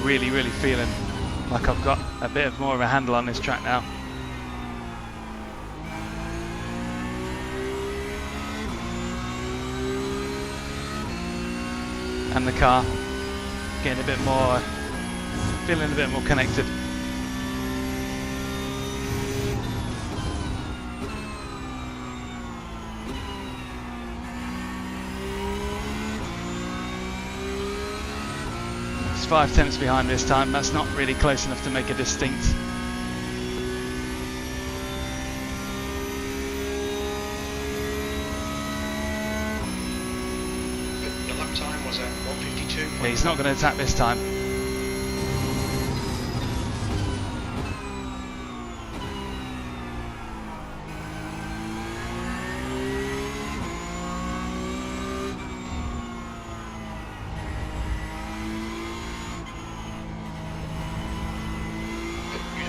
Really feeling like I've got a bit of more of a handle on this track now. And the car getting a bit more, feeling a bit more connected. It's 5/10 behind this time. That's not really close enough to make a distinct. The lap time was at 1:52. Yeah, he's not going to attack this time.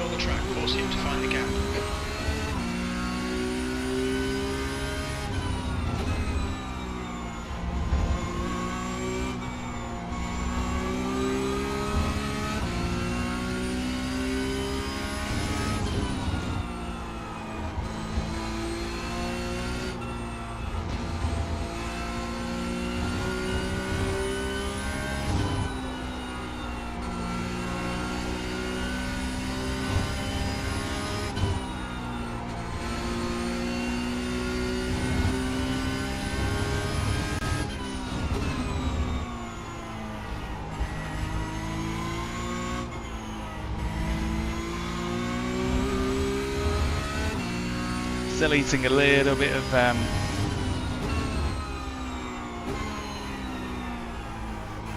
The track, force him to find the gap. Still eating a little bit of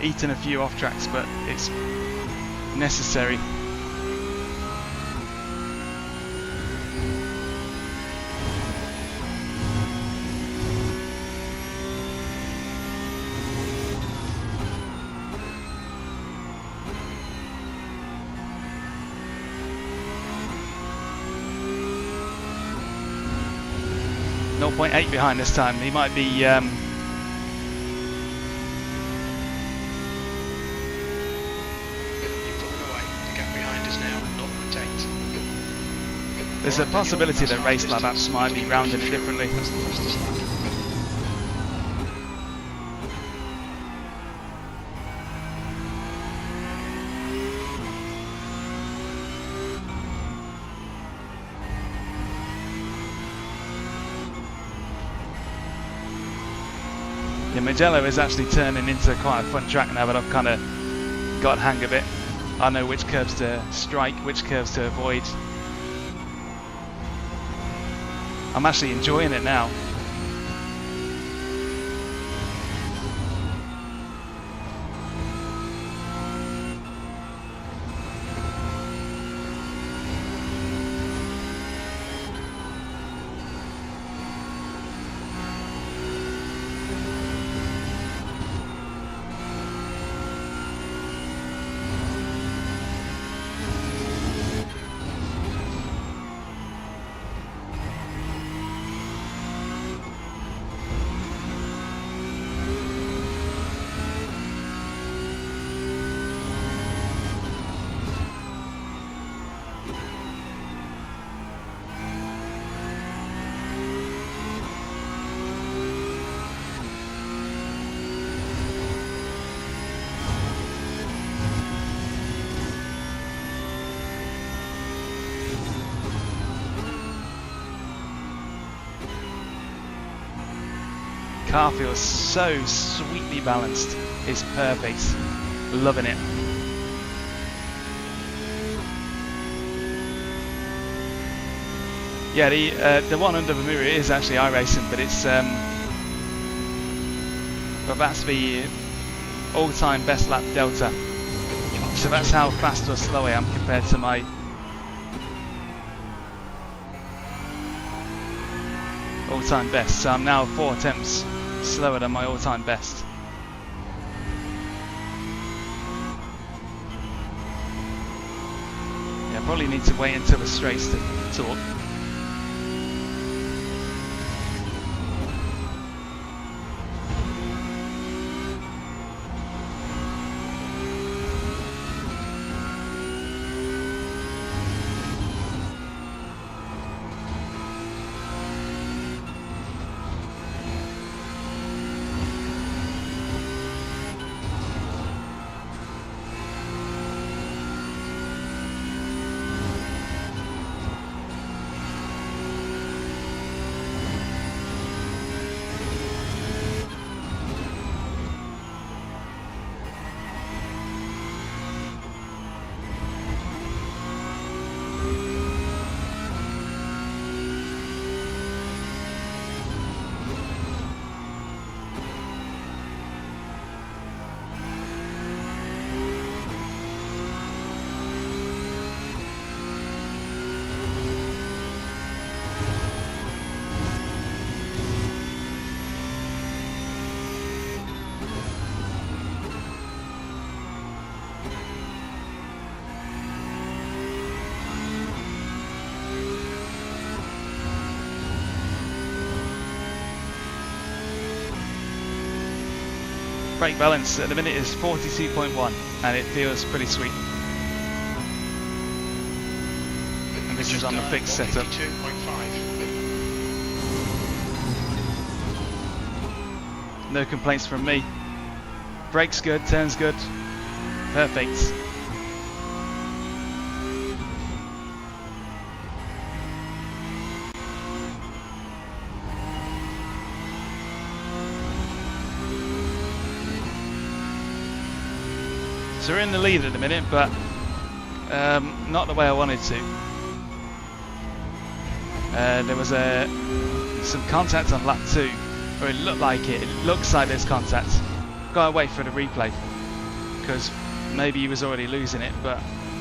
eating a few off tracks, but it's necessary. .8 behind this time. He might be You're pulling away. The gap behind us now at 0.8. there's a possibility that race lab apps might be rounding it differently. That's the fastest lap. Yeah, Mugello is actually turning into quite a fun track now that I've kind of got a hang of it. I know which curves to strike, which curves to avoid. I'm actually enjoying it now. Car feels so sweetly balanced. It's perfect. Loving it. Yeah, the one under the mirror is actually iRacing, but it's but that's the all-time best lap delta. So that's how fast or slow I am compared to my all-time best. So I'm now 4 attempts slower than my all-time best. Yeah, probably need to wait until the straights to talk. Brake balance at the minute is 42.1 and it feels pretty sweet. And this is on the fixed setup. 152.5. No complaints from me. Brakes good, turns good. Perfect. So we're in the lead at the minute, but not the way I wanted to. there was some contact on lap 2, or it looked like it. It looks like there's contact. Gotta wait for the replay because maybe he was already losing it, but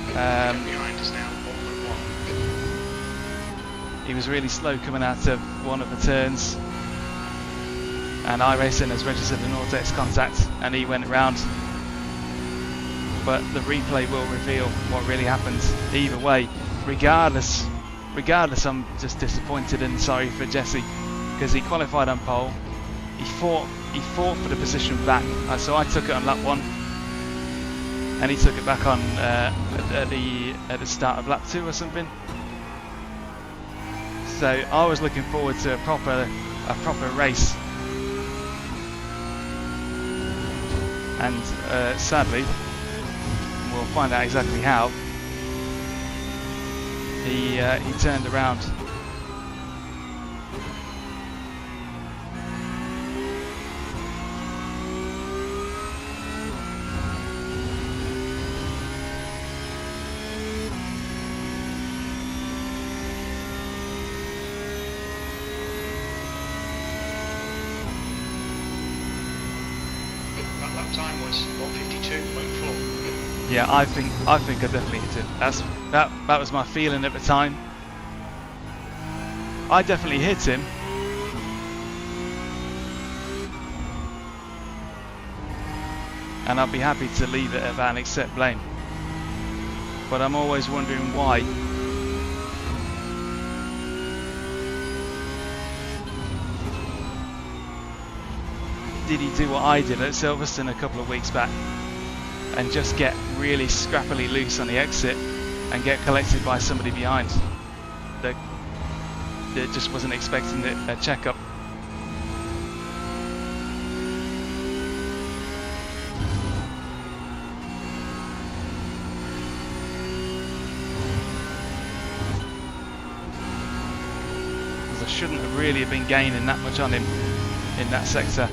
behind us now, 1.1. he was really slow coming out of one of the turns, and iRacing has registered an Vortex contact and he went around, but the replay will reveal what really happened. Either way, regardless, I'm just disappointed and sorry for Jesse because he qualified on pole. He fought for the position back, so I took it on lap 1 and he took it back on at the start of lap 2 or something. So I was looking forward to a proper race, and sadly we'll find out exactly how he turned around. That lap time was 1:52.4. Yeah, I think I definitely hit it. That was my feeling at the time. I definitely hit him. And I'd be happy to leave it at that and accept blame. But I'm always wondering why. Did he do what I did at Silverstone a couple of weeks back and just get really scrappily loose on the exit and get collected by somebody behind that just wasn't expecting a checkup? Because I shouldn't have really been gaining that much on him in that sector.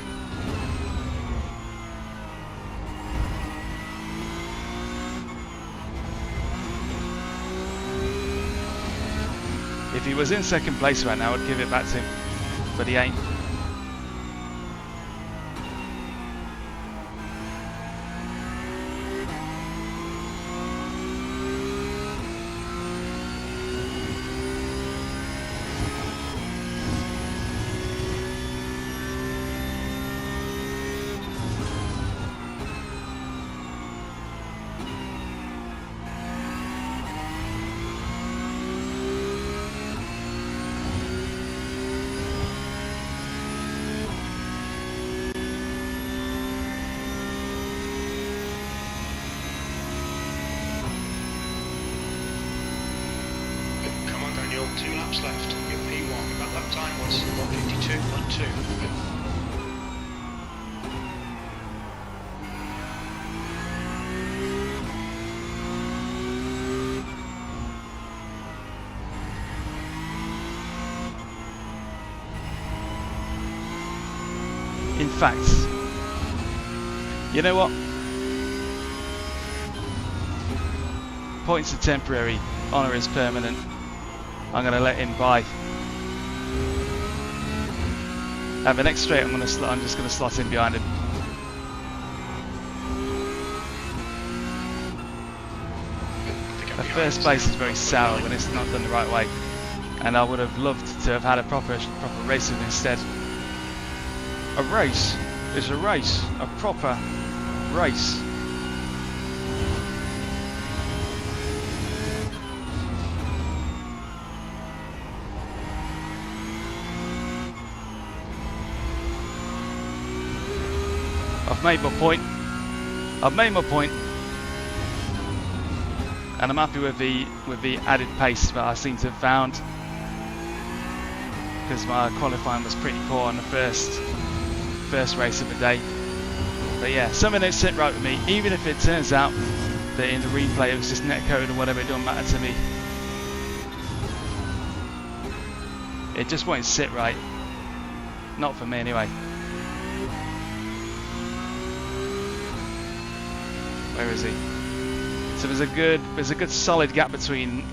If he was in second place right now, I'd give it back to him, but he ain't. Daniel, 2 laps left. Your P1. That lap time was 1:52.2. In fact, you know what? Points are temporary, honour is permanent. I'm going to let him by. At the next straight, I'm just going to slot in behind him. The first place is very sour when it's not done the right way, and I would have loved to have had a proper race with him instead. A race is a race, a proper race. I've made my point, and I'm happy with the added pace that I seem to have found, because my qualifying was pretty poor on the first race of the day. But yeah, something that sit right with me, even if it turns out that in the replay it was just netcode or whatever, it don't matter to me. It just won't sit right, not for me anyway. Where is he? So there's a good solid gap between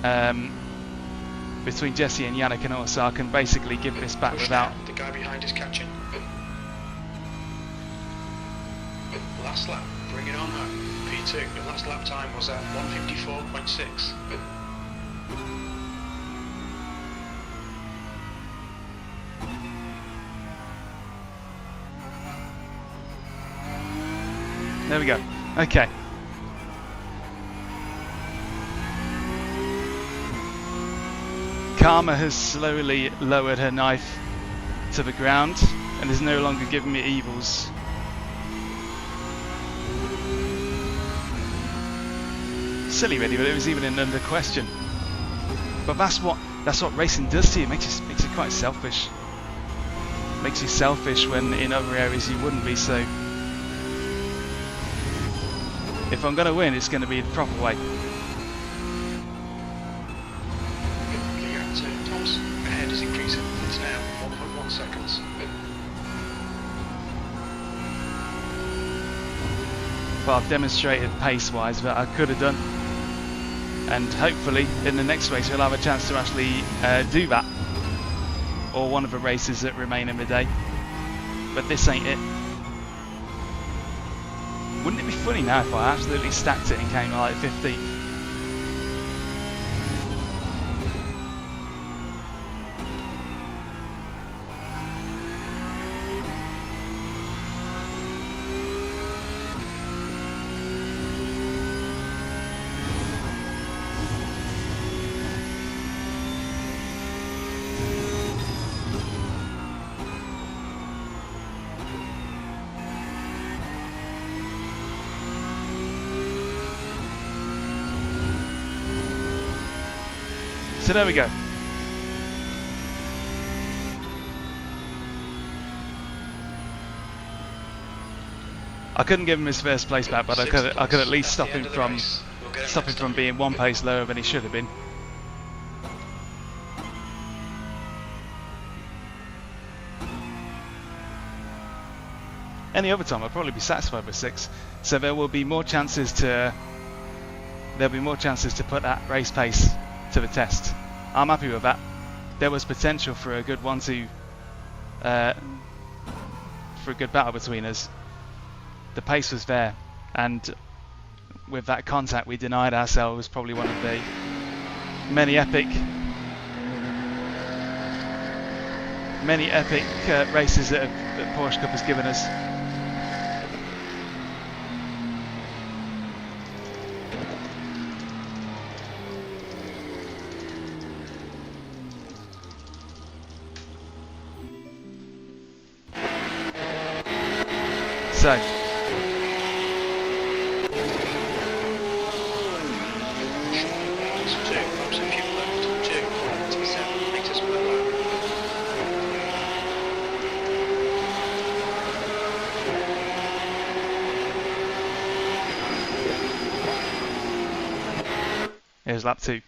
between Jesse and Yannick, and also I can basically give this back without. The guy behind is catching. Last lap, bring it on home. P2, your last lap time was at 1:54.6. There we go. Okay. Karma has slowly lowered her knife to the ground and is no longer giving me evils. Silly really, but it was even under question. But that's what racing does to you. It makes you quite selfish. Makes you selfish when in other areas you wouldn't be. So if I'm going to win, it's going to be the proper way. Tom's ahead is increasing. It's now 1.1 seconds. Well, I've demonstrated pace-wise that I could have done, and hopefully in the next race we'll have a chance to actually do that, or one of the races that remain in the day. But this ain't it. Wouldn't it be funny now if I absolutely stacked it and came like 15th? So there we go. I couldn't give him his first place back, but I could at least stop him from being one pace lower than he should have been. Any other time I'd probably be satisfied with 6. So there will be more chances to put that race pace to the test. I'm happy with that. There was potential for a good 1-2 for a good battle between us. The pace was there, and with that contact we denied ourselves probably one of the many epic races that Porsche Cup has given us. So, here's lap 2.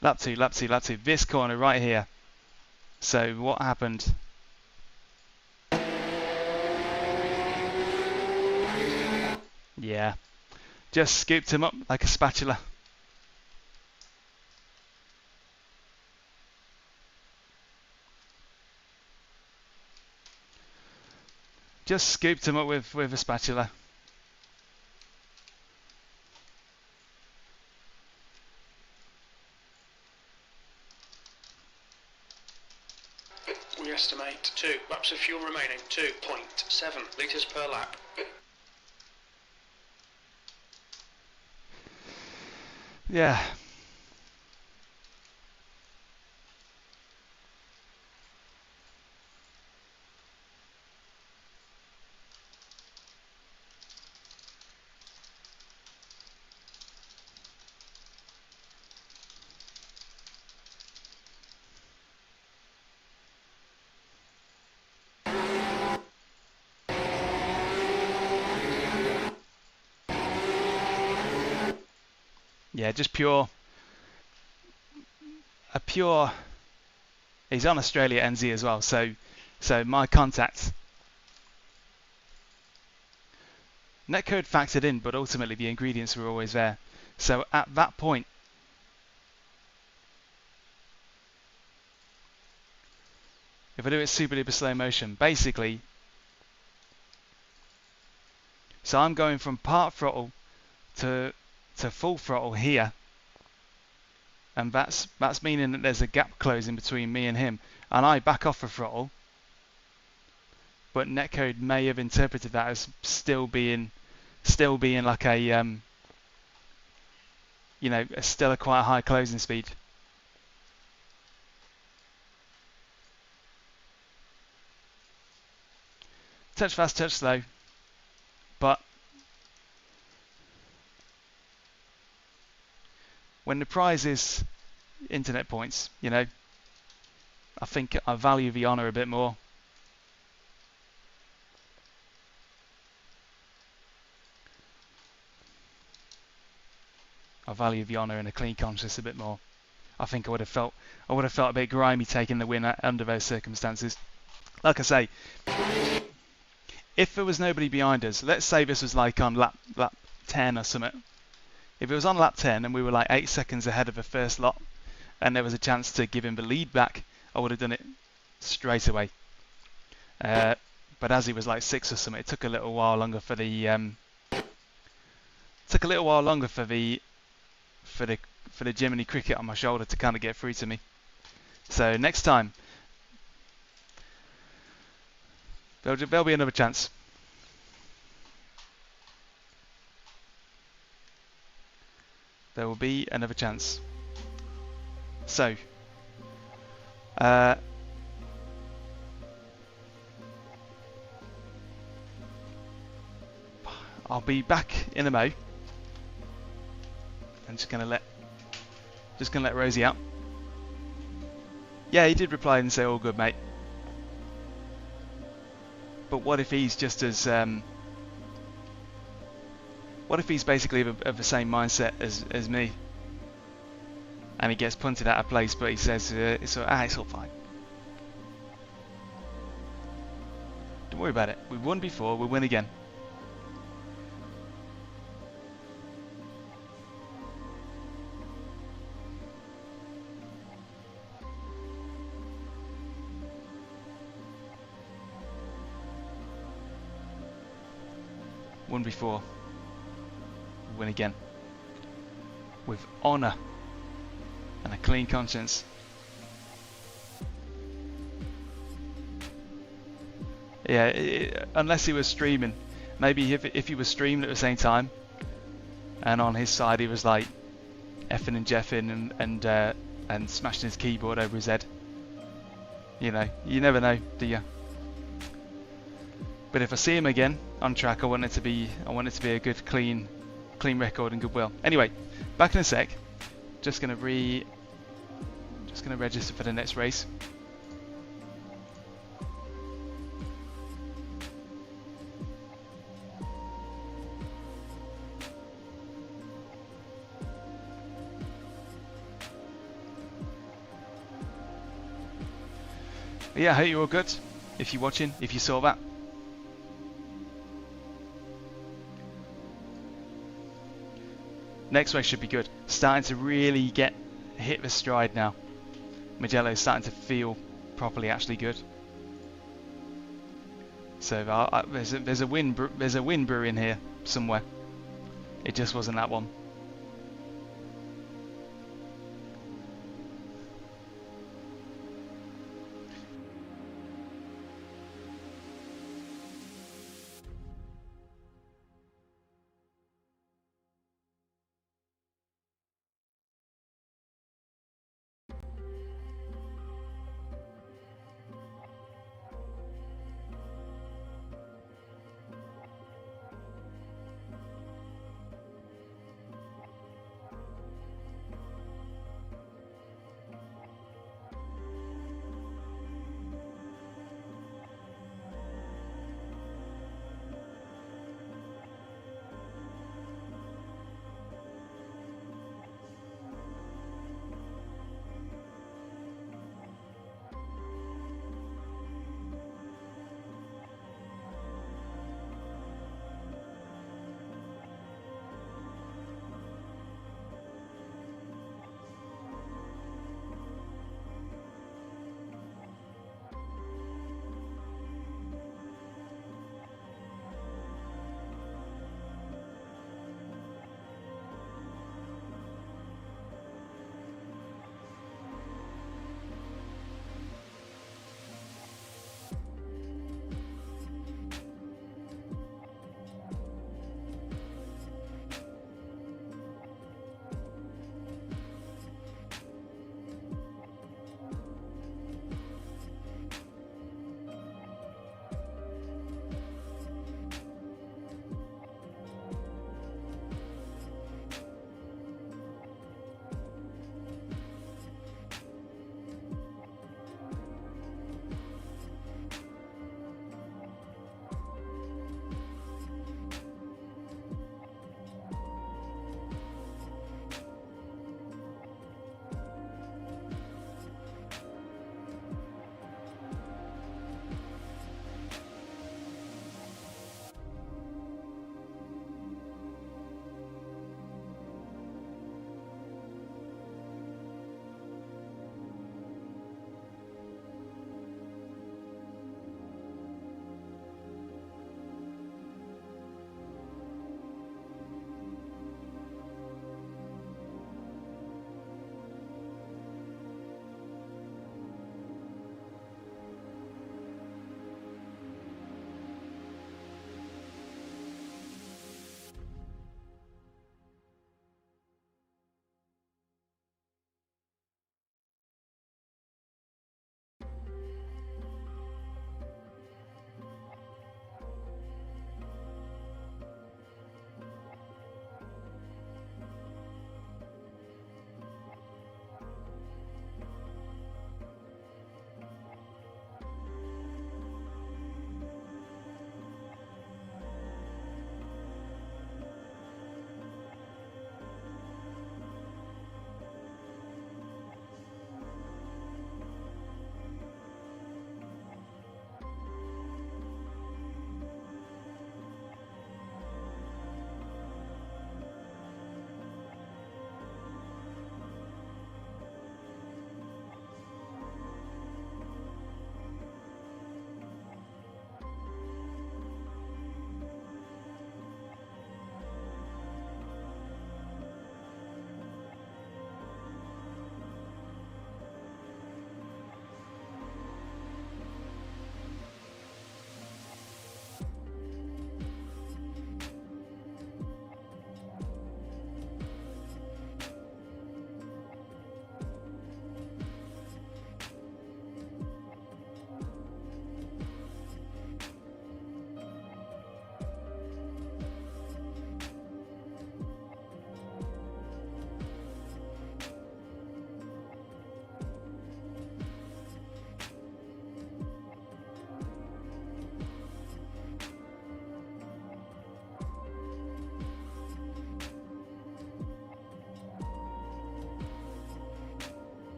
Lap 2. This corner right here. So what happened? Yeah, just scooped him up like a spatula. Just scooped him up with a spatula. We estimate 2 laps of fuel remaining, 2.7 litres per lap. Yeah. Yeah, just pure. He's on Australia NZ as well, so my contact. Netcode factored in, but ultimately the ingredients were always there. So at that point, If I do it super duper slow motion, basically, so I'm going from part throttle to full throttle here, and that's meaning that there's a gap closing between me and him, and I back off the throttle, but netcode may have interpreted that as still being like a you know, still a quite high closing speed. Touch fast, touch slow, but when the prize is internet points, you know, I think I value the honour a bit more. I value the honour and a clean conscience a bit more. I think I would have felt a bit grimy taking the win under those circumstances. Like I say, if there was nobody behind us, let's say this was like on lap 10 or something. If it was on lap 10 and we were like 8 seconds ahead of the first lot, and there was a chance to give him the lead back, I would have done it straight away. But as he was like 6 or something, it took a little while longer for the Jiminy cricket on my shoulder to kind of get through to me. So next time, there'll be another chance. There will be another chance. So, I'll be back in a mo. I'm just gonna let Rosie out. Yeah, he did reply and say all good, mate. But what if he's just as what if he's basically of the same mindset as me, and he gets punted out of place, but he says it's all fine. Don't worry about it. We won before, we'll win again. Won before, win again, with honour and a clean conscience. Yeah, unless he was streaming. Maybe if he was streaming at the same time, and on his side he was like effing and jeffing and smashing his keyboard over his head. You know, you never know, do you? But if I see him again on track, I want it to be a good, clean record and goodwill. Anyway, back in a sec. Just gonna register for the next race. But yeah, I hope you're all good. If you're watching, if you saw that. Next race should be good. Starting to really hit the stride now. Mugello is starting to feel properly actually good. So there's a win brewing here somewhere. It just wasn't that one.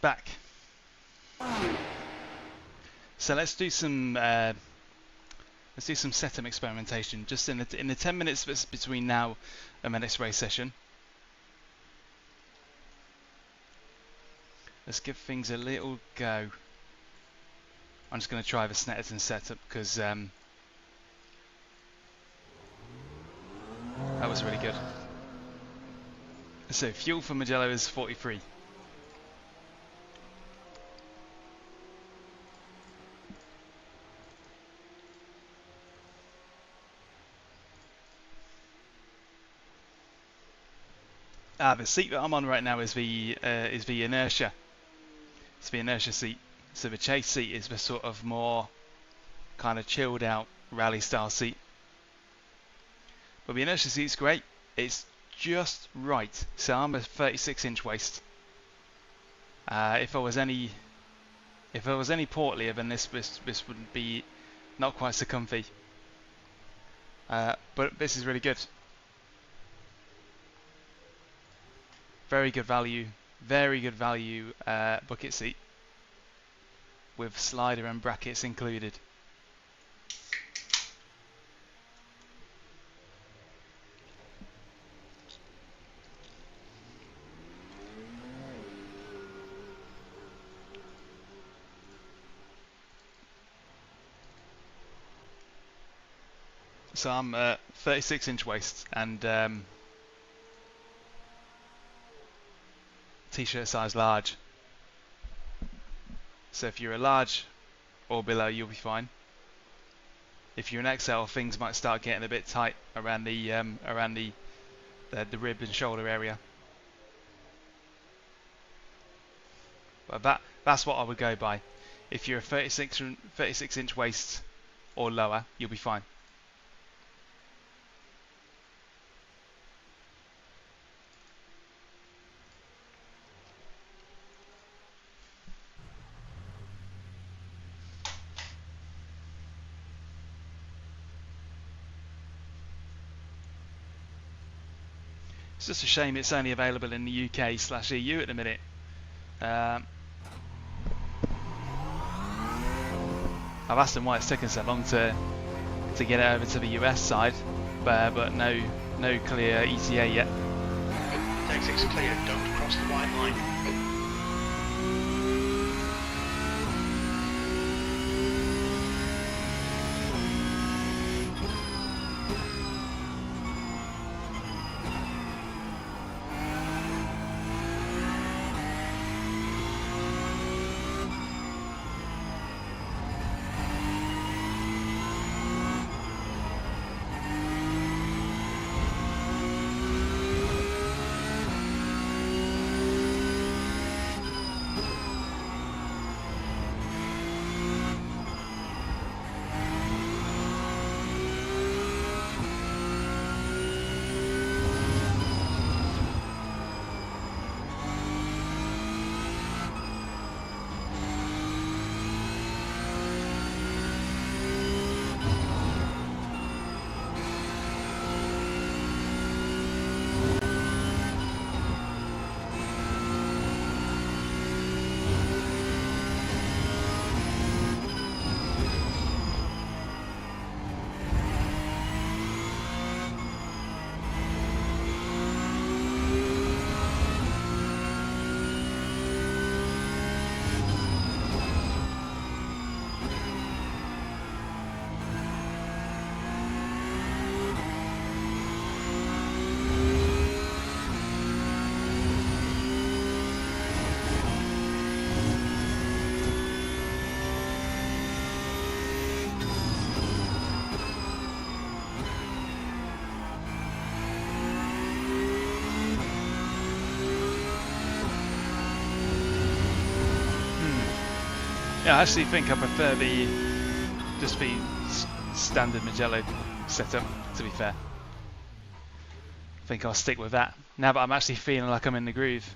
back. So let's do some setup experimentation just in the 10 minutes between now and the next race session. Let's give things a little go. I'm just going to try the Snetterton setup because that was really good. So fuel for Mugello is 43. The seat that I'm on right now is the Inertia. It's the Inertia seat. So the chase seat is the sort of more kind of chilled out rally style seat. But the Inertia seat's great. It's just right. So I'm a 36-inch waist. If I was any portlier, then this would be not quite so comfy. But this is really good. Very good value bucket seat with slider and brackets included. So I'm 36-inch waist and t-shirt size large. So if you're a large or below, you'll be fine. If you're an XL, things might start getting a bit tight around the rib and shoulder area. But that's what I would go by. If you're a 36-inch waist or lower, you'll be fine. It's just a shame it's only available in the UK/EU at the minute. I've asked them why it's taken so long to get it over to the US side, but no clear ETA yet. Exit's clear, don't cross the white line. Yeah, I actually think I prefer the standard Mugello setup, to be fair. I think I'll stick with that now that I'm actually feeling like I'm in the groove.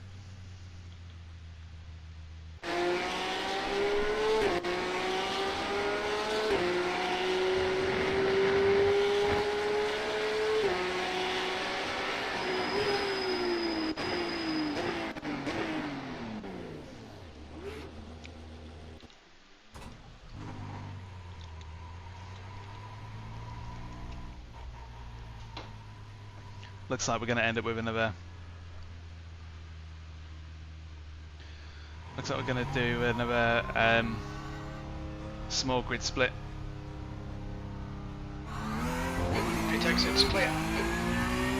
looks like we're going to end up with another. Looks like we're going to do another small grid split. Pit exit's clear.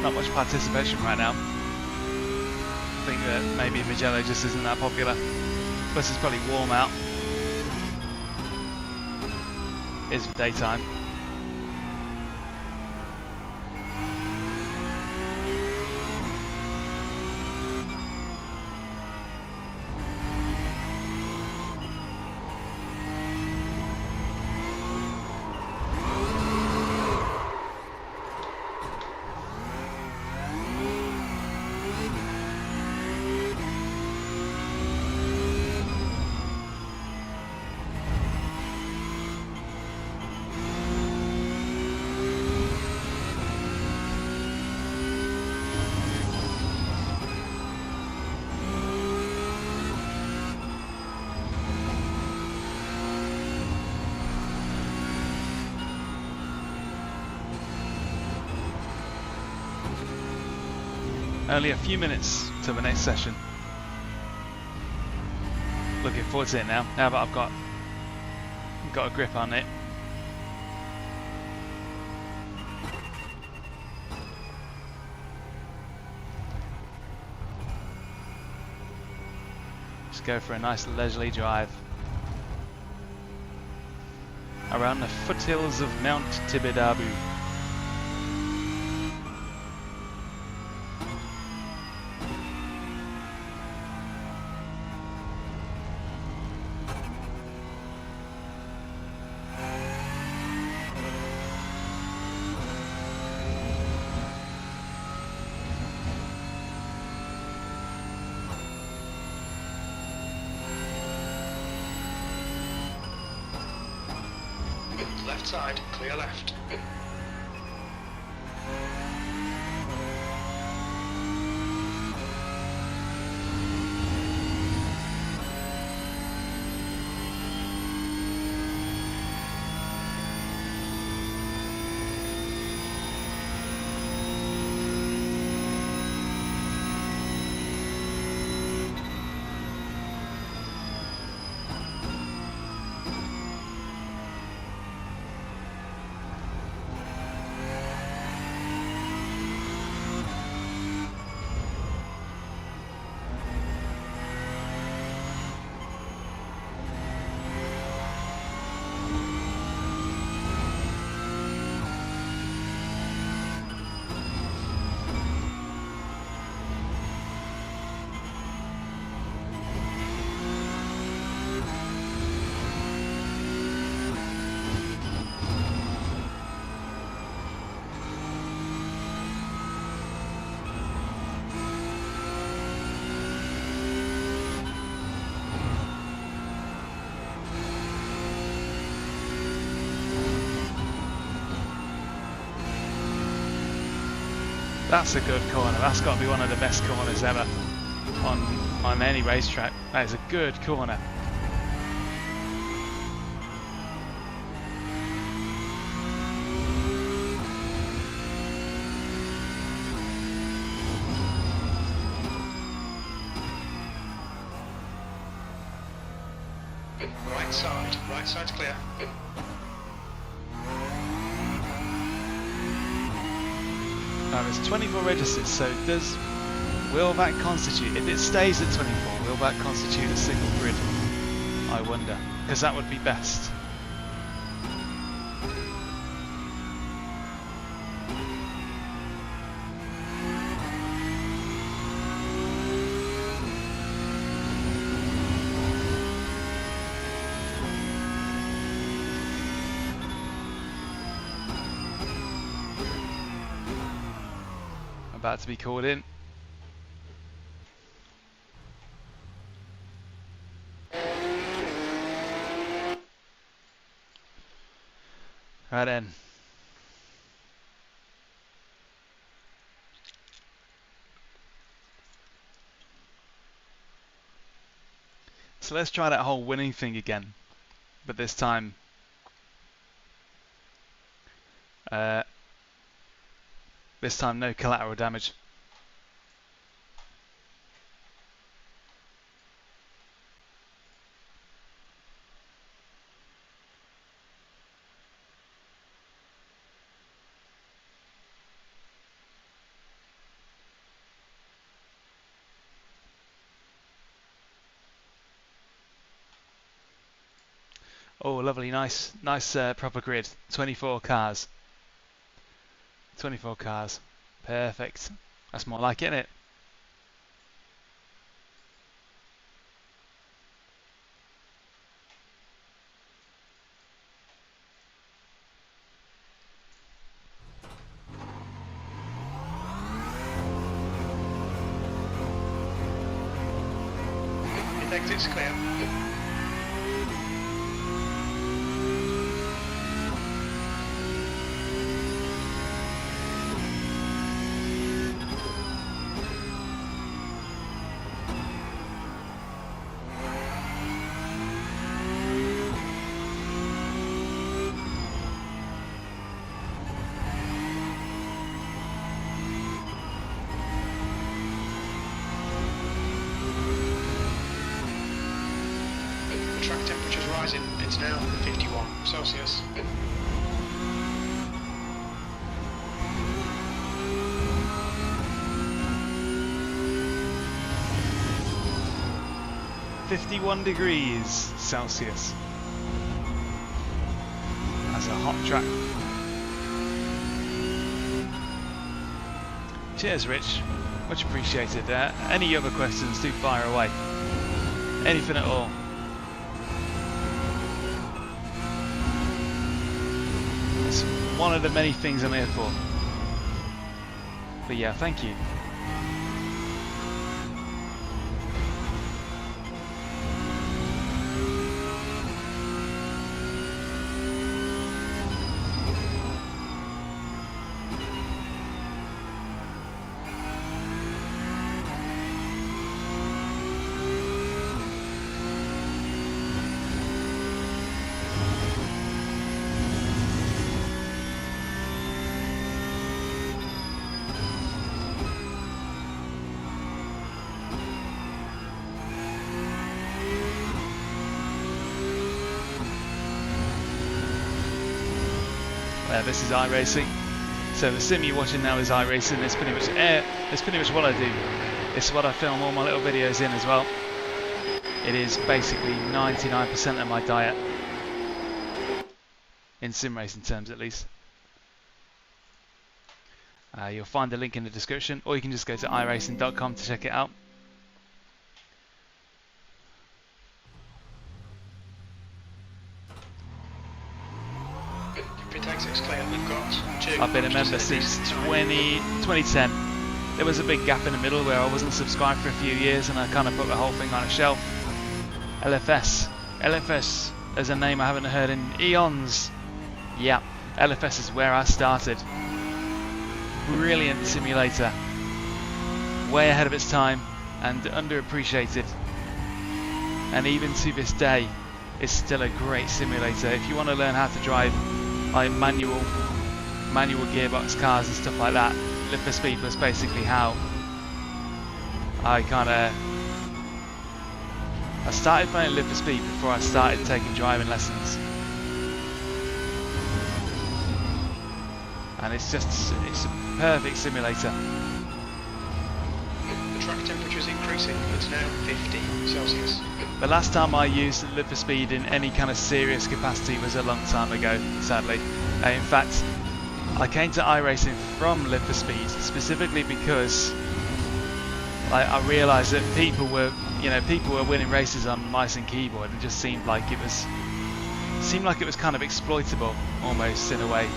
Not much participation right now. I think that maybe Mugello just isn't that popular. Plus it's probably warm out. Is for daytime. Only a few minutes to the next session. Looking forward to it now. Now that I've got a grip on it. Just go for a nice leisurely drive around the foothills of Mount Tibidabo. Left side, clear left. That's a good corner. That's got to be one of the best corners ever on any racetrack. That is a good corner. Right side's clear. Now there's 24 registers, so will that constitute, if it stays at 24, will that constitute a single grid? I wonder, because that would be best. About to be called in. Right then. So let's try that whole winning thing again, but this time This time no collateral damage. Oh, lovely, nice proper grid. 24 cars. 24 cars. Perfect. That's more like it, isn't it? Exit's clear. 51 Celsius. .51 Celsius. That's a hot track. Cheers, Rich. Much appreciated. Any other questions, do fire away. Anything at all. It's one of the many things I'm here for. But yeah, thank you. This is iRacing. So the sim you're watching now is iRacing. It's pretty much what I do. It's what I film all my little videos in as well. It is basically 99% of my diet, in sim racing terms at least. You'll find the link in the description, or you can just go to iRacing.com to check it out. I've been a member since 2010. There was a big gap in the middle where I wasn't subscribed for a few years, and I kind of put the whole thing on a shelf. LFS is a name I haven't heard in eons. Yeah, LFS is where I started. Brilliant simulator, way ahead of its time and underappreciated, and even to this day it's still a great simulator. If you want to learn how to drive like manual gearbox cars and stuff like that, Live for Speed was basically how I started playing Live for Speed before I started taking driving lessons. And it's a perfect simulator. The track temperature is increasing. It's now 50 Celsius. The last time I used Live for Speed in any kind of serious capacity was a long time ago, sadly. In fact, I came to iRacing from Live for Speed specifically because I realised that people were winning races on mouse and keyboard, and it just seemed like it was kind of exploitable almost in a way.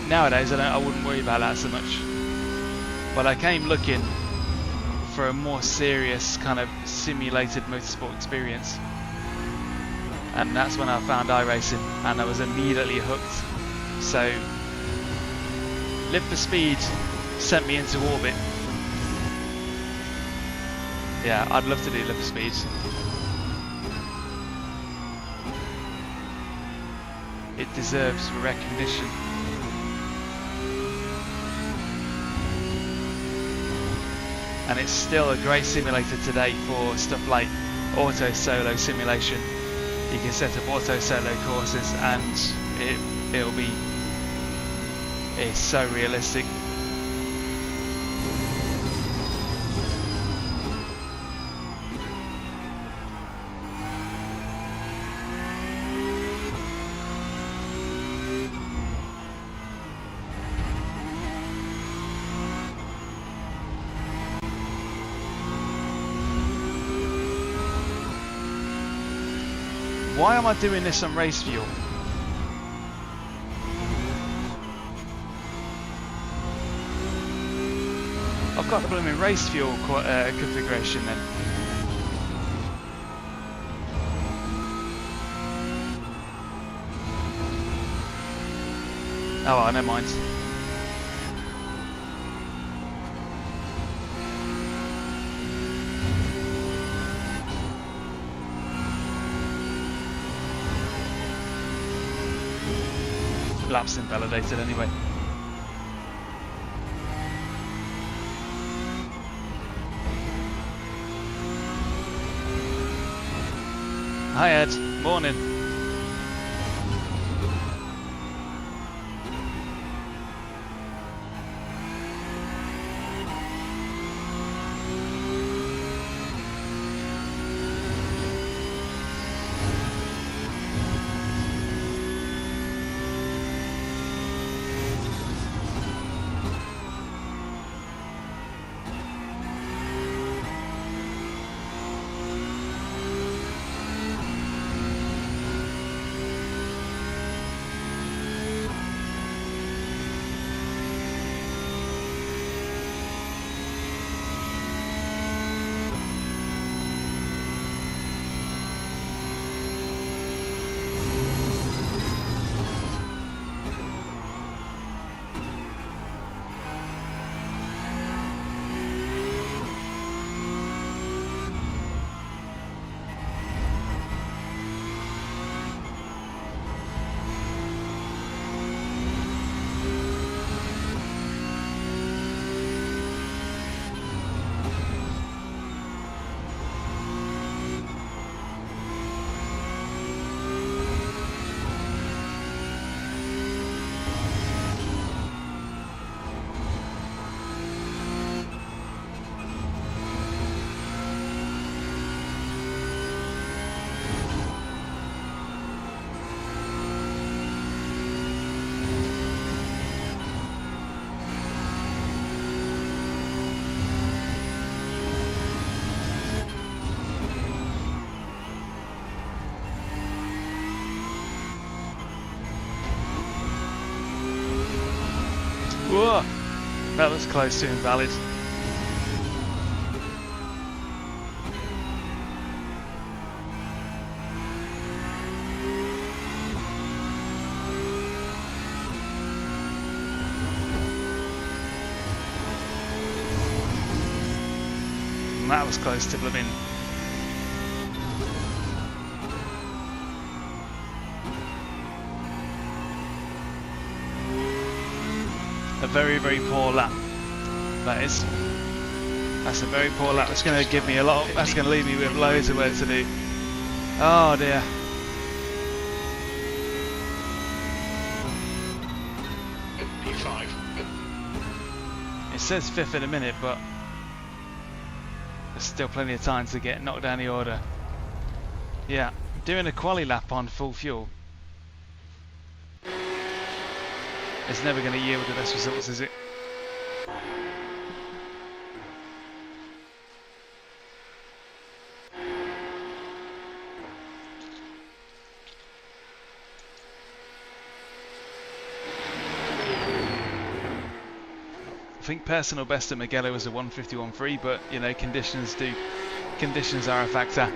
Nowadays, I wouldn't worry about that so much. But I came looking for a more serious kind of simulated motorsport experience, and that's when I found iRacing, and I was immediately hooked. So Live for Speed sent me into orbit. Yeah, I'd love to do Live for Speed. It deserves recognition. and it's still a great simulator today for stuff like auto solo simulation. You can set up auto solo courses and it's so realistic. Why am I doing this on race fuel? I've got the blooming race fuel configuration then. Oh well, never mind. Laps invalidated anyway. Hi Ed, morning. Whoa, that was close to invalid. And that was close to blooming. A very, very poor lap. That is. That's a very poor lap. That's going to give me a lot. That's going to leave me with loads of work to do. Oh dear. P5. It says 5th in a minute, but there's still plenty of time to get knocked down the order. Yeah, doing a quali lap on full fuel. It's never going to yield the best results, is it? I think personal best at Mugello was a 151.3, but you know, conditions are a factor.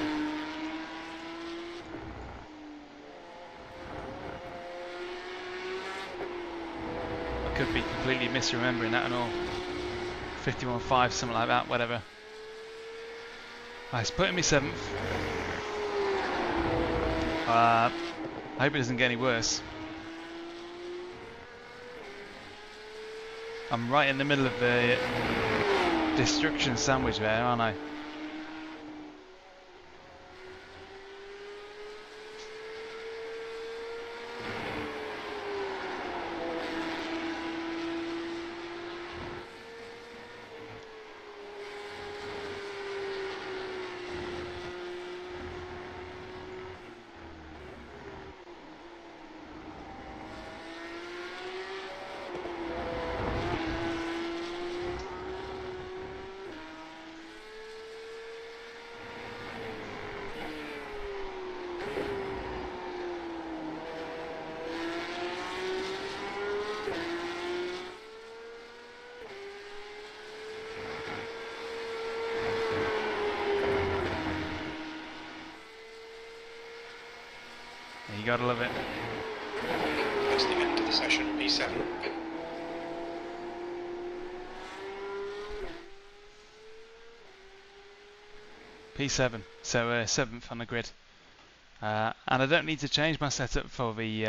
Could be completely misremembering that and all. 51.5, something like that, whatever. Right, it's putting me 7th. I hope it doesn't get any worse. I'm right in the middle of the destruction sandwich there, aren't I? You gotta love it. That's the end of the session, P7. P7, so 7th on the grid. And I don't need to change my setup for the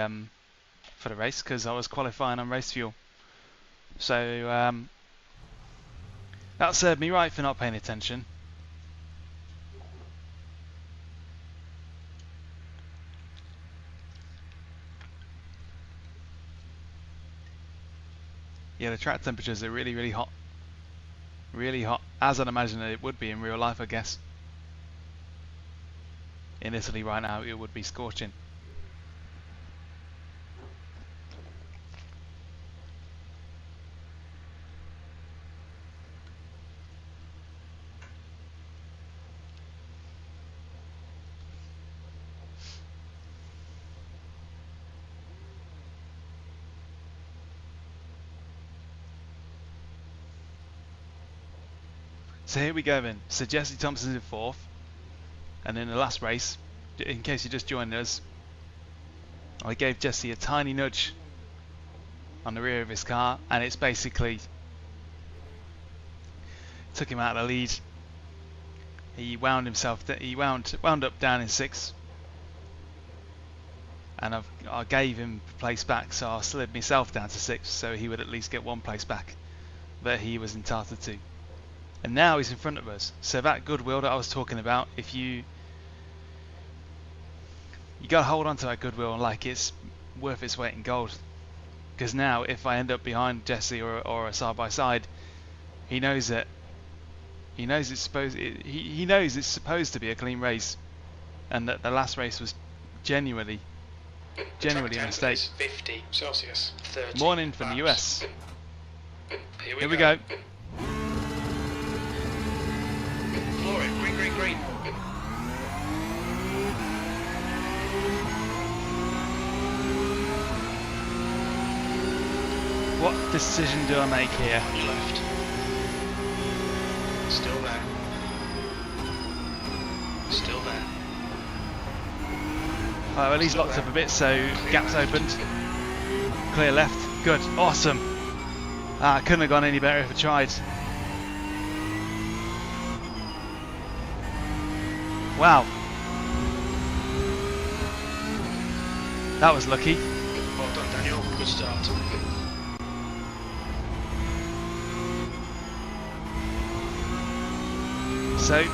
race because I was qualifying on race fuel. So that served me right for not paying attention. Yeah, the track temperatures are really, really hot. Really hot, as I'd imagine it would be in real life, I guess. In Italy right now, it would be scorching. So here we go then. So Jesse Thompson's in 4th. And in the last race, in case you just joined us, I gave Jesse a tiny nudge on the rear of his car, and it's basically took him out of the lead. He wound himself, he wound up down in 6th, and I gave him place back, so I slid myself down to 6th, so he would at least get 1 place back that he was entitled to. And now he's in front of us. So that goodwill that I was talking about, if you gotta hold on to that goodwill like it's worth its weight in gold. Because now, if I end up behind Jesse or a side by side, he knows that he knows it's supposed to be a clean race, and that the last race was genuinely a mistake. 50 Celsius. 30 Morning from the US. Here we go. Floor it. Green, green, green. What decision do I make here? On your left. Still there. Still there. Well, at least locked up a bit, so gaps opened. Clear left. Good. Awesome. Couldn't have gone any better if I tried. Wow. That was lucky. Well done, Daniel. Good start. So,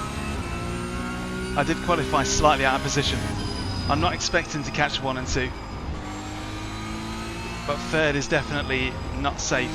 I did qualify slightly out of position. I'm not expecting to catch 1 and 2. But 3rd is definitely not safe.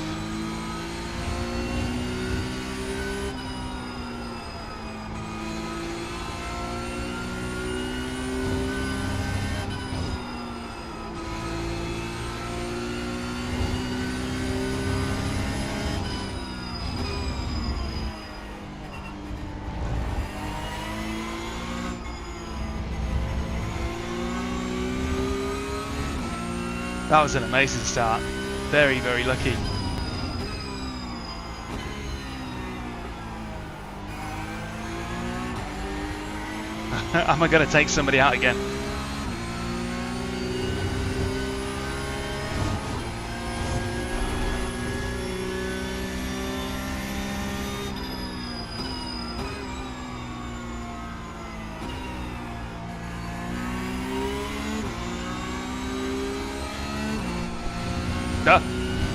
That was an amazing start. Very, very lucky. Am I going to take somebody out again?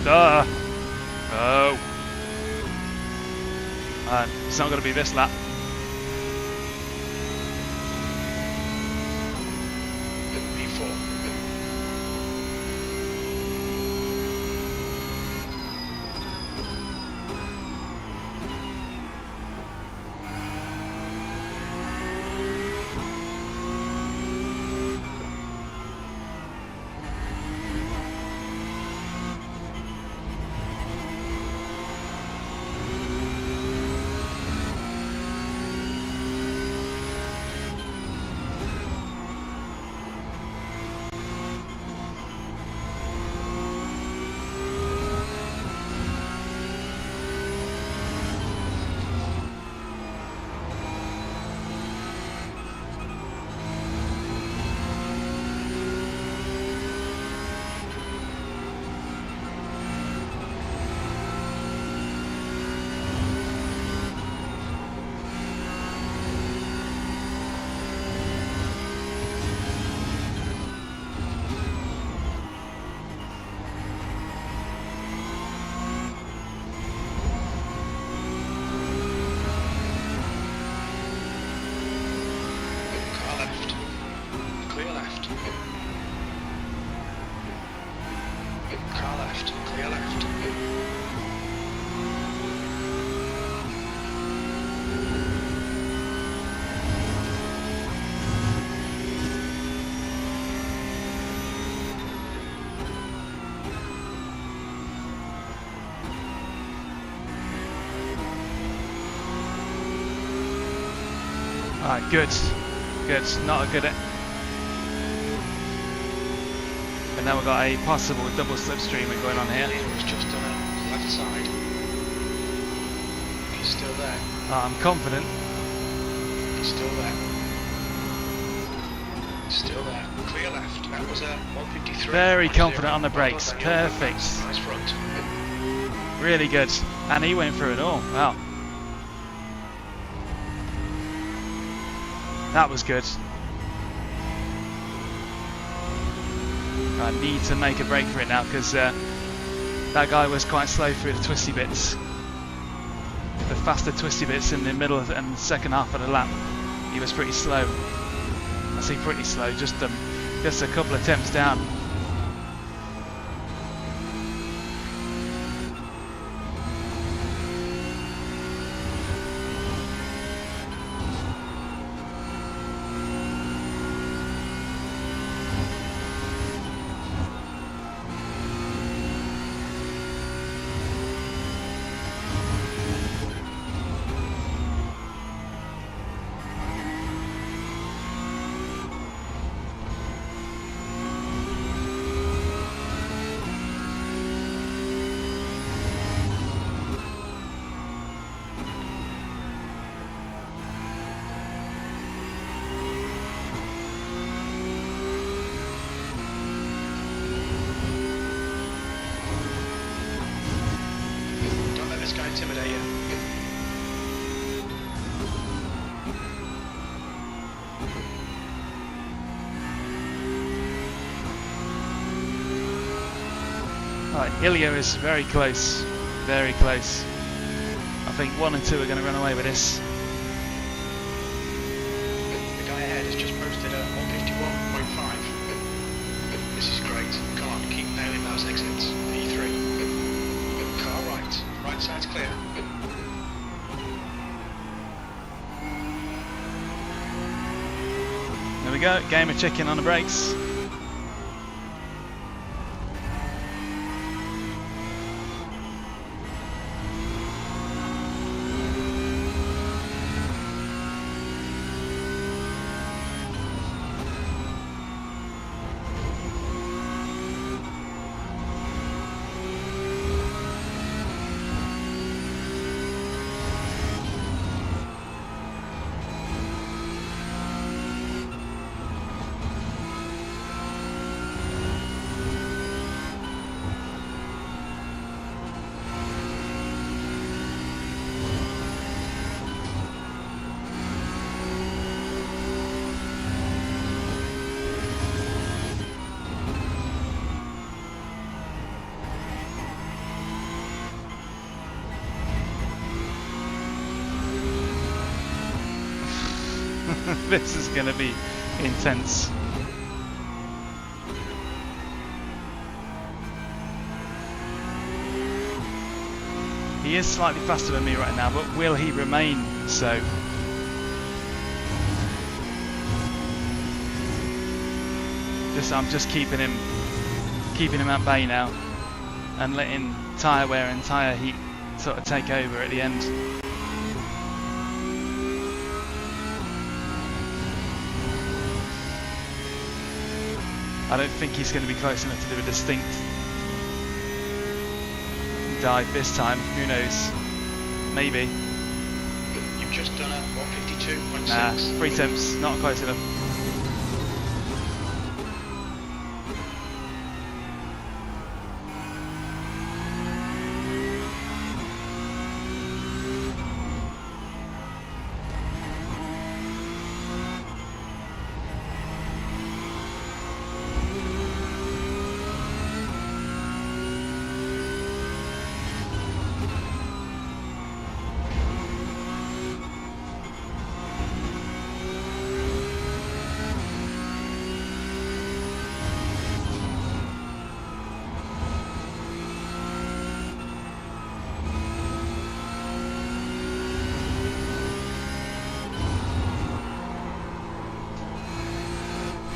Oh. It's not going to be this lap. P4. Alright, good. Good. Not a good. And now we've got a possible double slipstream going on here. It's just on the left side. He's still there. I'm confident. He's still there. Still there. Clear left. That was a 153. Very confident on the brakes. Perfect. Nice front. Really good. And he went through it all. Wow. That was good. I need to make a break for it now because that guy was quite slow through the twisty bits. The faster twisty bits in the middle and the second half of the lap. He was pretty slow. I say pretty slow, just a couple of attempts down. Intimidate you. Right, Ilya is very close. Very close. I think 1 and 2 are going to run away with this. The guy ahead has just posted a 151.5. This is great. Come on, keep nailing those exits. P3. Car right. Right side's clear. There we go, game of chicken on the brakes. This is going to be intense. He is slightly faster than me right now, but will he remain so? I'm just keeping him at bay now, and letting tyre wear and tyre heat sort of take over at the end. I don't think he's going to be close enough to do a distinct dive this time. Who knows? Maybe. You've just done a 152.6. Nah, 3 temps, not close enough.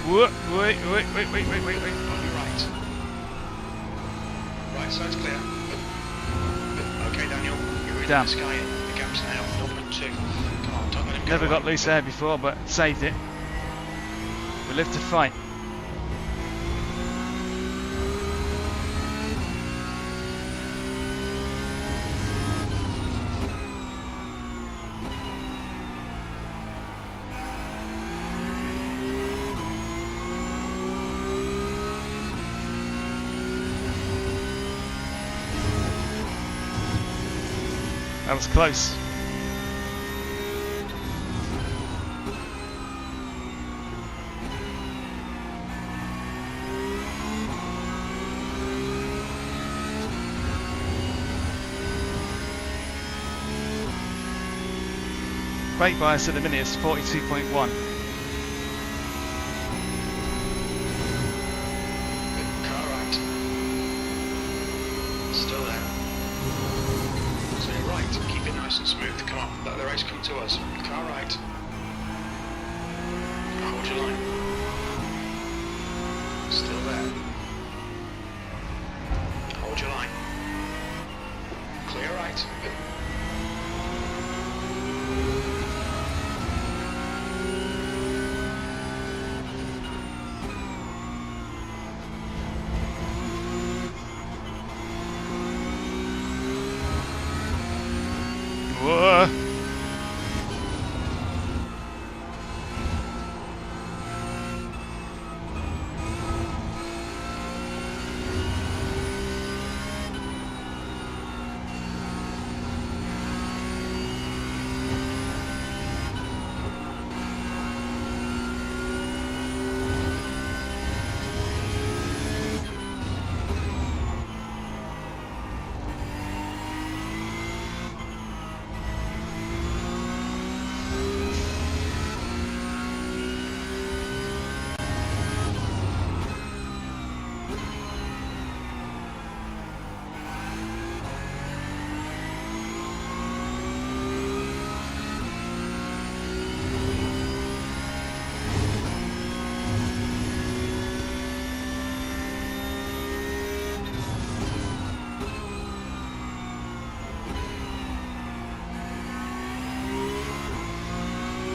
Wait. On your right. Right side's clear. Okay, Daniel, you're in the sky. The gap's now 0.2. Come on, don't let him go. Never got loose air before, but saved it. We live to fight. That was close. Brake bias at the minute is 42.1. Nice and smooth. Come on, let the race come to us. Car right. Hold your line. Still there. Hold your line. Clear right. Whoa.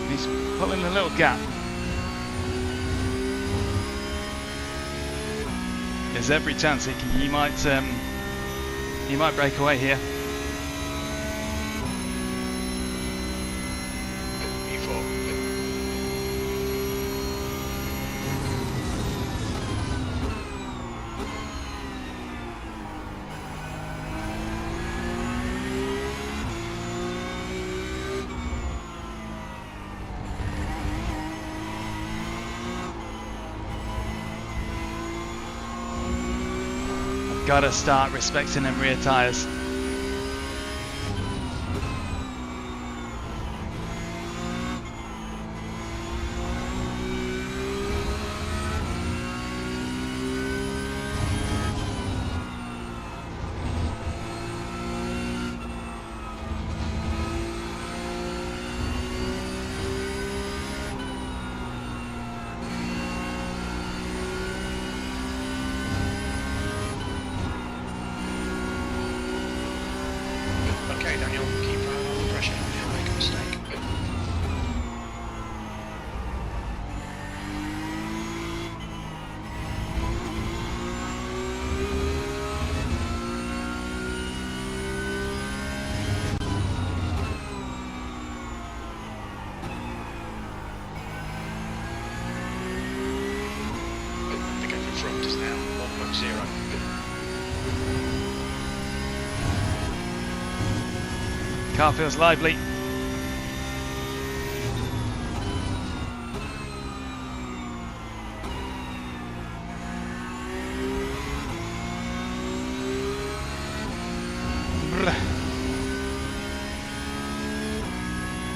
He's pulling a little gap. There's every chance he might break away here. Gotta start respecting them rear tyres. front is now 1.0. Car feels lively.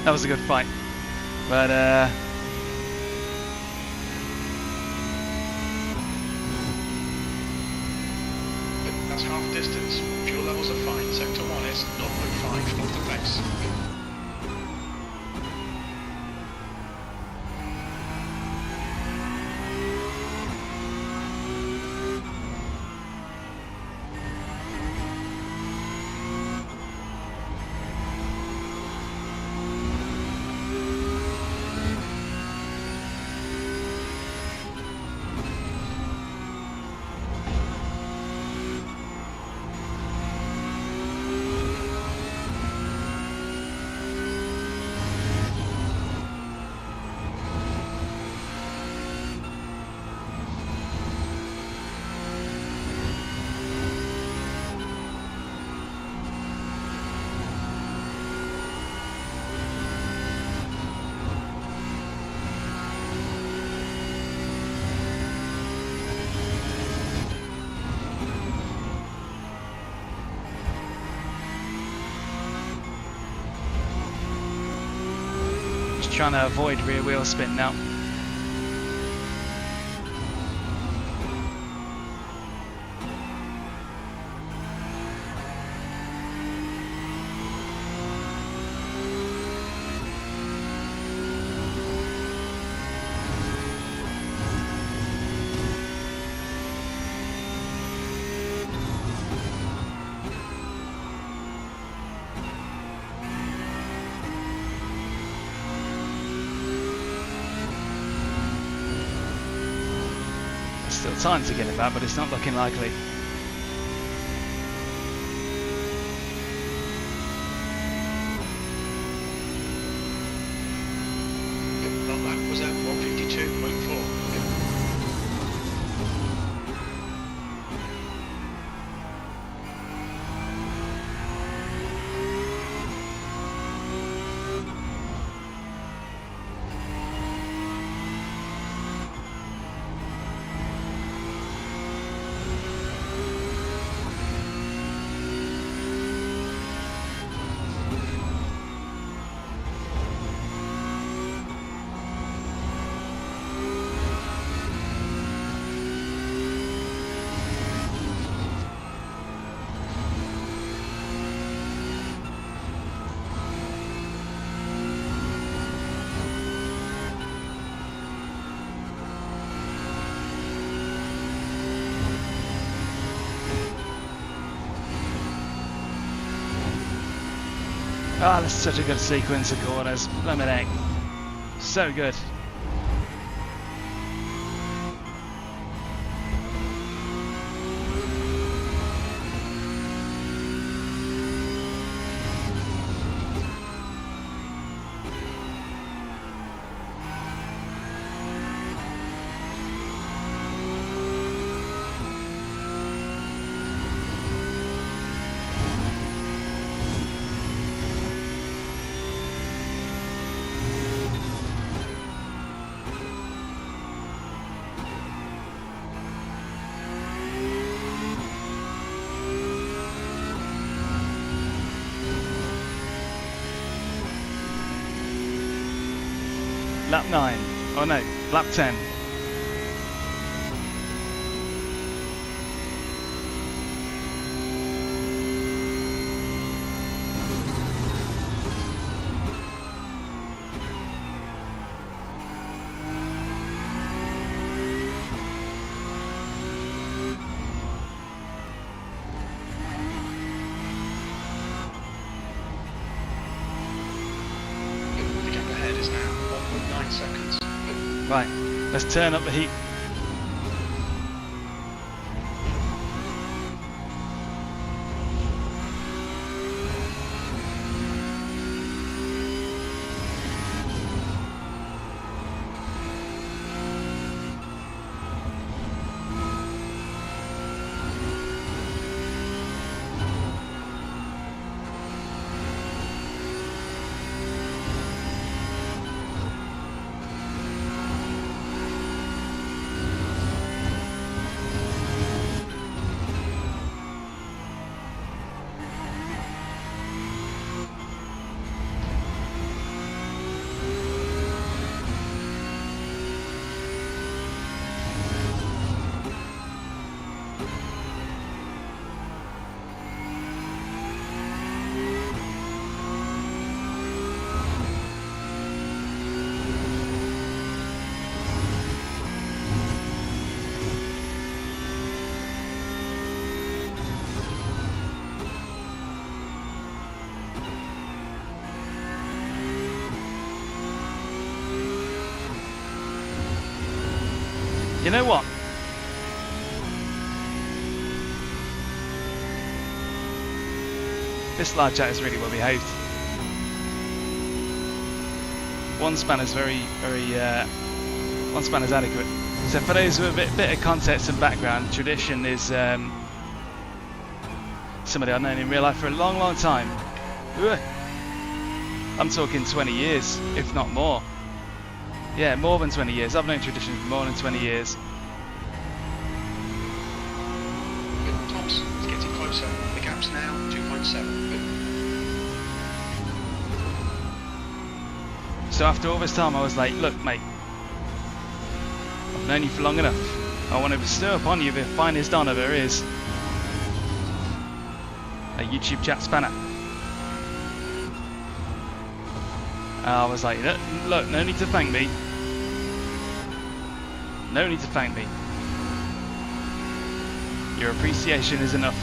That was a good fight, but that's half distance. Fuel levels are fine. Sector 1 is 0.5 off the pace. trying to avoid rear wheel spin now. Still time to get it back, but it's not looking likely. That lap was at 152.4. Ah, that's such a good sequence of corners. Blimey heck. So good. Lap 9. Oh no, lap 10. The gap ahead is now 1.9 seconds. Right, let's turn up the heat. You know what? This large jet is really well behaved. One spanner's one spanner's adequate. So for those with a bit of context and background, Tradition is somebody I've known in real life for a long, long time. I'm talking 20 years, if not more. Yeah, more than 20 years. I've known Tradition for more than 20 years. Tops, it's getting closer. The gap's now 2.7. So after all this time, I was like, look, mate, I've known you for long enough. I want to bestow upon you the finest honour there is. A YouTube chat spanner. I was like, look, no need to thank me. No need to thank me. Your appreciation is enough.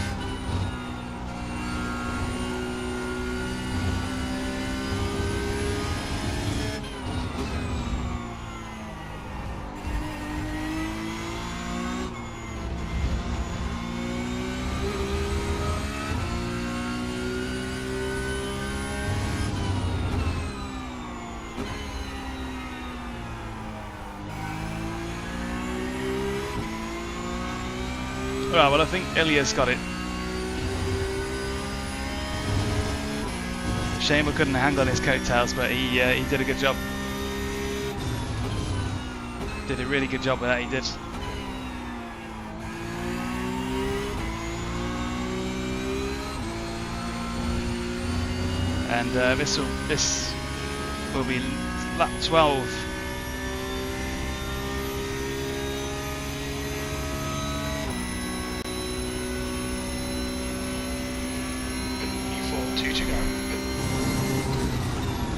Right, well, I think Ilya's got it. Shame we couldn't hang on his coattails, but he did a good job. Did a really good job with that, he did. And this will be lap 12.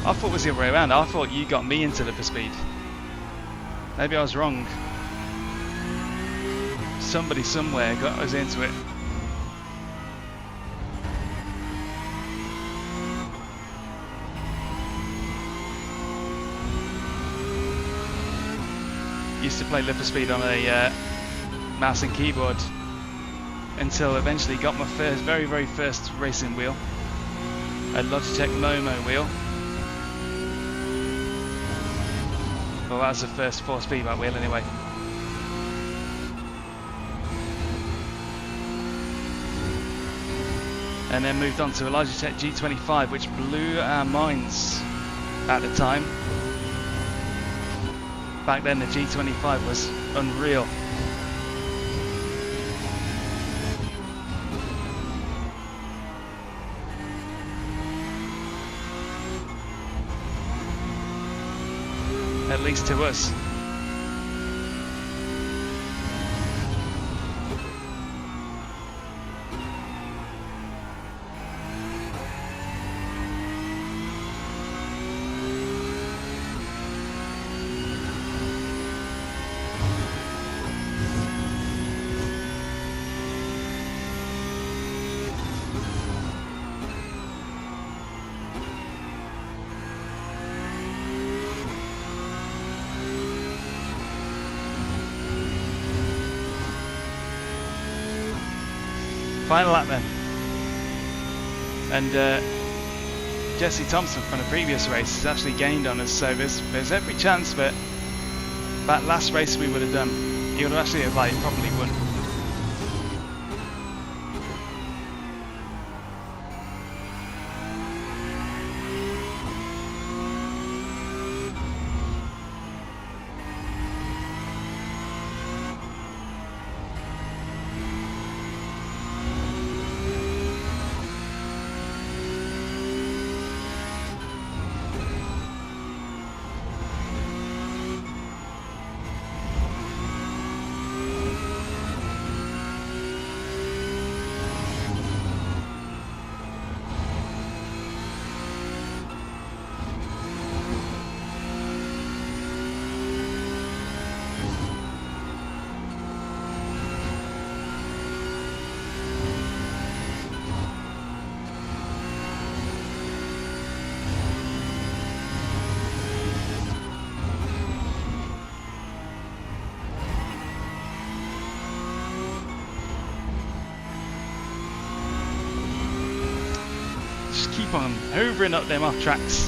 I thought it was the other way around. I thought you got me into the for speed. Maybe I was wrong. Somebody somewhere got us into it. Used to play Live for Speed on a mouse and keyboard until eventually got my very first racing wheel. A Logitech Momo wheel. Well, that was the first 4-speed back wheel anyway. And then moved on to a Logitech G25, which blew our minds at the time. Back then the G25 was unreal. At least to us. Final lap then, and Jesse Thompson from the previous race has actually gained on us, so there's every chance that that last race we would have done, he would have actually probably won. just keep on hovering up them off tracks.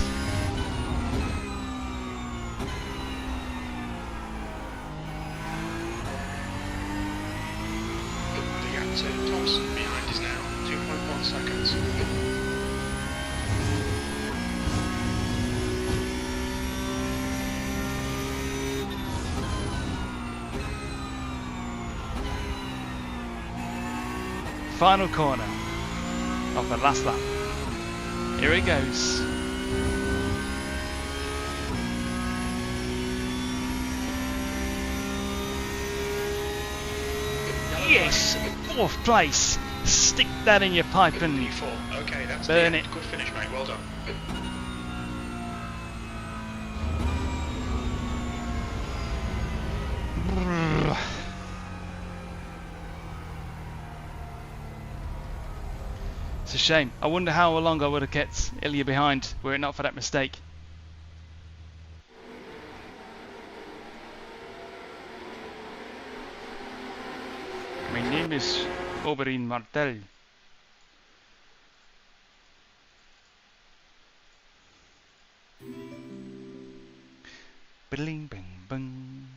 The gap to Thompson behind is now 2.1 seconds. Final corner of the last lap. Here it goes. Yes! 4th place! Stick that in your pipe and P4. Okay, that's burn the it. end. Good finish, mate. Well done. It's a shame. I wonder how long I would have kept Ilya behind were it not for that mistake. My name is Oberyn Martel. Bing bing bing.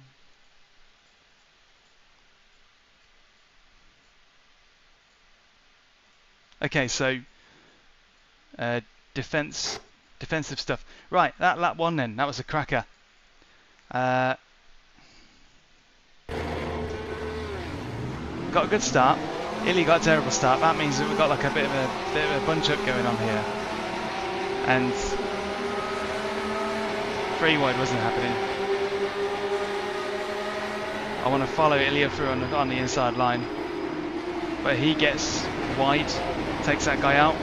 Okay, so defensive stuff. Right, that lap 1 then, that was a cracker. Got a good start. Illy got a terrible start. That means that we've got like a bit of a bunch up going on here. And 3 wide wasn't happening. I want to follow Ilya through on the inside line, but he gets wide, takes that guy out.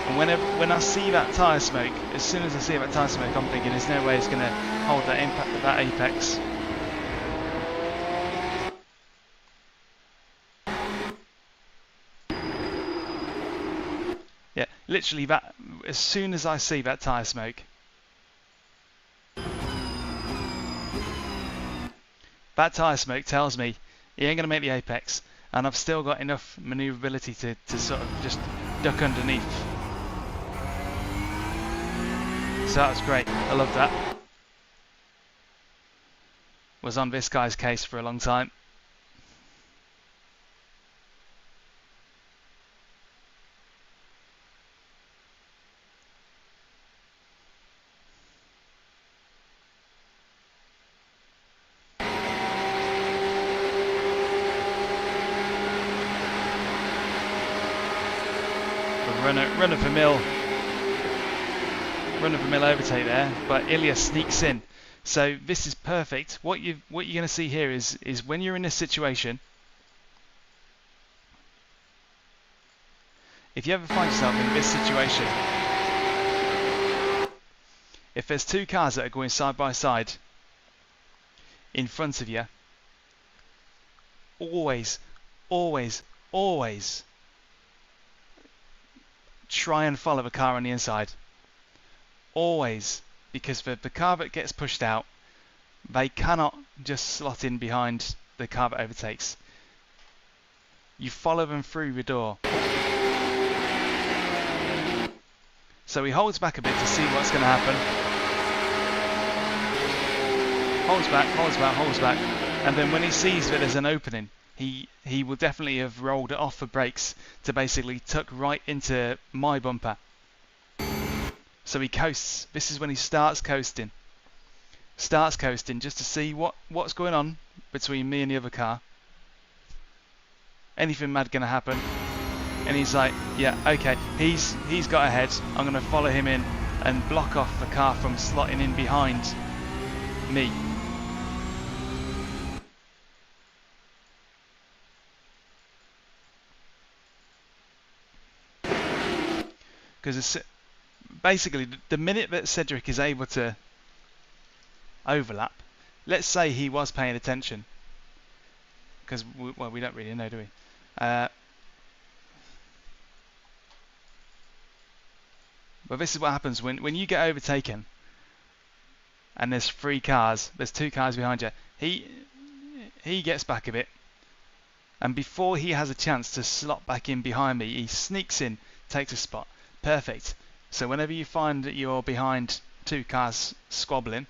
And when I see that tyre smoke, as soon as I see that tyre smoke, I'm thinking there's no way it's going to hold that impact of that apex. Yeah, literally that. As soon as I see that tyre smoke, that tyre smoke tells me he ain't going to make the apex, and I've still got enough manoeuvrability to sort of just duck underneath. So that was great. I love that. Was on this guy's case for a long time. Run of a mill overtake there, but Ilya sneaks in. So this is perfect. What you're going to see here is when you're in this situation, if you ever find yourself in this situation, if there's 2 cars that are going side by side in front of you, always try and follow the car on the inside. Always, because the car that gets pushed out, they cannot just slot in behind the car that overtakes. You follow them through the door. So he holds back a bit to see what's going to happen. Holds back, and then when he sees that there's an opening, he will definitely have rolled it off the brakes to basically tuck right into my bumper. So he coasts. This is when he starts coasting just to see what's going on between me and the other car. Anything mad gonna happen? And he's like, yeah, okay, he's got ahead. I'm gonna follow him in and block off the car from slotting in behind me. Because basically, the minute that Cedric is able to overlap, let's say he was paying attention, because we don't really know, do we? But this is what happens when you get overtaken, and there's 2 cars behind you. He gets back a bit, And before he has a chance to slot back in behind me, he sneaks in, takes a spot. Perfect. So whenever you find that you're behind 2 cars squabbling,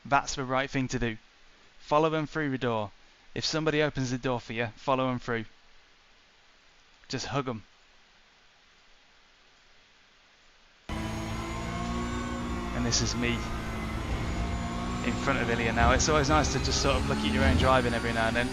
that's the right thing to do. Follow them through the door. If somebody opens the door for you, follow them through. Just hug them. And this is me in front of Ilya now. It's always nice to just sort of look at your own driving every now and then.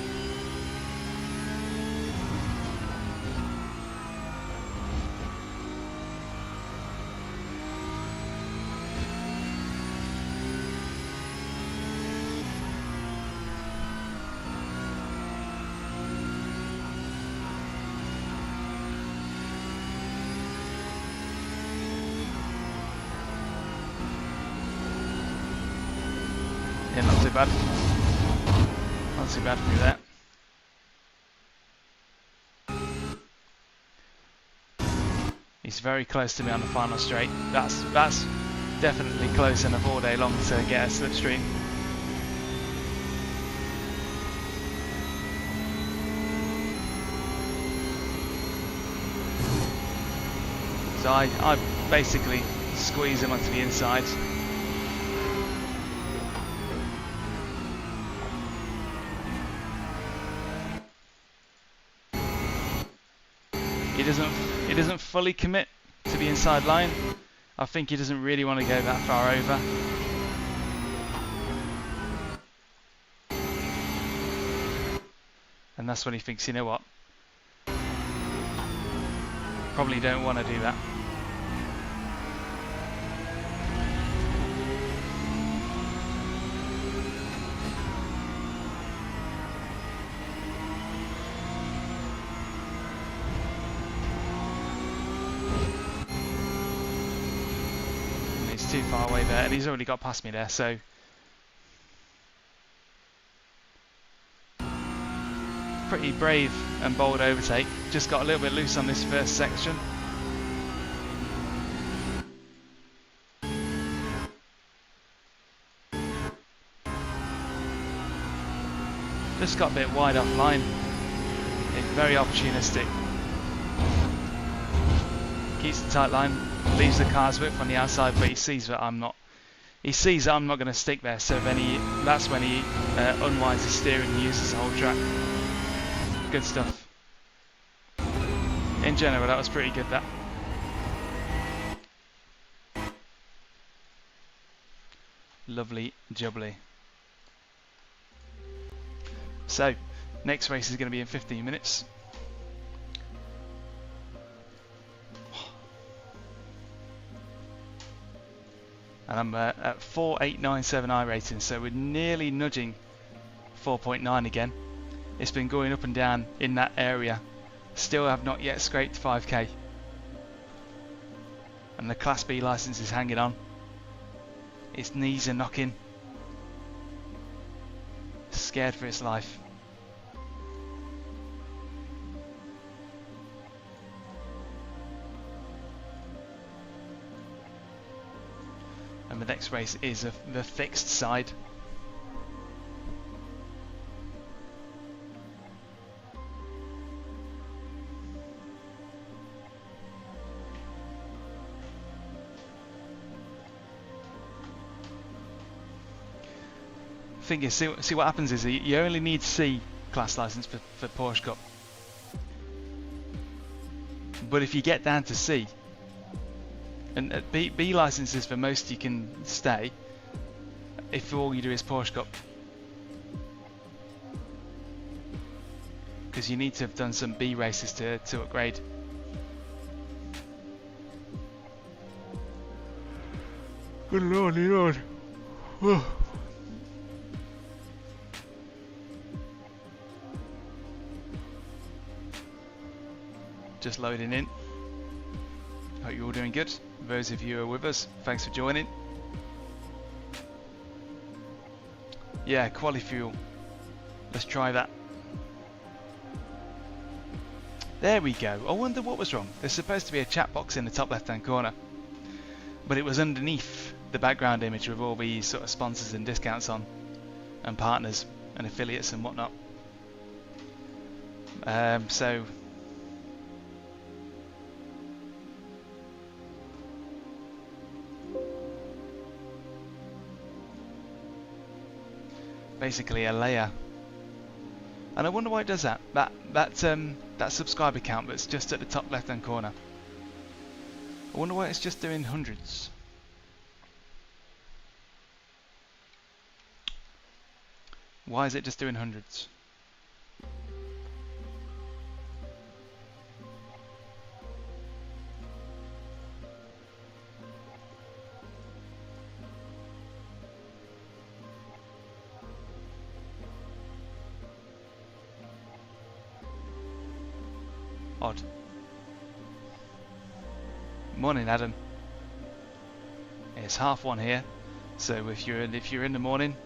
Yeah, not too bad. Not too bad through that. He's very close to me on the final straight. That's definitely close enough all day long to get a slipstream. So I basically squeeze him onto the inside. He doesn't fully commit to the inside line. I think he doesn't really want to go that far over. And that's when he thinks, you know what? Probably don't want to do that. Too far away there, and he's already got past me there, so pretty brave and bold overtake. Just got a little bit loose on this first section. Just got a bit wide off line. It's very opportunistic. Keeps the tight line. Leaves the car's width on the outside, but he sees that I'm not. He sees that I'm not going to stick there, so then that's when he unwinds his steering and uses the whole track. Good stuff. In general, that was pretty good. That. Lovely jubbly. So, next race is going to be in 15 minutes. And I'm at 4.897 iRacing, so we're nearly nudging 4.9 again. It's been going up and down in that area. Still have not yet scraped 5k. And the Class B license is hanging on. Its knees are knocking. Scared for its life. And the next race is the fixed side. Thing is, see what happens is you only need C class license for Porsche Cup. But if you get down to C, and B licenses for most you can stay if all you do is Porsche Cup, because you need to have done some B races to upgrade. Good lordy lord. Whew. Just loading in. Hope you're all doing good. Those of you who are with us, thanks for joining. Yeah, quali fuel. Let's try that. There we go. I wonder what was wrong. There's supposed to be a chat box in the top left hand corner, but it was underneath the background image with all these sort of sponsors and discounts on, and partners and affiliates and whatnot. So basically a layer, and I wonder why it does that. That subscriber count that's just at the top left hand corner. I wonder why it's just doing hundreds. Why is it just doing hundreds? Odd. Morning, Adam. It's 1:30 here, so if you're in the morning,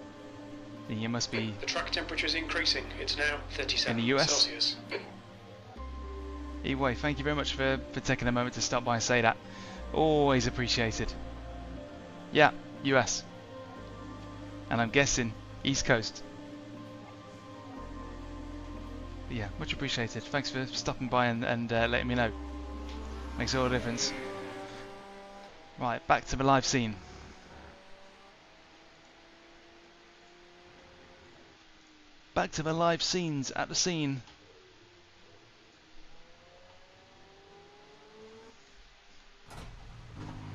then you must be. The track temperature is increasing. It's now 37 in the US. Celsius. Anyway, thank you very much for taking a moment to stop by and say that. Always appreciated. Yeah, US. And I'm guessing East Coast. But yeah, much appreciated. Thanks for stopping by and letting me know. Makes all the difference. Right, back to the live scene. Back to the live scenes at the scene.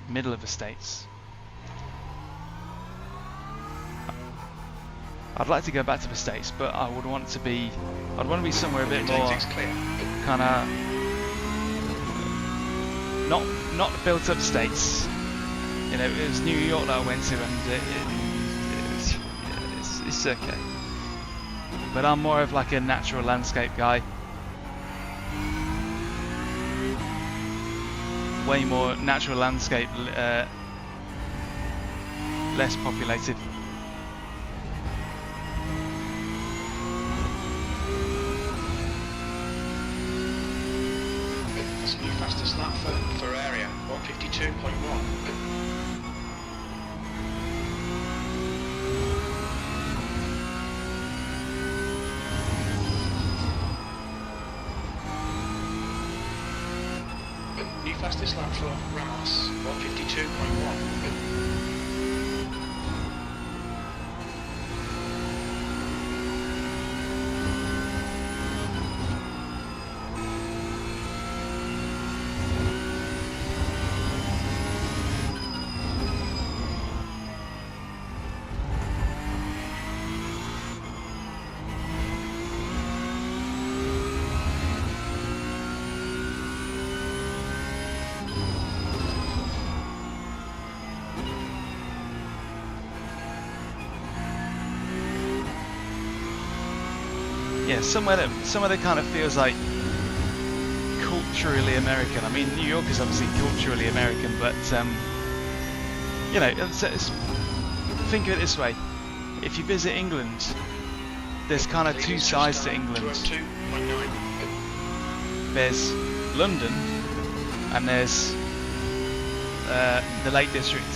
Middle of the States. I'd like to go back to the States, but I would want to be. I'd want to be somewhere a bit more kind of not the built-up states. You know, it was New York that I went to, and it's okay. But I'm more of like a natural landscape guy. Way more natural landscape, less populated. That's the new fastest lap for area, 152.1. New fastest lap for Ramos, 152.1. Yeah, somewhere that kind of feels like culturally American. I mean, New York is obviously culturally American, but you know, think of it this way: if you visit England, there's kind of two sides to England. There's London, and there's the Lake District.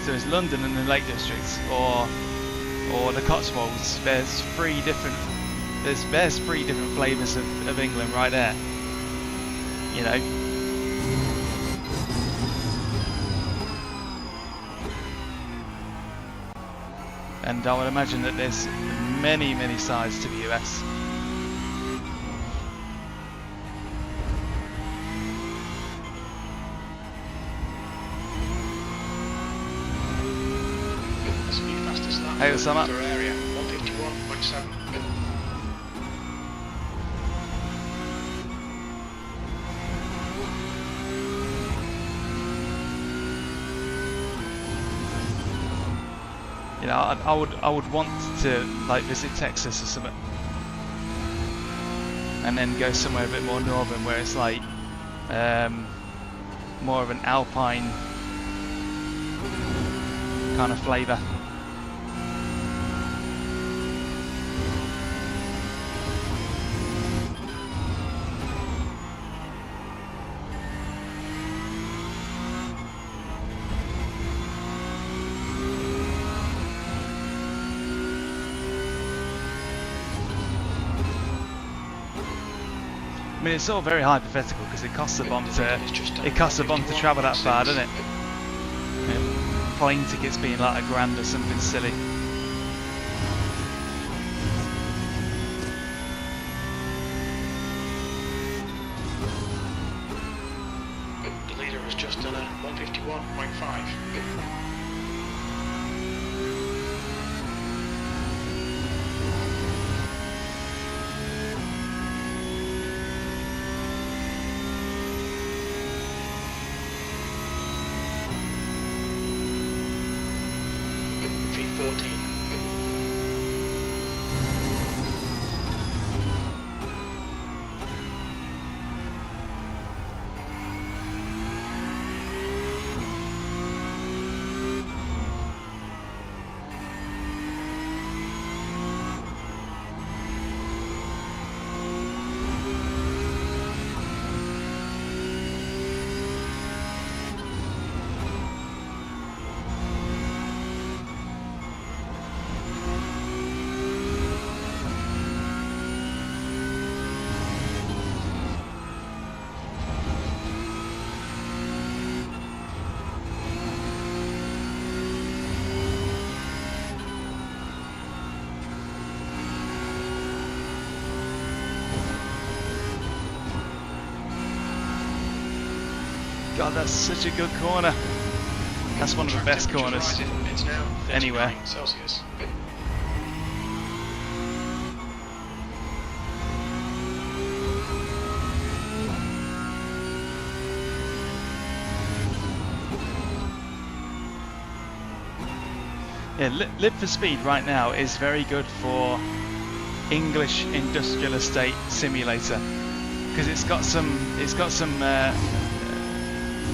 So it's London and the Lake District, or the Cotswolds. There's three different flavours of England right there. You know. And I would imagine that there's many sides to the US. Hey, Osama. Area, 151.7. You know, I would want to like visit Texas or something, and then go somewhere a bit more northern where it's like more of an alpine kind of flavour. I mean, it's all very hypothetical because it costs a bomb to travel that far, doesn't it? Plane tickets being like $1,000 or something silly. The leader has just done a 151.5. God, that's such a good corner. That's one of the best corners anywhere. Celsius. Yeah, Live for Speed right now is very good for English industrial estate simulator because it's got some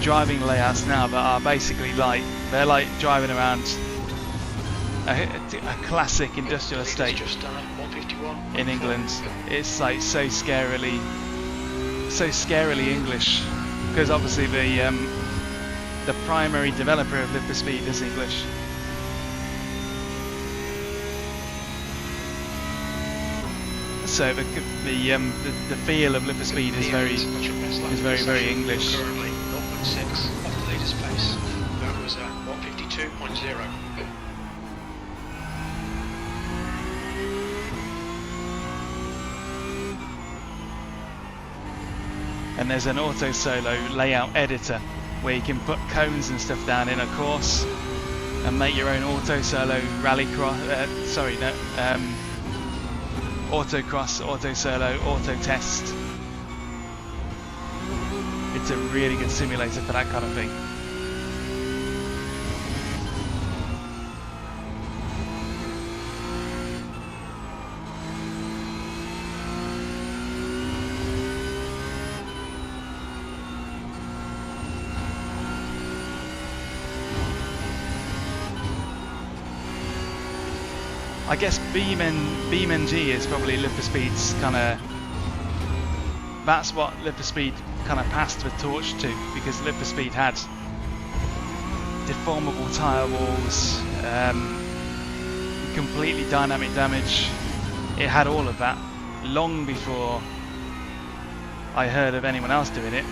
driving layouts now that are basically they're like driving around a classic industrial estate in England. It's like so scarily English because obviously the primary developer of Live for Speed is English. So the feel of Live for Speed is very English. Currently 0.6 off the leader's pace. That was 152.0. And there's an auto solo layout editor where you can put cones and stuff down in a course and make your own auto solo rallycross. Autocross, auto solo, auto test. It's a really good simulator for that kind of thing. I guess BeamNG is probably Live for Speed's kind of. That's what Live for Speed kind of passed the torch to, because Live for Speed had deformable tyre walls, completely dynamic damage. It had all of that long before I heard of anyone else doing it.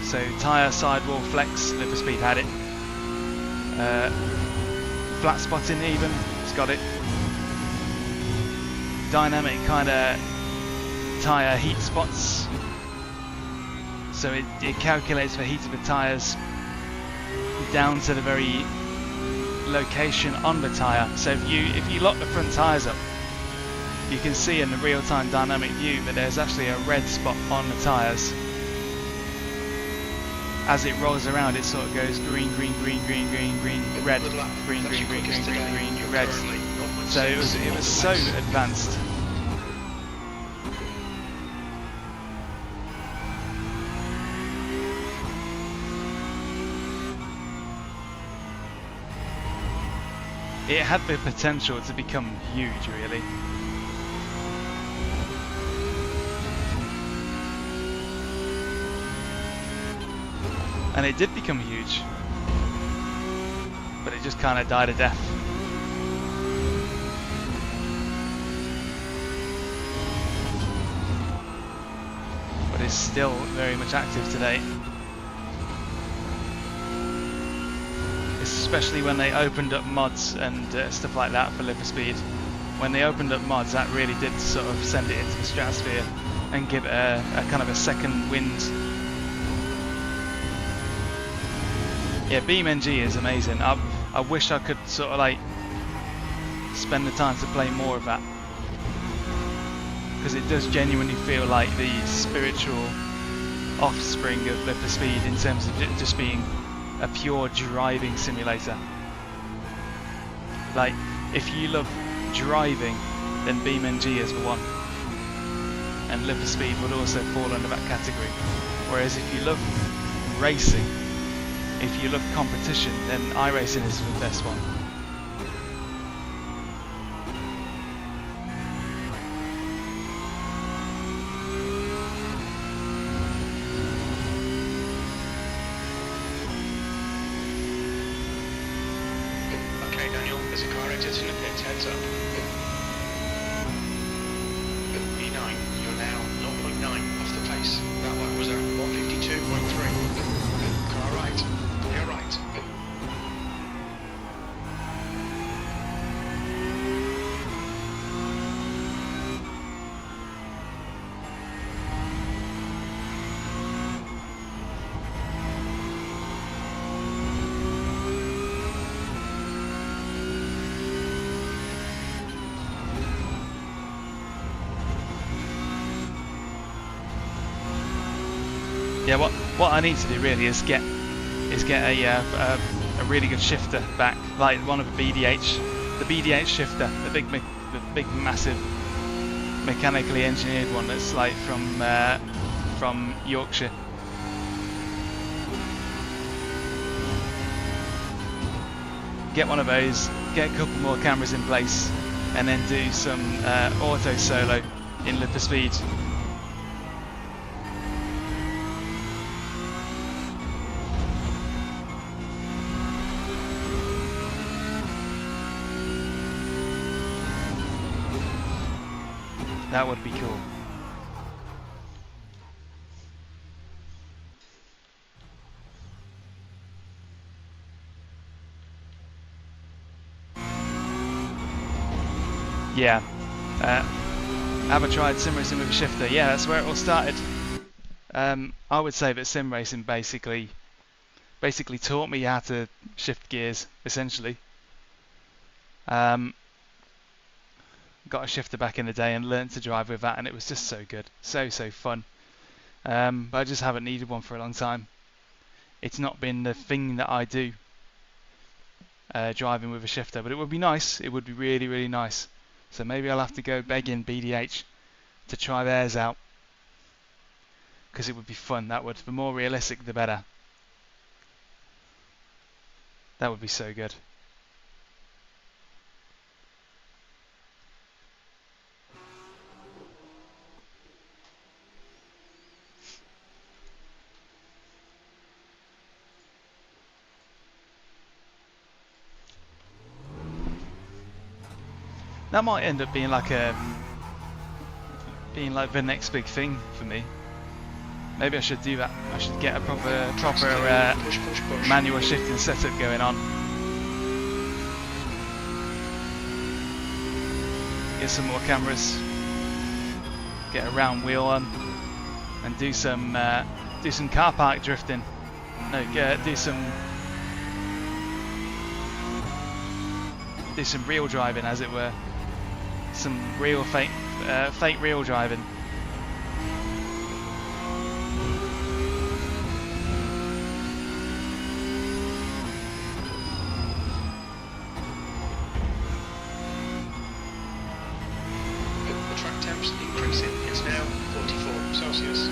So tyre sidewall flex, Live for Speed had it. Flat spotting even, it's got it. Dynamic kind of tyre heat spots. So it calculates the heat of the tyres down to the very location on the tyre. So if you lock the front tyres up, you can see in the real-time dynamic view that there's actually a red spot on the tyres. As it rolls around, it sort of goes green, green, green, green, green, green, red, green, green, green, green, green, green, red. So it was so advanced. It had the potential to become huge, really. And it did become huge, but it just kind of died a death. is still very much active today. Especially when they opened up mods and stuff like that for Live for Speed. When they opened up mods, that really did sort of send it into the stratosphere and give it a kind of a second wind. Yeah, BeamNG is amazing. I wish I could sort of like spend the time to play more of that, because it does genuinely feel like the spiritual offspring of Live for Speed in terms of it just being a pure driving simulator. Like, if you love driving, then BeamNG is the one, and Live for Speed would also fall under that category. Whereas if you love racing, if you love competition, then iRacing is the best one. Okay, Daniel, there's a car exit in the pit, heads up. E9, you're now 0.9 off the pace. That one was at 152.3. Car right, you're right. Yeah, what I need to do really is get a really good shifter back, like one of the BDH shifter, the big massive mechanically engineered one that's like from Yorkshire. Get one of those, get a couple more cameras in place, and then do some auto solo in Live for Speed. That would be cool. Yeah. Have I tried sim racing with a shifter? Yeah, that's where it all started. I would say that sim racing basically taught me how to shift gears, essentially. Got a shifter back in the day and learned to drive with that, and it was just so good, so fun. But I just haven't needed one for a long time. It's not been the thing that I do, driving with a shifter, but it would be nice. It would be really, really nice. So maybe I'll have to go begging BDH to try theirs out, because it would be fun. That would, the more realistic the better. That would be so good. That might end up being like the next big thing for me. Maybe I should do that. I should get a proper Push. manual shifting setup going on. Get some more cameras. Get a round wheel on, and do some car park drifting. No, do some real driving, as it were. Some real fake real driving. The track temps increasing. It's now 44 Celsius.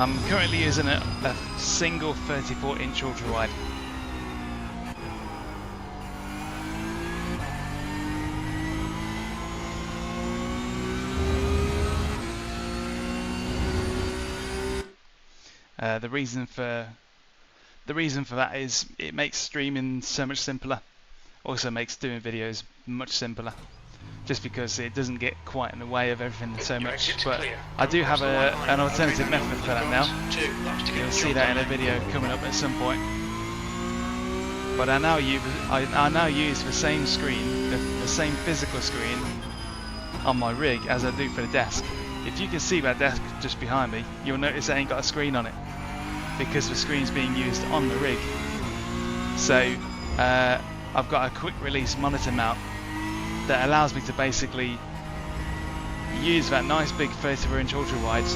I'm currently using a single 34-inch ultra wide. The reason for that is it makes streaming so much simpler. Also makes doing videos much simpler, just because it doesn't get quite in the way of everything so much. But I do have an alternative method for that now. You'll see that in a video coming up at some point. But I now use the same screen, the same physical screen on my rig as I do for the desk. If you can see that desk just behind me, you'll notice it ain't got a screen on it, because the screen's being used on the rig. So I've got a quick release monitor mount that allows me to basically use that nice big 34-inch ultra wides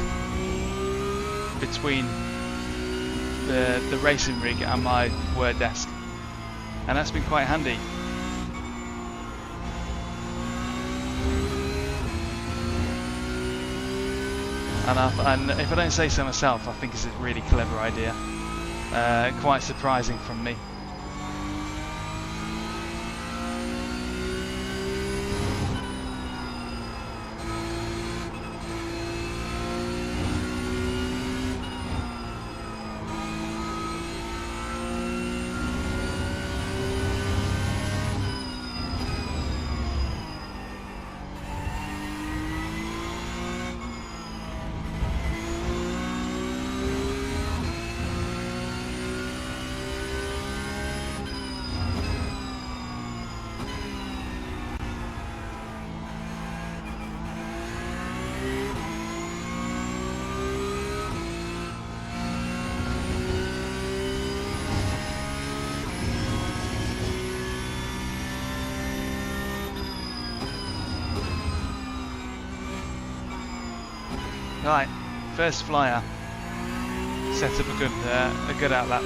between the racing rig and my work desk, and that's been quite handy. And if I don't say so myself, I think it's a really clever idea. Quite surprising from me. Right, first flyer. Set up a good outlap.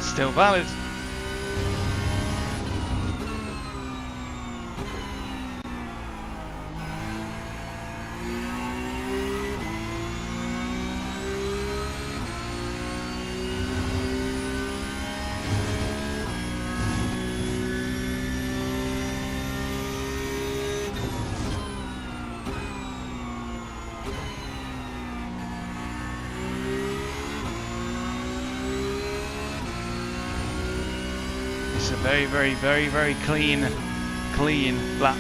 Still valid. It's a very clean lap.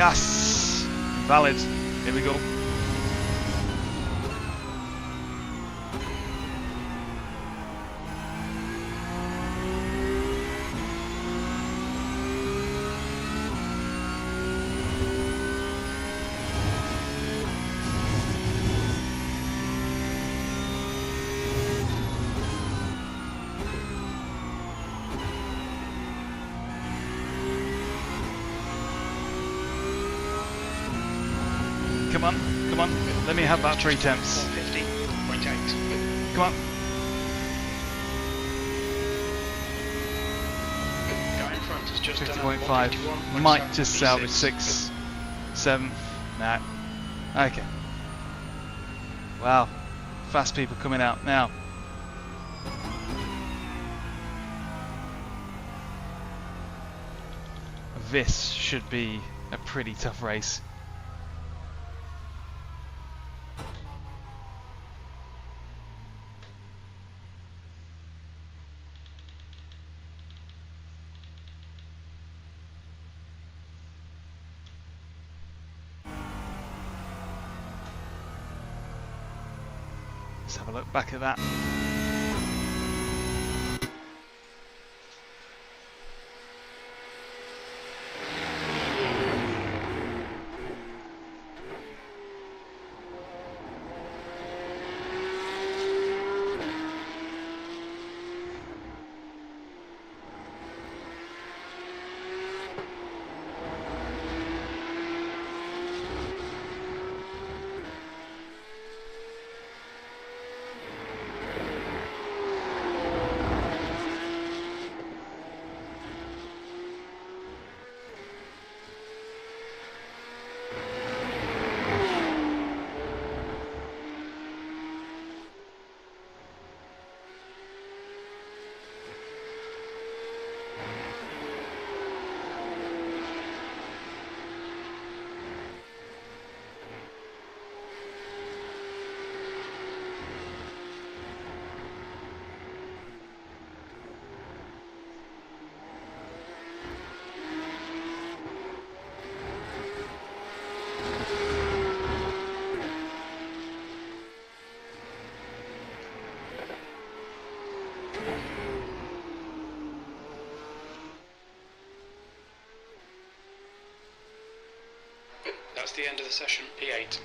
Yes! Valid. Here we go. Come on, come on. Let me have that 3 temps. 450.8. Come on. Guy in front has just done 50.5. Might just salvage 6, 7. No. Okay. Wow. Fast people coming out now. This should be a pretty tough race. Let's have a look back at that. That's the end of the session, P8.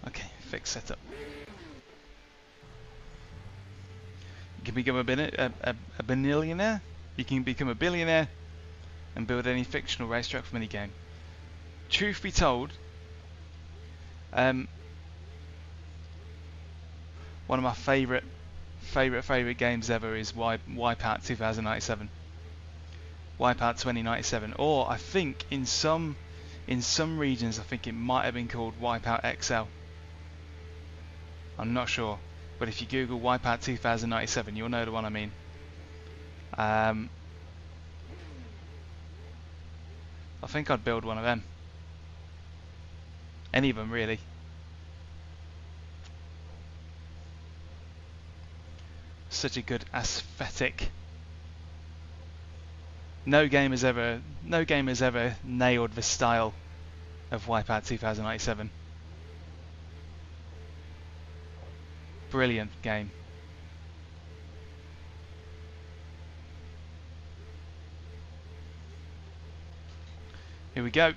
Okay, fix setup. You can become a billionaire. You can become a billionaire and build any fictional racetrack from any game. Truth be told, one of my favourite games ever is Wipeout 2097, Wipeout 2097, or I think in some regions I think it might have been called Wipeout XL. I'm not sure, but if you Google Wipeout 2097, you'll know the one I mean. I think I'd build one of them. Any of them really. Such a good aesthetic. No game has ever nailed the style of Wipeout 2097. Brilliant game. Here we go.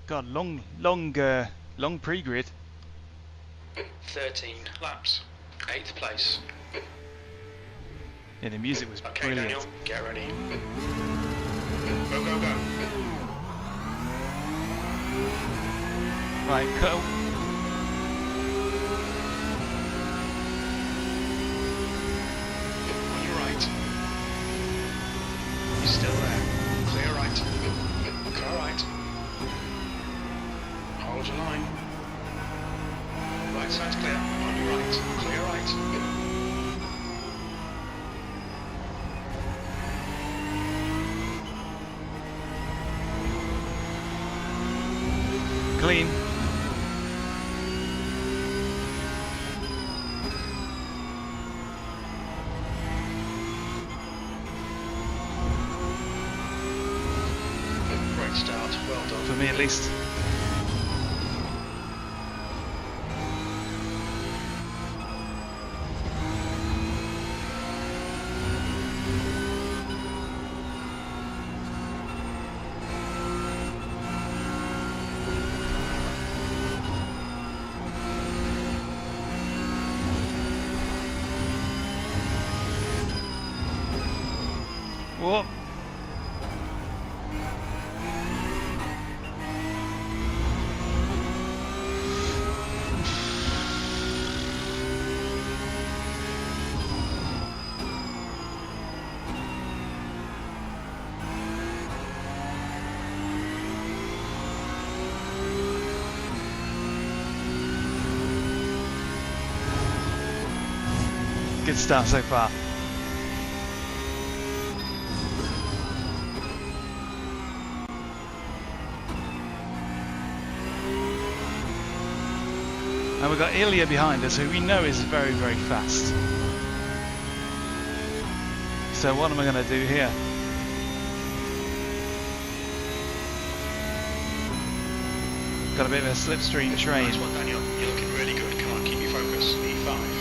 God, long pre-grid. 13 laps, 8th place. Yeah, the music was Okay, brilliant. Daniel, get ready. Go, go, go. Right, cut. On your right. clean. Great start, well done. For me at least. Whoa. Good start so far. And we've got Ilya behind us, who we know is very, very fast. So what am I going to do here? Got a bit of a slipstream train. Nice one, Daniel. You're looking really good. Come on, keep your focus. E5.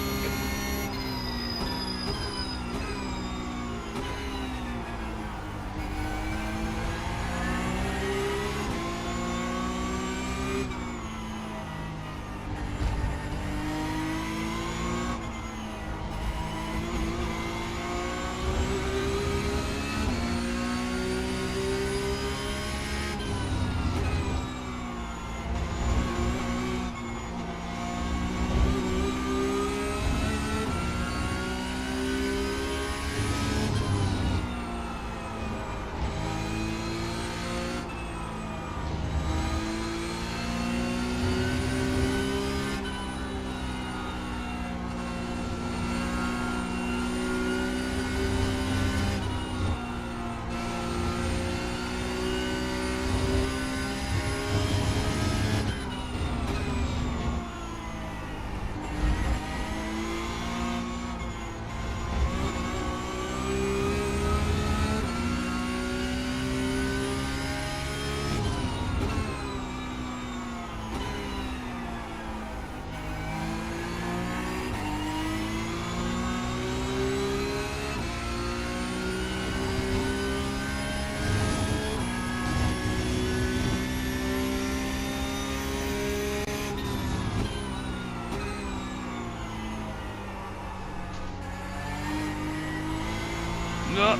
No.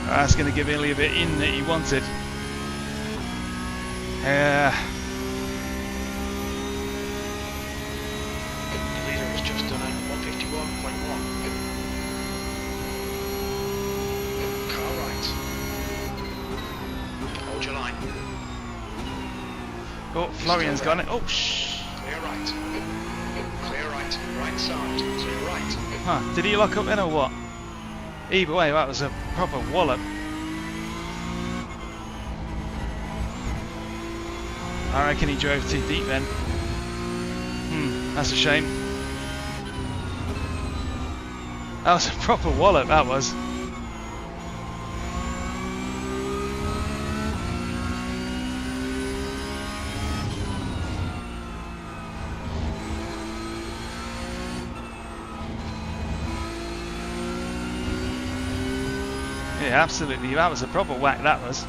That's going to give Ilya a bit in that he wanted. The leader has just done a 151.1. Car right. Hold your line. Oh, Florian's got it. Oh, shh. Clear right. Clear right. Right side. Clear right. Huh, did he lock up then or what? Either way, that was a proper wallop. I reckon he drove too deep then. That's a shame. That was a proper wallop, that was. Yeah, absolutely. That was a proper whack, that was.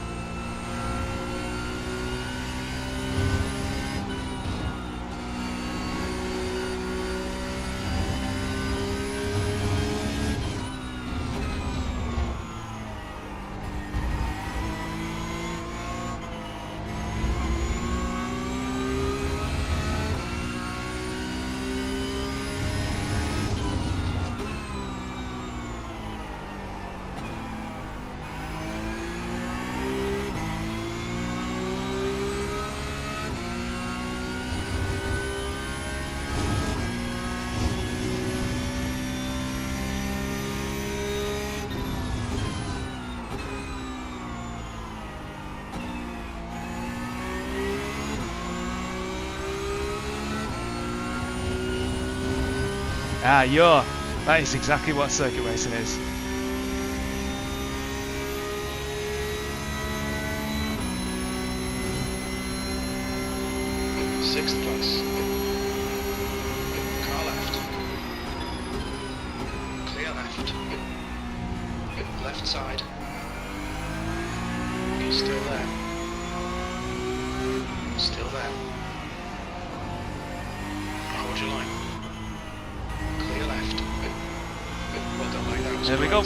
Ah, that is exactly what circuit racing is. Sixth place. Car left. Clear left. Left side. He's still there. Still there. Hold your line. Clear left. Well done, mate. That was There we go.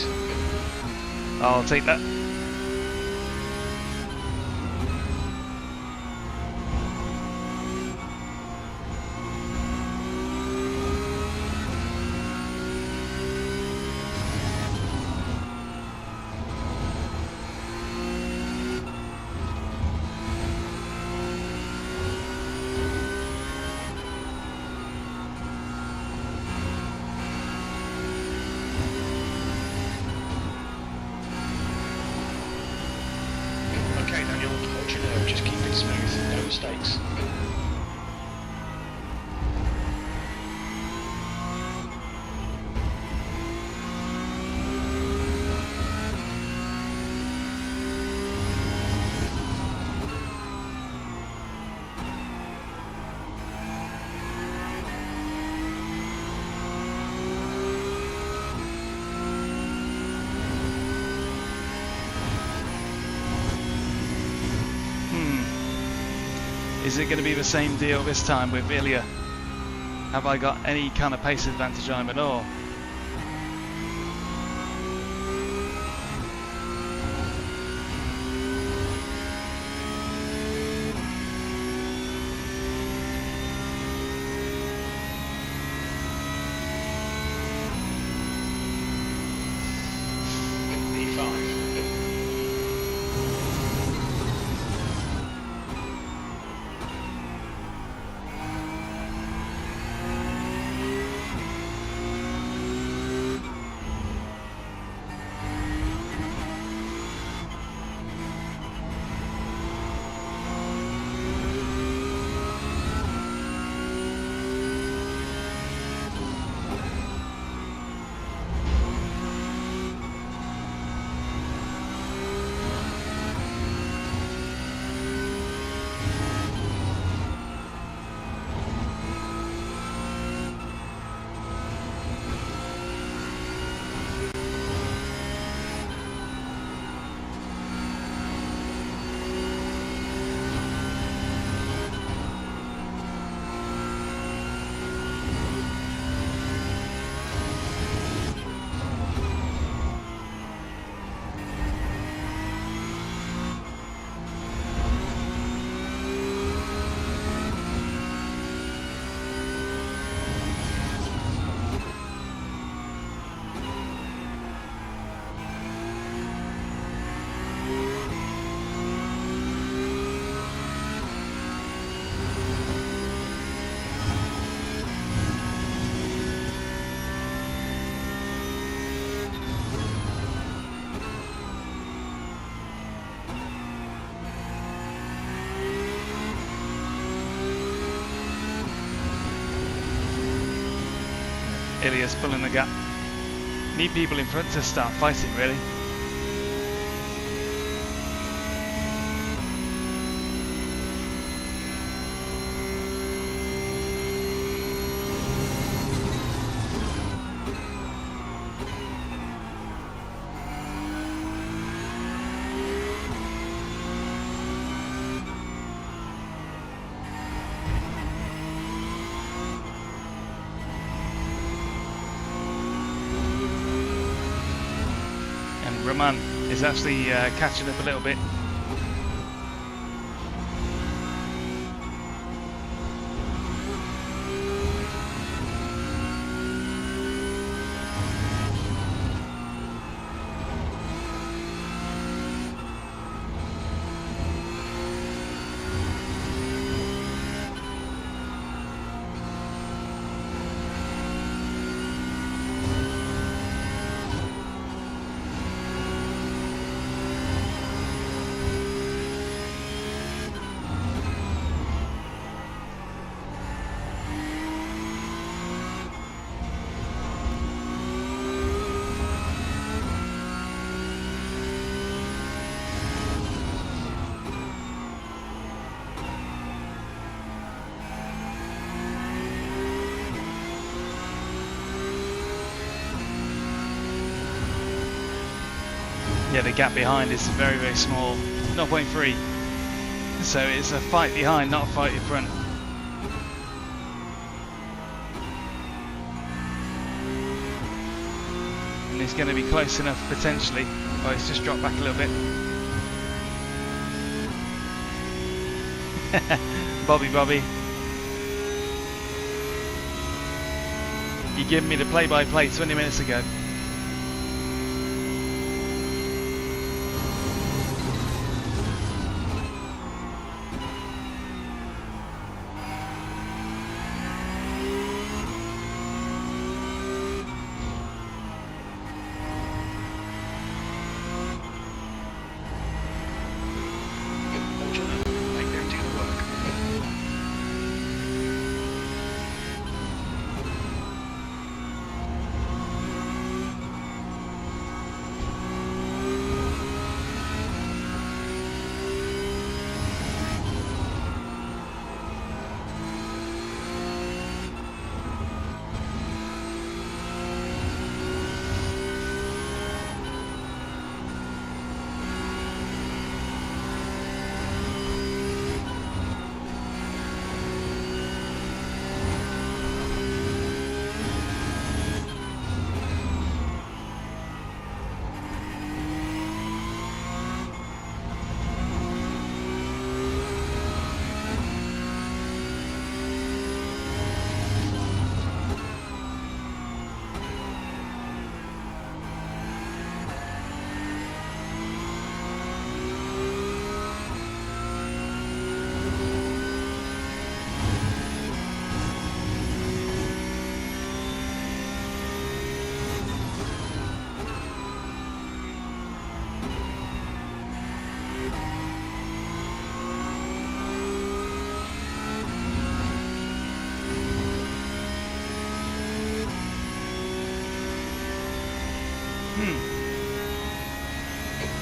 I'll take that. Okay, Daniel, hold your nerve, just keep it smooth, no mistakes. Is it going to be the same deal this time with Ilya? Have I got any kind of pace advantage on him at all? Ilya's pulling the gap. Need people in front to start fighting, really. Roman is actually catching up a little bit. Yeah, the gap behind is very, very small, 0.3. So it's a fight behind, not a fight in front. And he's going to be close enough potentially. Oh, he's just dropped back a little bit. Bobby. You gave me the play-by-play 20 minutes ago.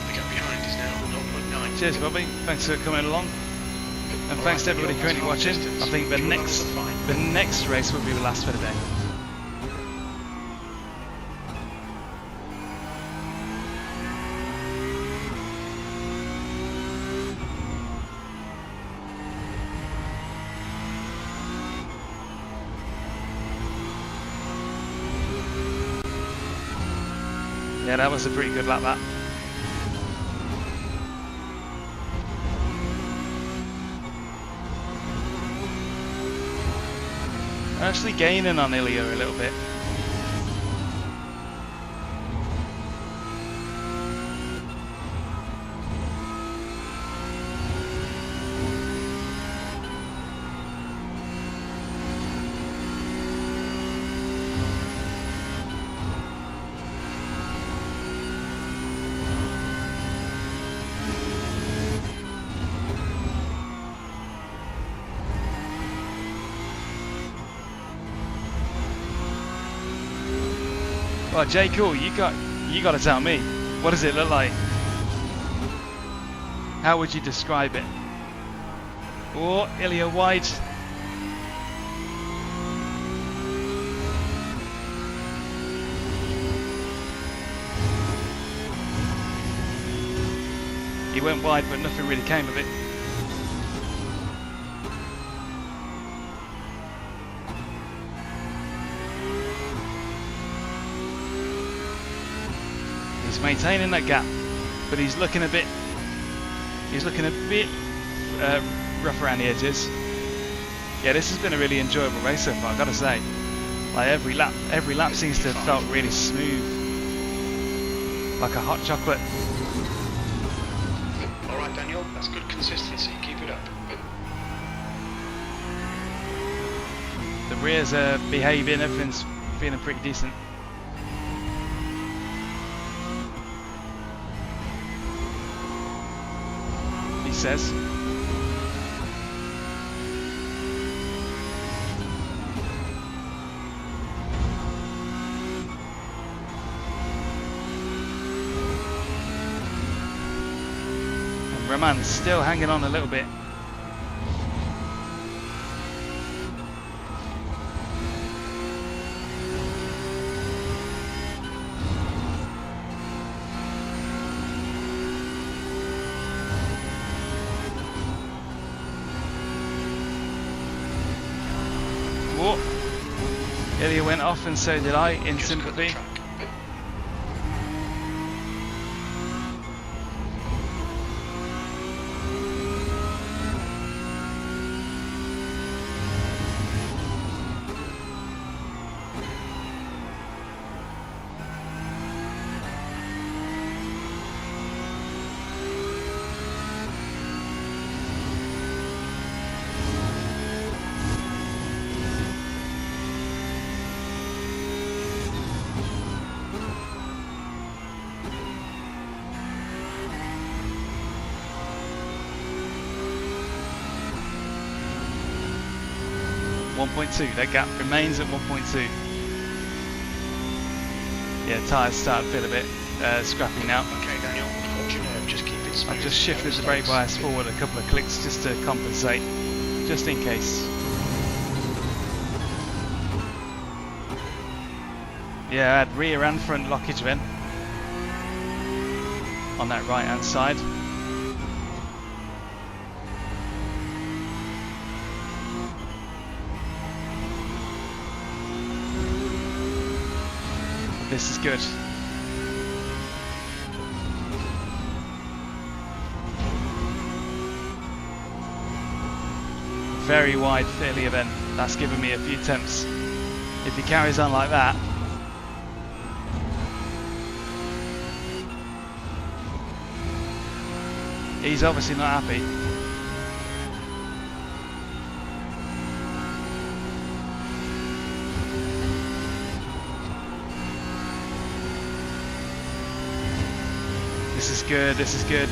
The gap behind is now 0.9. Cheers, Bobby. Thanks for coming along, and thanks to everybody currently watching. I think the next race will be the last for the day. Yeah, that was a pretty good lap, that. Actually gaining on Ilya a little bit. Well, Jay, cool. You got to tell me. What does it look like? How would you describe it? Oh, Ilya wide. He went wide, but nothing really came of it. He's maintaining that gap, but he's looking a bit rough around the edges. Yeah, this has been a really enjoyable race so far, I've got to say. Like every lap seems to have felt really smooth, like a hot chocolate. All right, Daniel, that's good consistency. Keep it up. The rears are behaving, everything's feeling pretty decent. He says. And Roman's still hanging on a little bit. Ilya went off and so did I in Just cut the sympathy. track. That gap remains at 1.2. Yeah, tyres start to feel a bit scrappy now. Okay, Daniel, hold your nerve, just keep it smooth. I've just shifted the brake bias forward a couple of clicks just to compensate, just in case. Yeah, I had rear and front lockage then on that right hand side. This is good. Very wide failure then. That's given me a few tenths. If he carries on like that, he's obviously not happy. This is good, this is good.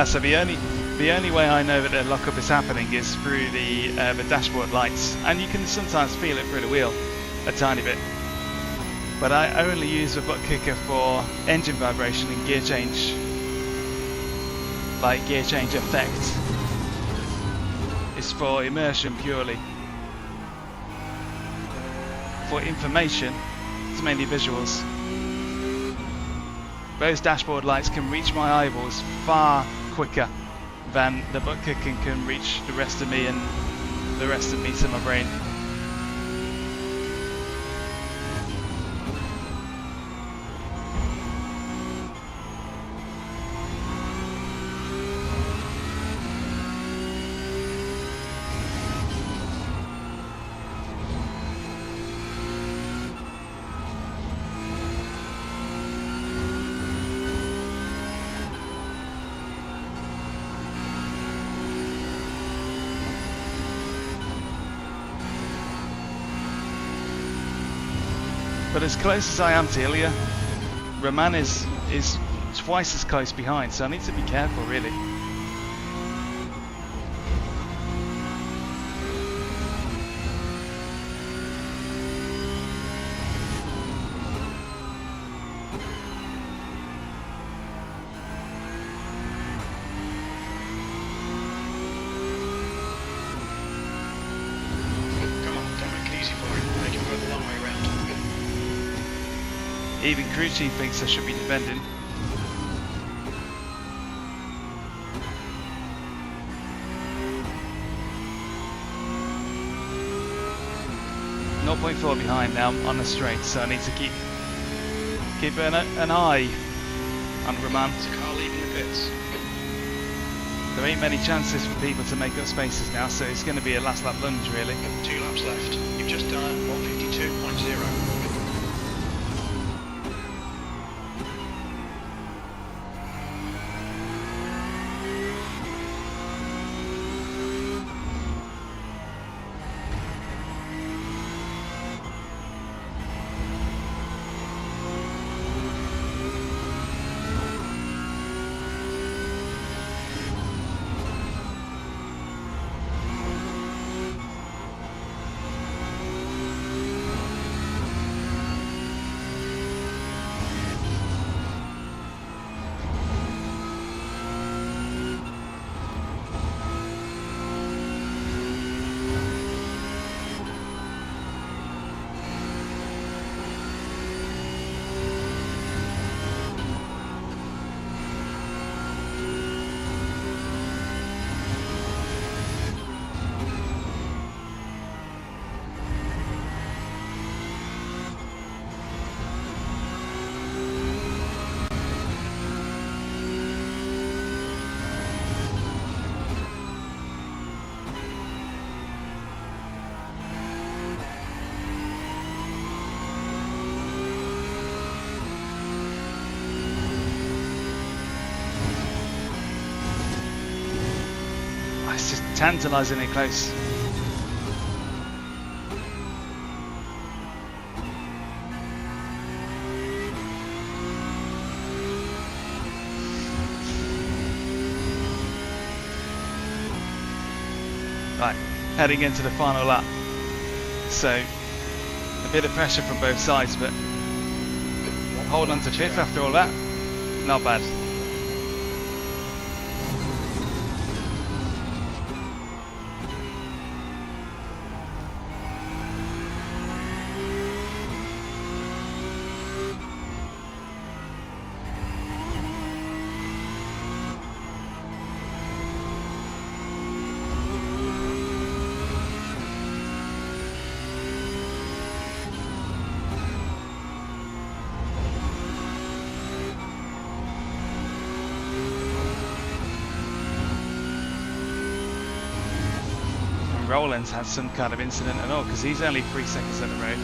So the only way I know that the lockup is happening is through the dashboard lights, and you can sometimes feel it through the wheel a tiny bit. But I only use the butt kicker for engine vibration and gear change, like gear change effect. It's for immersion purely. For information, it's mainly visuals. Those dashboard lights can reach my eyeballs far quicker than the butt kicking can reach the rest of me and the rest of me to my brain. But as close as I am to Ilya, Roman is twice as close behind, so I need to be careful really. Come on, don't make it easy for him. Make him go the long way round. Even crew chief thinks I should be defending. .4 behind now on the straight, so I need to keep an eye on Roman. There's a car leaving the pits. There ain't many chances for people to make up spaces now, so it's going to be a last lap lunge really. 2 laps left. You've just done 152.0. it's just tantalisingly close. Right, heading into the final lap. So, a bit of pressure from both sides, but hold on to 5th after all that. Not bad. Roland's had some kind of incident at all because he's only 3 seconds at the road.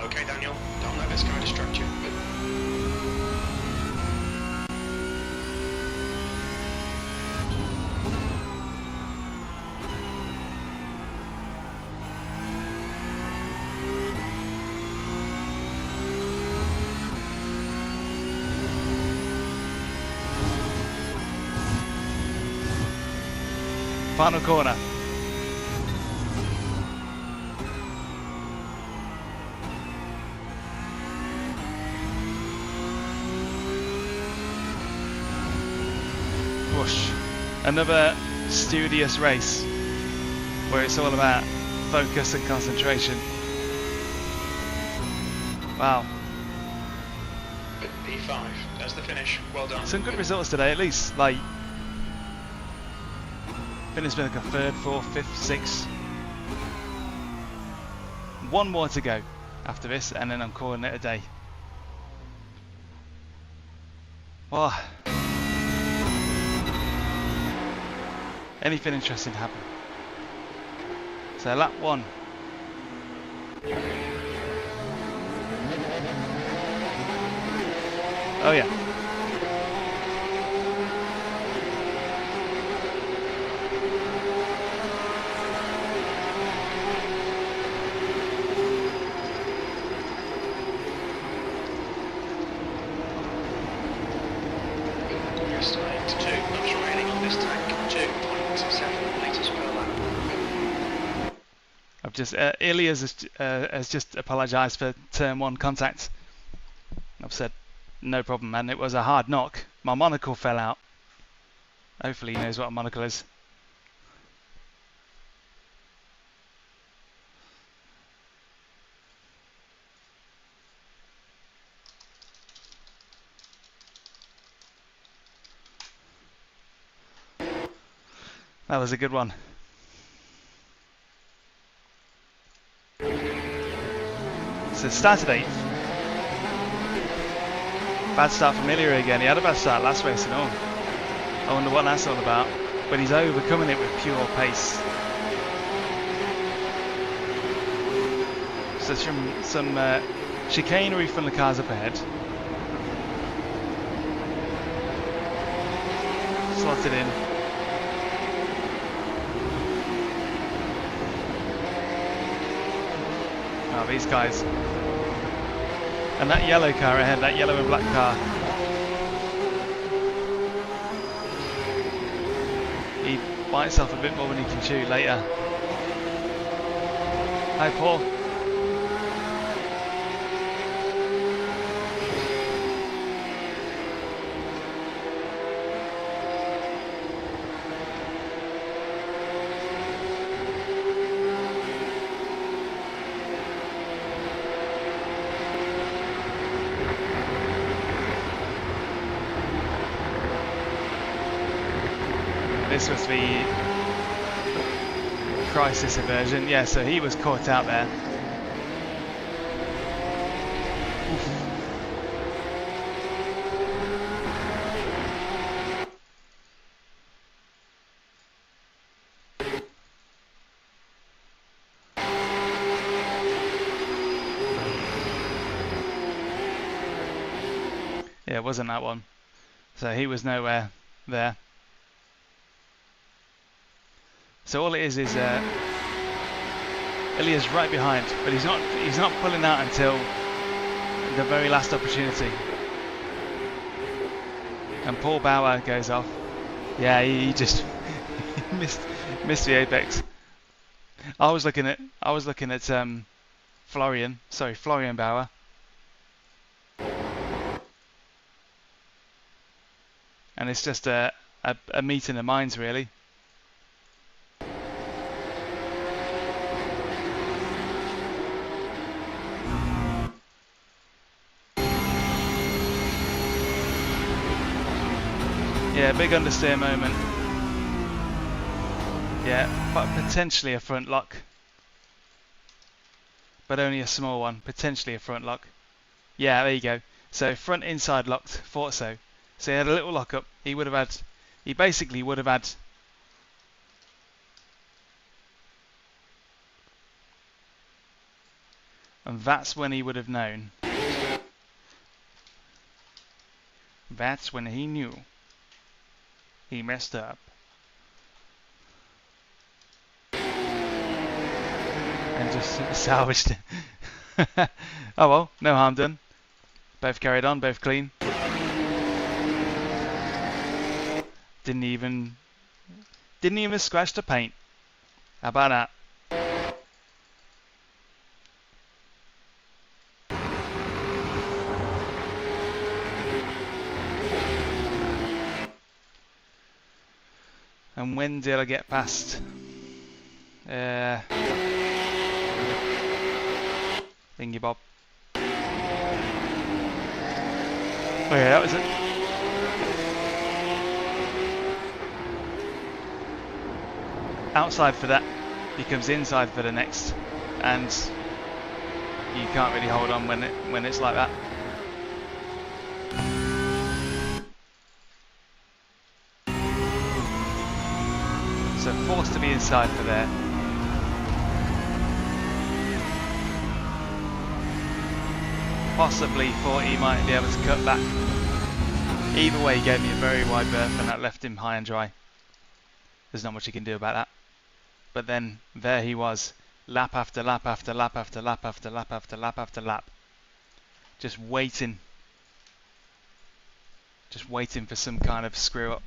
Okay, Daniel, don't let this guy distract you. Final corner. Whoosh. Another studious race where it's all about focus and concentration. Wow. P5, that's the finish. Well done. Some good results today, at least. Like, finished with like a 3rd, 4th, 5th, 6th. One more to go after this, and then I'm calling it a day. Well, anything interesting happen? So lap 1. Oh yeah. Just Ilias has just apologised for turn 1 contact. I've said no problem, man. It was a hard knock. My monocle fell out. Hopefully he knows what a monocle is. That was a good one. So started 8th. Bad start for Miller again. He had a bad start last race and all. I wonder what that's all about. But he's overcoming it with pure pace. So some chicanery from the cars up ahead. Slotted in. Oh, these guys. And that yellow car ahead, that yellow and black car. He bites off a bit more than he can chew later. Hi, Paul. This was the crisis aversion. Yeah, so he was caught out there. Oof. Yeah, it wasn't that one. So he was nowhere there. So all it is Ilya's right behind, but he's not pulling out until the very last opportunity. And Paul Bauer goes off. Yeah, he just missed the apex. I was looking at Florian Bauer. And it's just a meeting of minds, really. Yeah, big understeer moment. Yeah, but potentially a front lock. But only a small one. Potentially a front lock. Yeah, there you go. So front inside locked, thought so. So he had a little lock up. He basically would have had and that's when he would have known. That's when he knew. He messed up. And just salvaged it. Oh well, no harm done. Both carried on, both clean. Didn't even scratch the paint. How about that? And when did I get past? Thingy Bob. Oh yeah, that was it. Outside for that becomes inside for the next, and you can't really hold on when it's like that. So forced to be inside for there. Possibly thought he might be able to cut back. Either way, he gave me a very wide berth and that left him high and dry. There's not much he can do about that. But then there he was, lap after lap after lap after lap after lap after lap after lap. Just waiting for some kind of screw up.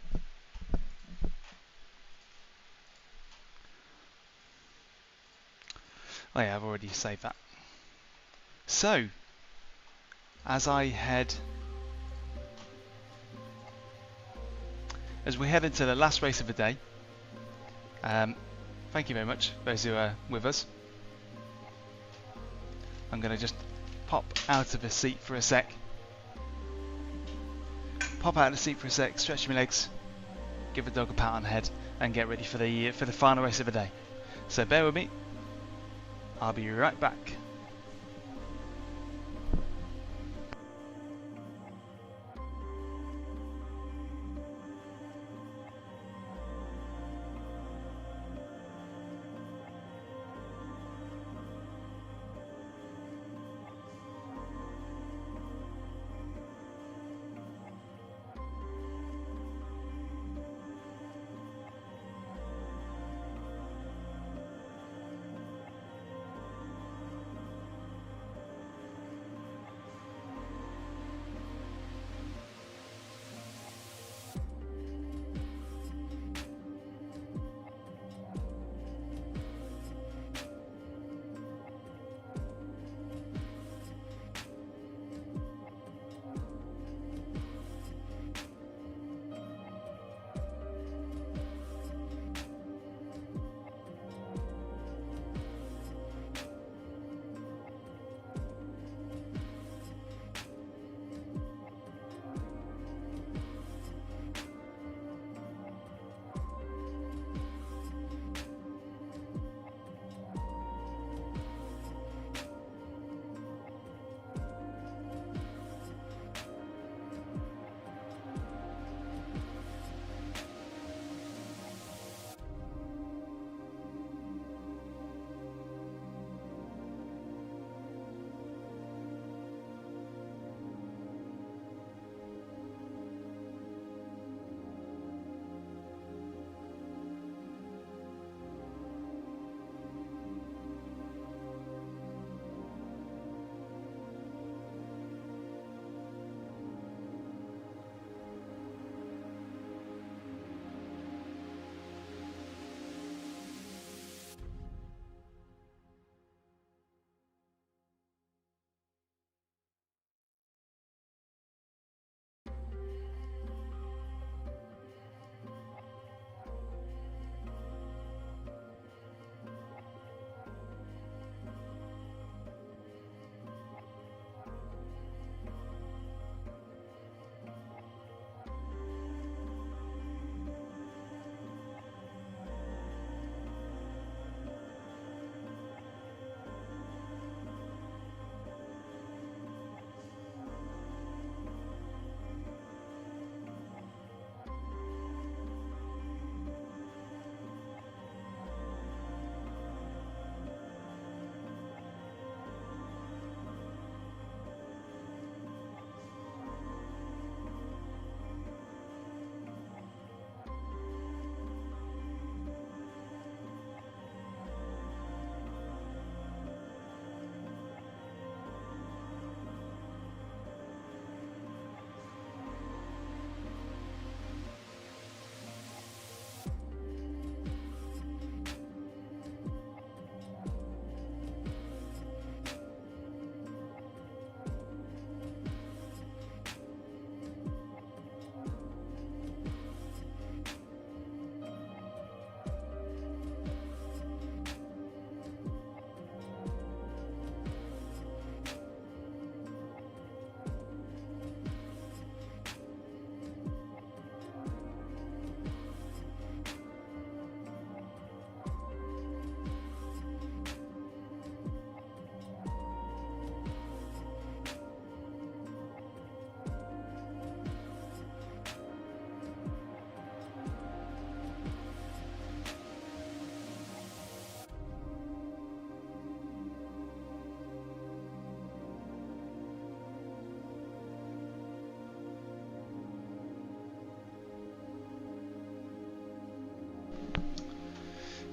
Oh yeah, I've already saved that. So, as we head into the last race of the day, thank you very much, those who are with us. I'm going to just pop out of the seat for a sec. Stretch my legs, give the dog a pat on the head, and get ready for the final race of the day. So bear with me. I'll be right back.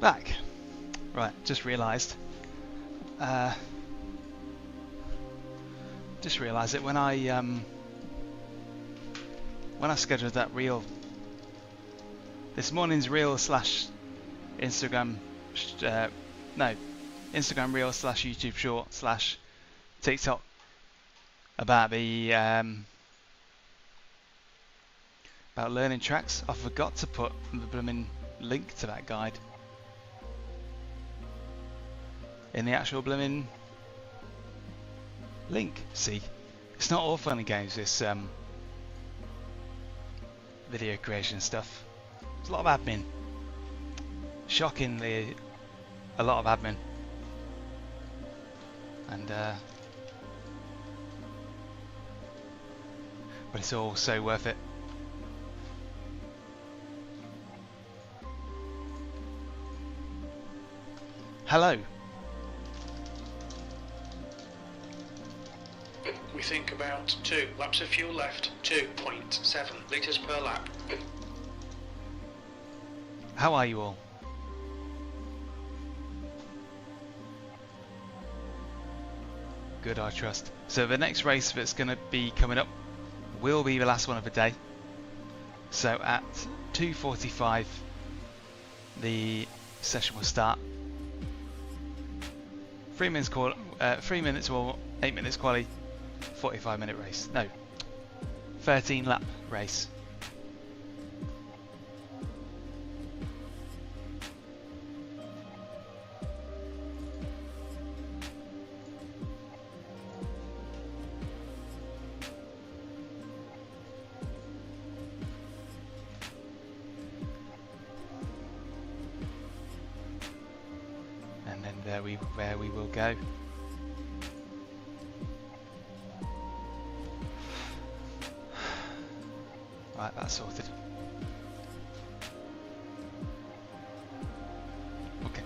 Back. Right, just realised. It when I scheduled that reel, this morning's reel slash Instagram, Instagram reel slash YouTube short slash TikTok about the about learning tracks. I forgot to put the blooming link to that guide in the actual blooming link. See, it's not all fun and games, this video creation stuff. It's a lot of admin. Shockingly, a lot of admin. And but it's all so worth it. Hello. We think about 2 laps of fuel left, 2.7 litres per lap. How are you all? Good, I trust. So the next race that's going to be coming up will be the last one of the day. So at 2:45 the session will start. 3 minutes or 8 minutes quali, 45-minute race. No, 13 lap race. Where we will go. Right, that's sorted. Okay.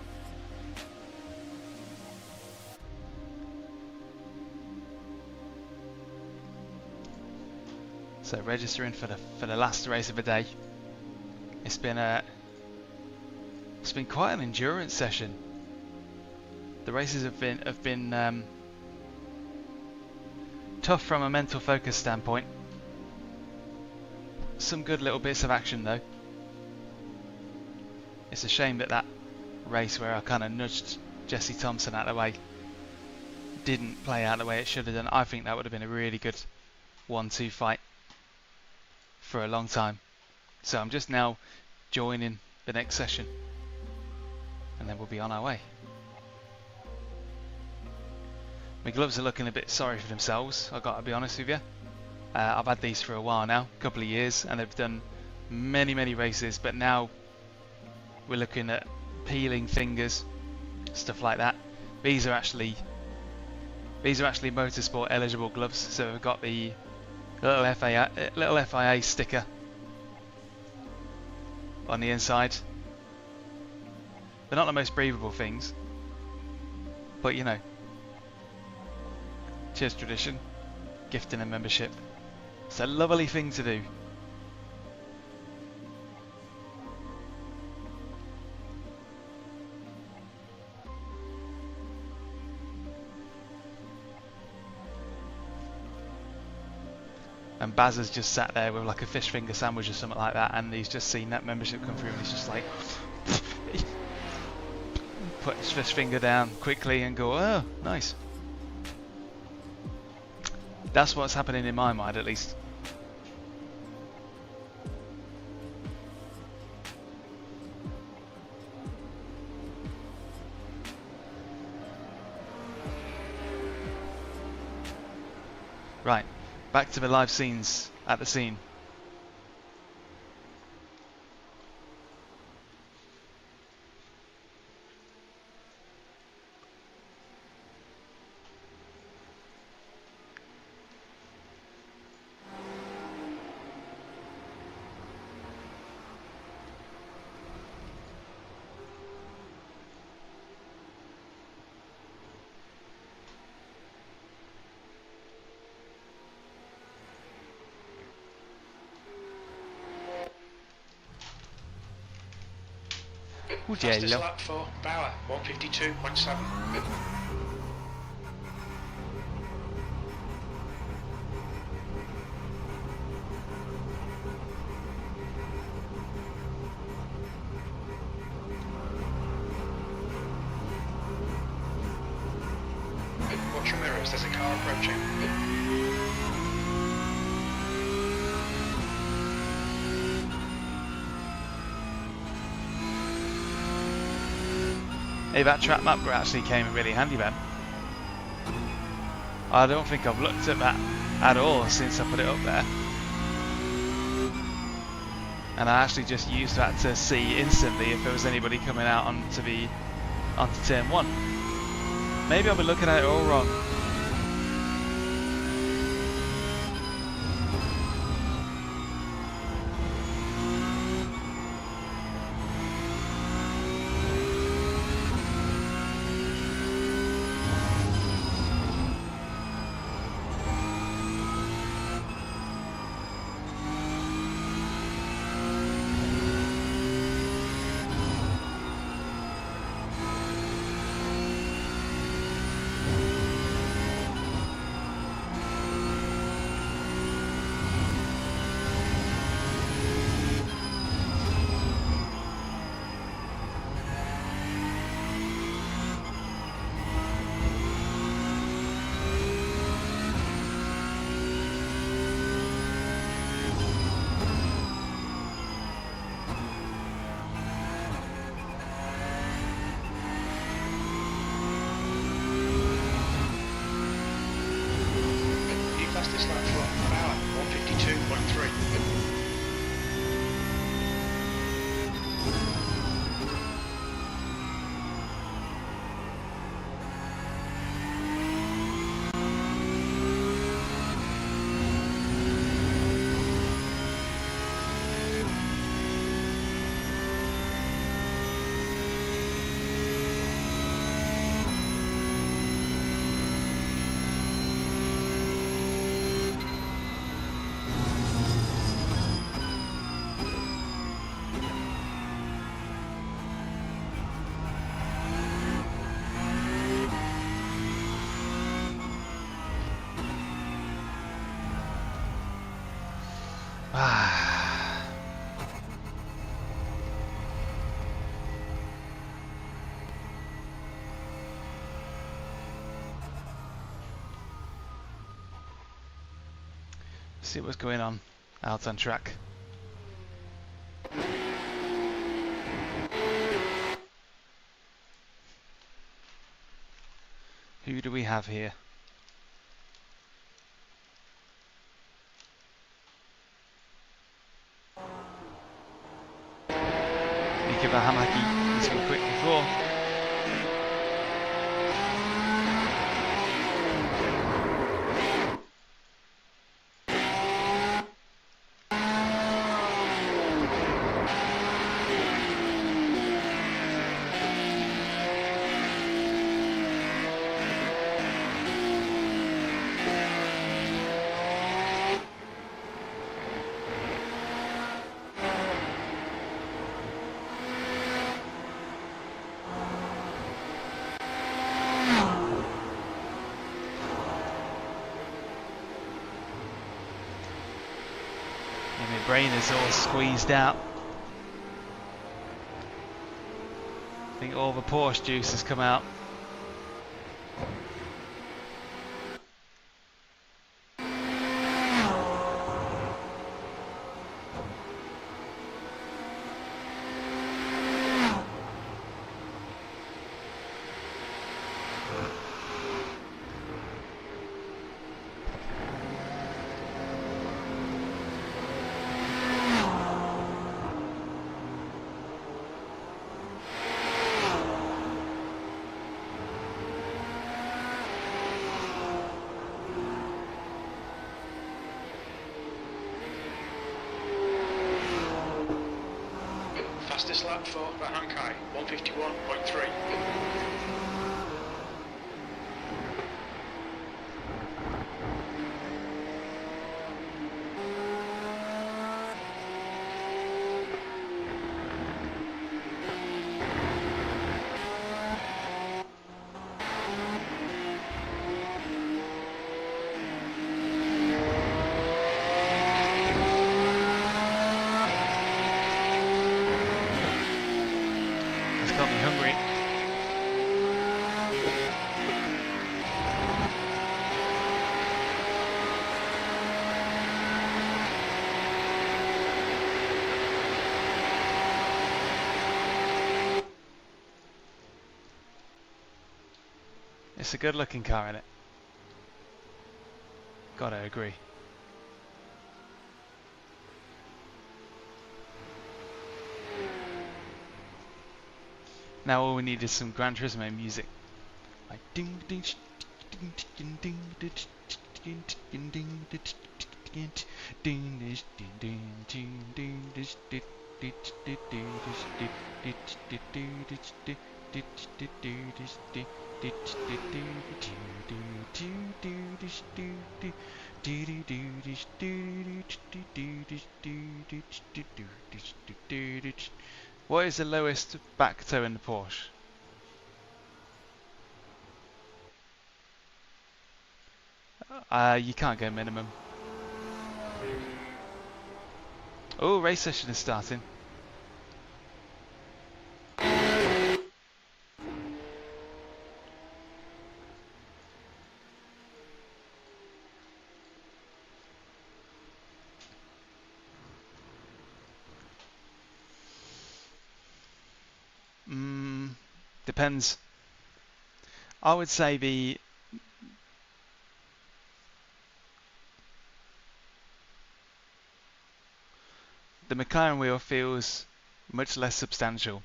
So registering for the last race of the day. It's been quite an endurance session. The races have been tough from a mental focus standpoint. Some good little bits of action though. It's a shame that race where I kind of nudged Jesse Thompson out of the way didn't play out the way it should have done. I think that would have been a really good 1-2 fight for a long time. So I'm just now joining the next session and then we'll be on our way. My gloves are looking a bit sorry for themselves, I've got to be honest with you. I've had these for a while now, a couple of years, and they've done many races, but now we're looking at peeling fingers, stuff like that. These are actually motorsport eligible gloves, so we've got the little FIA sticker on the inside. They're not the most breathable things, but you know, cheers tradition, gifting a membership. It's a lovely thing to do. And Baz has just sat there with like a fish finger sandwich or something like that, and he's just seen that membership come through and he's just like put his fish finger down quickly and go, oh, nice. That's what's happening in my mind, at least. Right, back to the live scenes at the scene. Fastest Mugello. lap for Bauer, 152.7. Watch your mirrors, there's a car approaching. Hey, that track map actually came in really handy, man. I don't think I've looked at that at all since I put it up there. And I actually just used that to see instantly if there was anybody coming out onto turn 1. Maybe I've been looking at it all wrong. Fastest lap for Bauer, 152.3. See what's going on out on track. Who do we have here? Mika Vahamaki, he's been quick before. My brain is all squeezed out. I think all the Porsche juice has come out. Fastest lap for Vahankai, 151.3. It's a good looking car, innit? Gotta agree. Now all we need is some Gran Turismo music. Like ding ding ding ding ding ding ding ding ding ding ding What is the lowest back toe in the Porsche? You can't go minimum. Oh, race session is starting. Depends. I would say the McLaren wheel feels much less substantial,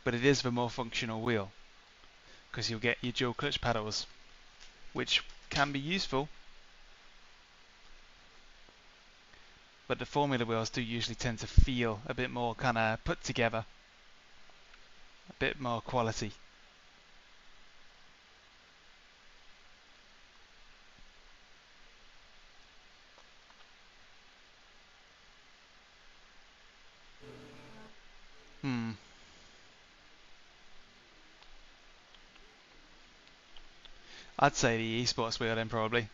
but it is the more functional wheel because you'll get your dual clutch pedals, which can be useful, but the Formula wheels do usually tend to feel a bit more kind of put together, a bit more quality. I'd say the esports wheel then probably.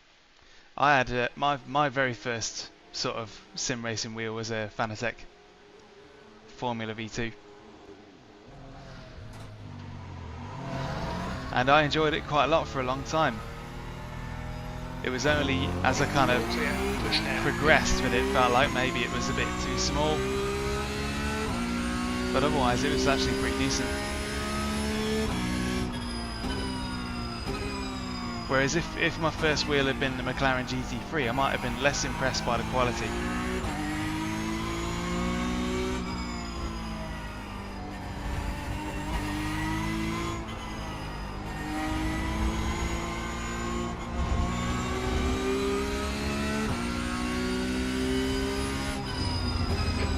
I had my very first sort of sim racing wheel was a Fanatec Formula V2, and I enjoyed it quite a lot for a long time. It was only as I kind of progressed that it felt like maybe it was a bit too small, but otherwise it was actually pretty decent. Whereas if my first wheel had been the McLaren GT3, I might have been less impressed by the quality.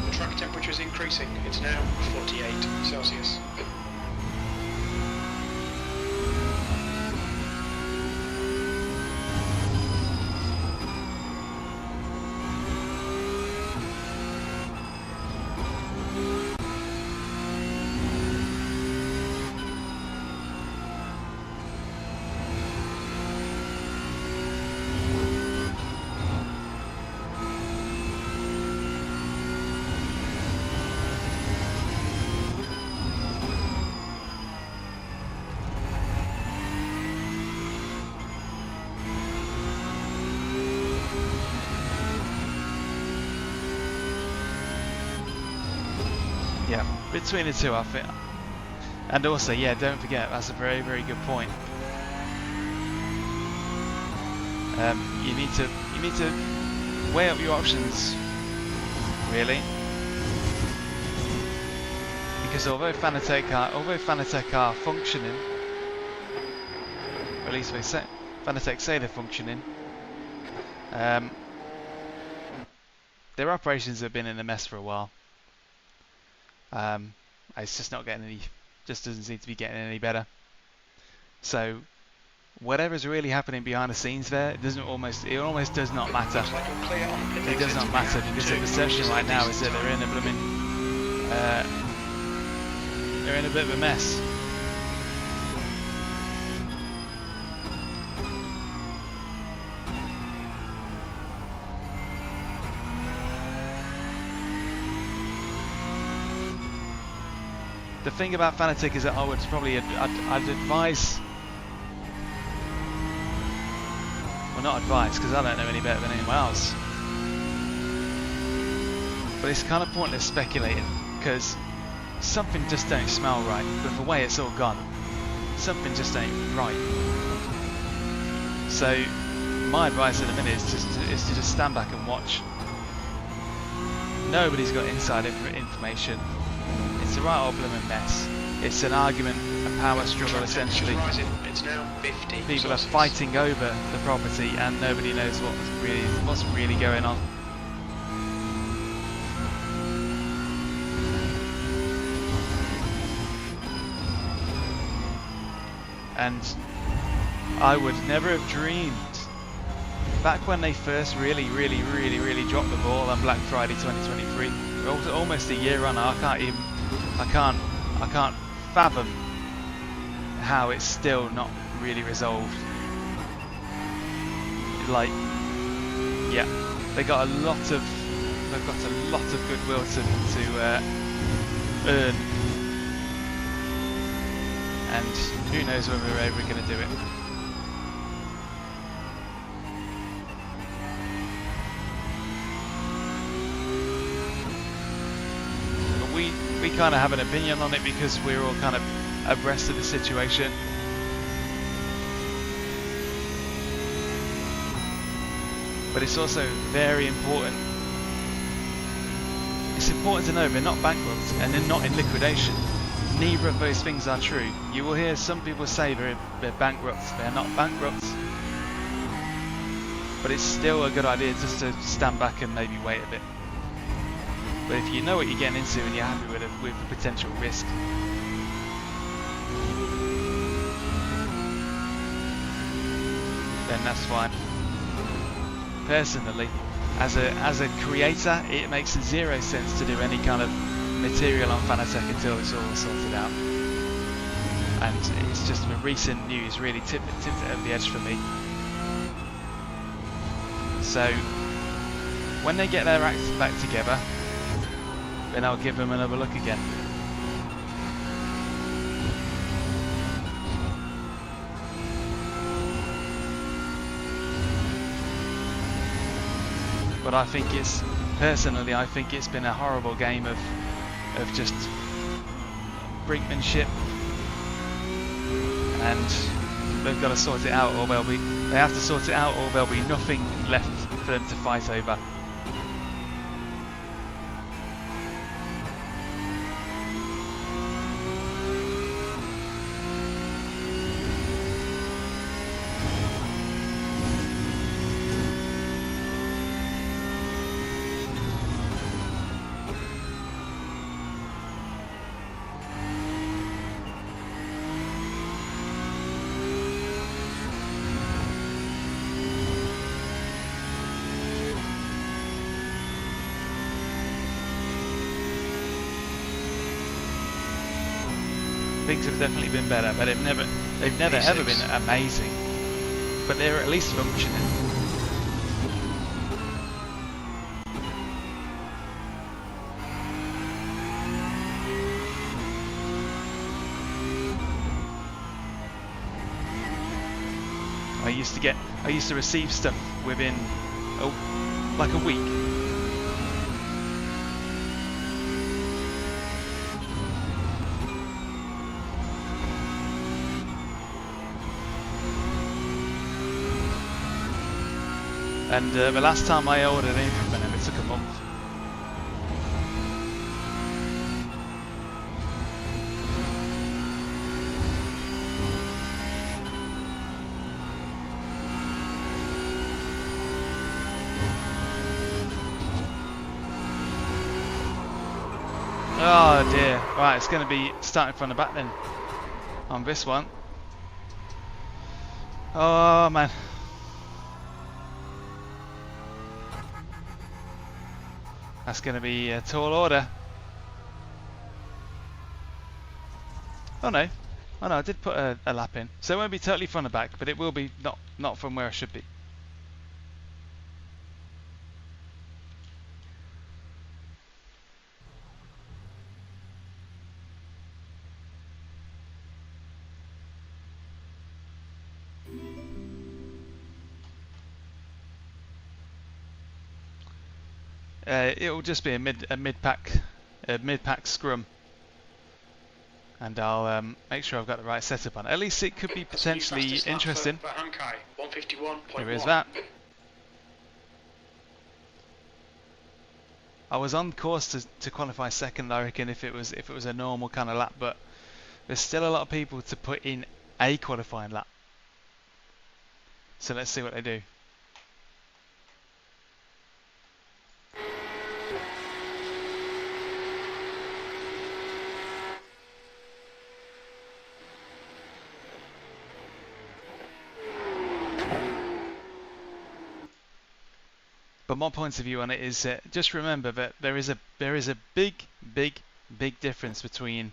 The track temperature is increasing. It's now 48 Celsius. Yeah, between the two I think. And also, yeah, don't forget, that's a very, very good point. You need to weigh up your options, really, because although Fanatec are functioning, or at least Fanatec say they're functioning, their operations have been in a mess for a while. It's just not getting any, just doesn't seem to be getting any better. So whatever's really happening behind the scenes there, it almost does not matter. It does not matter because the perception right now is that they're in a blooming, they're in a bit of a mess. The thing about Fanatec is that I would probably I'd advise, well, not advise because I don't know any better than anyone else, but it's kind of pointless speculating because something just don't smell right with the way it's all gone. something just ain't right. So my advice at the minute is to just stand back and watch. Nobody's got inside information. It's a right old blooming mess. It's an argument, a power struggle essentially. It's now 50. People are fighting over the property and nobody knows what's really going on. And I would never have dreamed, back when they first really dropped the ball on Black Friday 2023, almost a year on, I can't fathom how it's still not really resolved. Like, yeah, they've got a lot of goodwill to earn, and who knows when we're ever going to do it. But we kind of have an opinion on it because we're all kind of abreast of the situation. But it's also very important. It's important to know they're not bankrupt and they're not in liquidation. Neither of those things are true. You will hear some people say they're bankrupt. They're not bankrupt. But it's still a good idea just to stand back and maybe wait a bit. But if you know what you're getting into and you're happy with the potential risk, then that's fine. Personally, as a creator, it makes zero sense to do any kind of material on Asetek until it's all sorted out. And it's just the recent news really tipped it over the edge for me. So when they get their act back together, then I'll give them another look again. But I think personally I think it's been a horrible game of just brinkmanship, and they've got to sort it out, or they have to sort it out, or there'll be nothing left for them to fight over. Things have definitely been better, but they've never ever been amazing. But they're at least functioning. I used to receive stuff within like a week. And the last time I ordered anything from them, it took a month. Oh dear. Right, it's going to be starting from the back then on this one. Oh man. That's going to be a tall order. Oh no, I did put a lap in, so it won't be totally from the back, but it will be not from where I should be. It will just be a mid pack scrum. and I'll make sure I've got the right setup on. At least it could be potentially interesting. For Hankai, 151.1. There is that. I was on course to qualify second, I reckon, if it was a normal kind of lap, but there's still a lot of people to put in a qualifying lap. So let's see what they do. But my point of view on it is just remember that there is a big difference between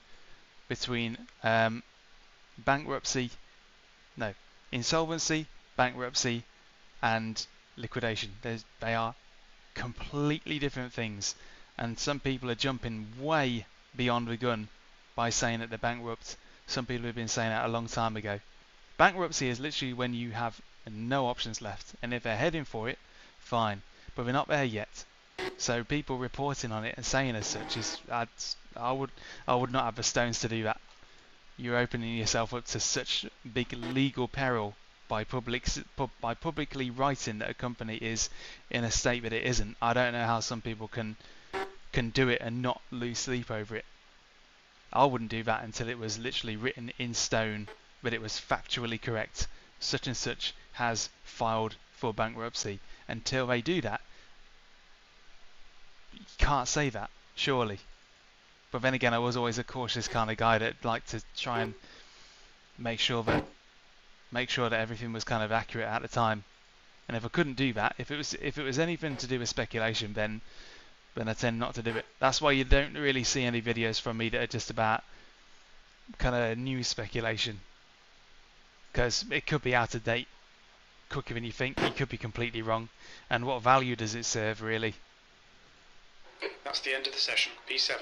insolvency, bankruptcy, and liquidation. They are completely different things, and some people are jumping way beyond the gun by saying that they're bankrupt. Some people have been saying that a long time ago. Bankruptcy is literally when you have no options left, and if they're heading for it, fine. But we're not there yet. So people reporting on it and saying as such is, I would not have the stones to do that. You're opening yourself up to such big legal peril by publicly writing that a company is in a state that it isn't. I don't know how some people can do it and not lose sleep over it. I wouldn't do that until it was literally written in stone that it was factually correct. Such and such has filed for bankruptcy. Until they do that, you can't say that, surely. But then again, I was always a cautious kind of guy that liked to try and make sure that everything was kind of accurate at the time. And if I couldn't do that, if it was anything to do with speculation, then I tend not to do it. That's why you don't really see any videos from me that are just about kind of news speculation, because it could be out of date quicker than you think. You could be completely wrong, and what value does it serve, really? That's the end of the session. P7.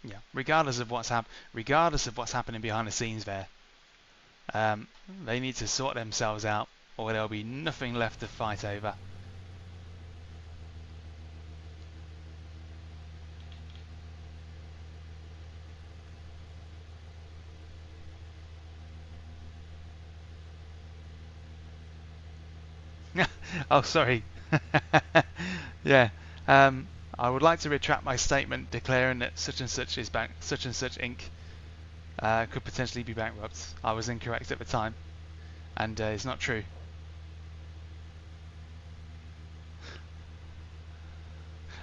Yeah, regardless of what's happening behind the scenes there, they need to sort themselves out, or there'll be nothing left to fight over. Oh, sorry. Yeah. I would like to retract my statement declaring that such and such Inc. Could potentially be bankrupt. I was incorrect at the time, and it's not true.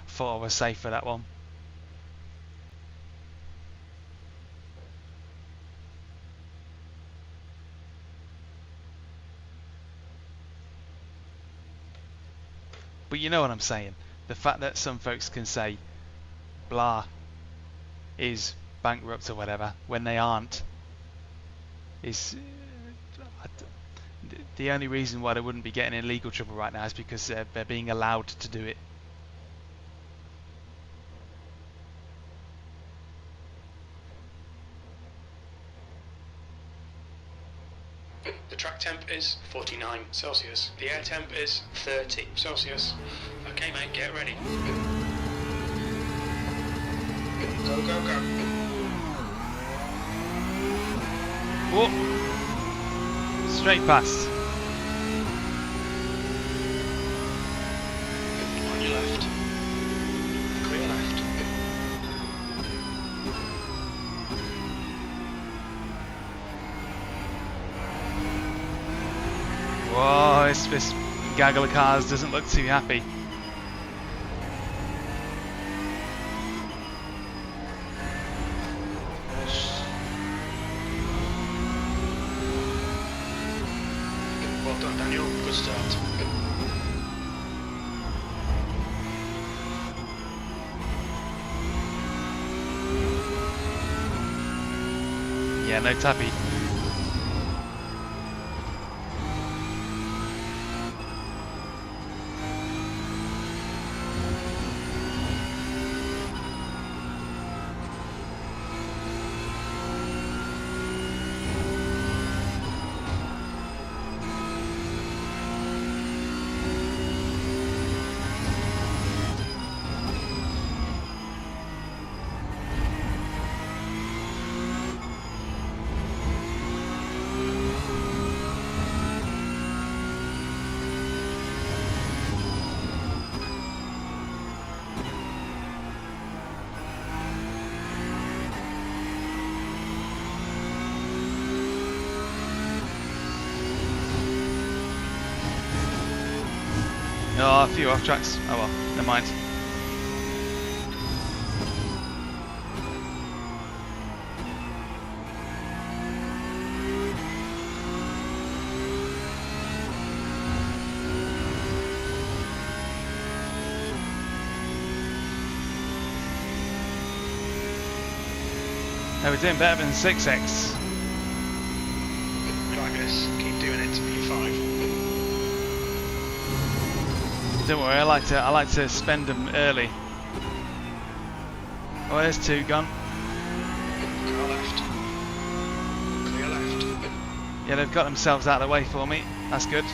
Thought I was safe for that one. But you know what I'm saying. The fact that some folks can say blah is bankrupt or whatever when they aren't is the only reason why they wouldn't be getting in legal trouble right now is because they're being allowed to do it. The track temp is 49 Celsius. The air temp is 30 Celsius. Okay, mate, get ready. Go, go, go. Whoa! Straight past. On your left. Clear left. Whoa, this gaggle of cars doesn't look too happy. Well done, Daniel. Good start. Yeah, no tappy. Oh, a few off tracks. Oh well, never mind. No, we're doing better than 6x. Drivers, keep doing it. P5. Don't worry, I like to spend them early. Oh, there's 2 gone. Car left. Clear left. Yeah, they've got themselves out of the way for me. That's good.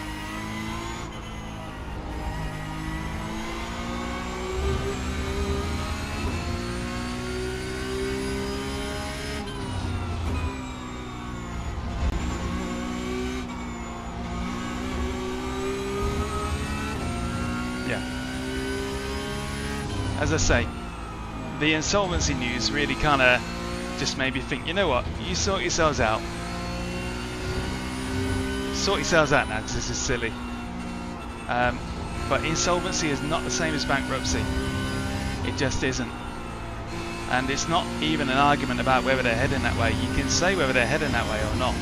As I say, the insolvency news really kind of just made me think, you know what, you sort yourselves out. Sort yourselves out now, because this is silly. But insolvency is not the same as bankruptcy. It just isn't. And it's not even an argument about whether they're heading that way. You can say whether they're heading that way or not.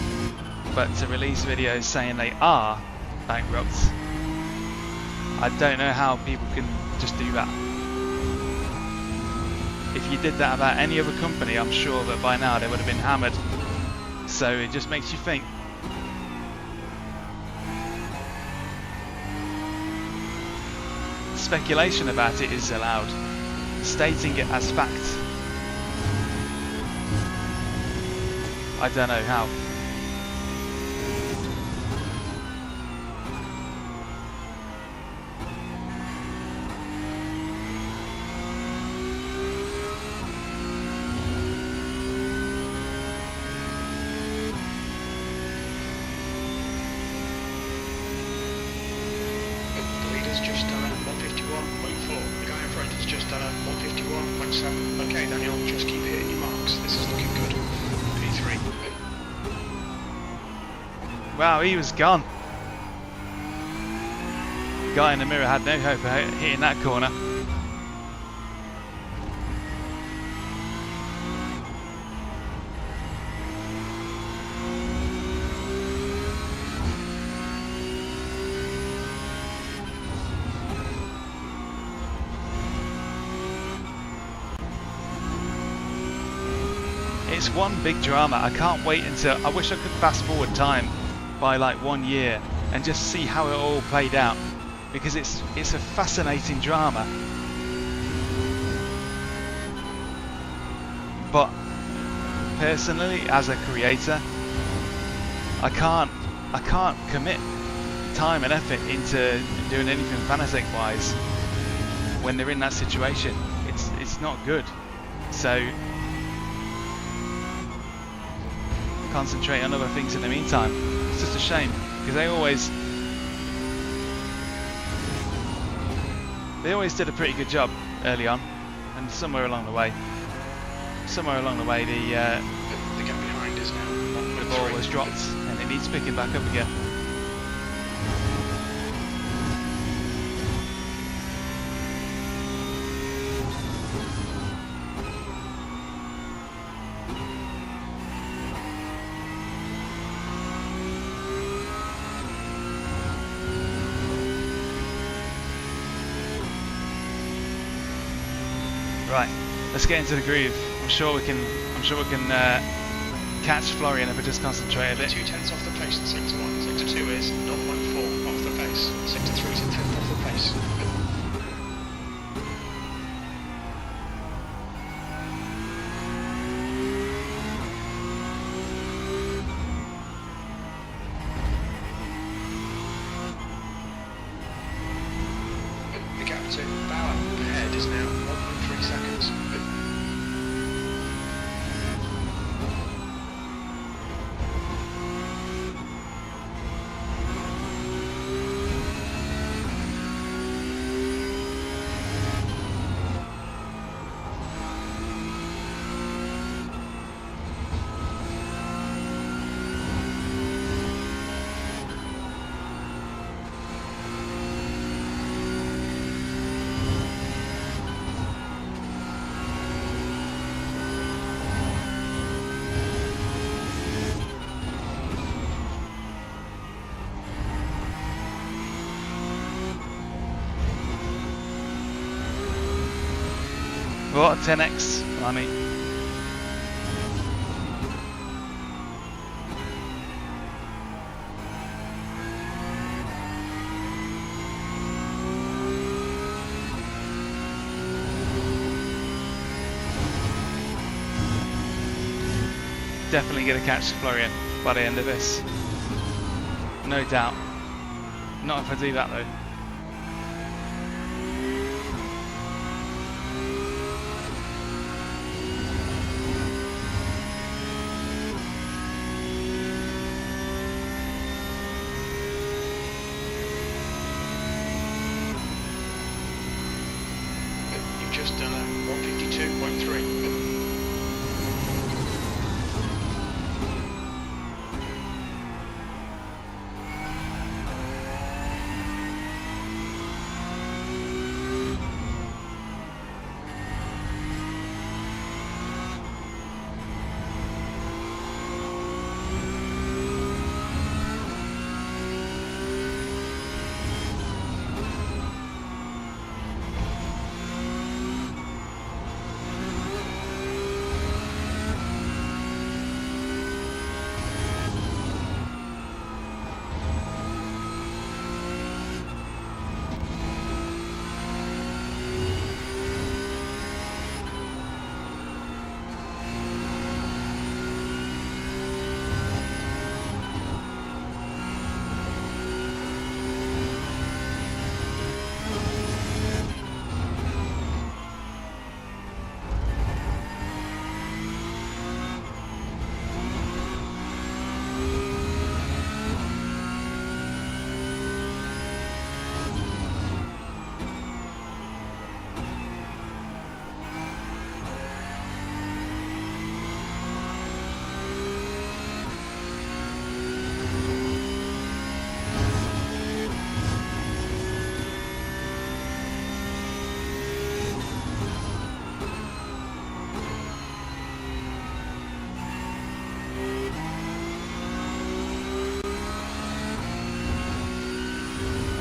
But to release videos saying they are bankrupt, I don't know how people can just do that. If you did that about any other company, I'm sure that by now they would have been hammered. So it just makes you think. Speculation about it is allowed. Stating it as fact, I don't know how. Just done a 151.4. The guy in front has just done a 151.7. Okay, Daniel, just keep hitting your marks. This is looking good. P3. Wow, he was gone. The guy in the mirror had no hope of hitting that corner. It's one big drama. I can't wait until, I wish I could fast forward time by like 1 year and just see how it all played out, because it's a fascinating drama. But personally, as a creator, I can't commit time and effort into doing anything fanatic wise when they're in that situation. It's not good. So concentrate on other things in the meantime. It's just a shame, because they always did a pretty good job early on, and somewhere along the way the gap behind is now the ball was dropped and it needs picking back up again. Right, let's get into the groove. I'm sure we can catch Florian if we just concentrate a bit. 2/10 off the pace in sector 1. Sector 2 is 0.4 off the pace. Sector 3 is a 10th off the pace. The gap to Bauer ahead is now 1.3 seconds. What? 10x? Blimey. Definitely going to catch Florian by the end of this. No doubt. Not if I do that though. You've just done a 152.3.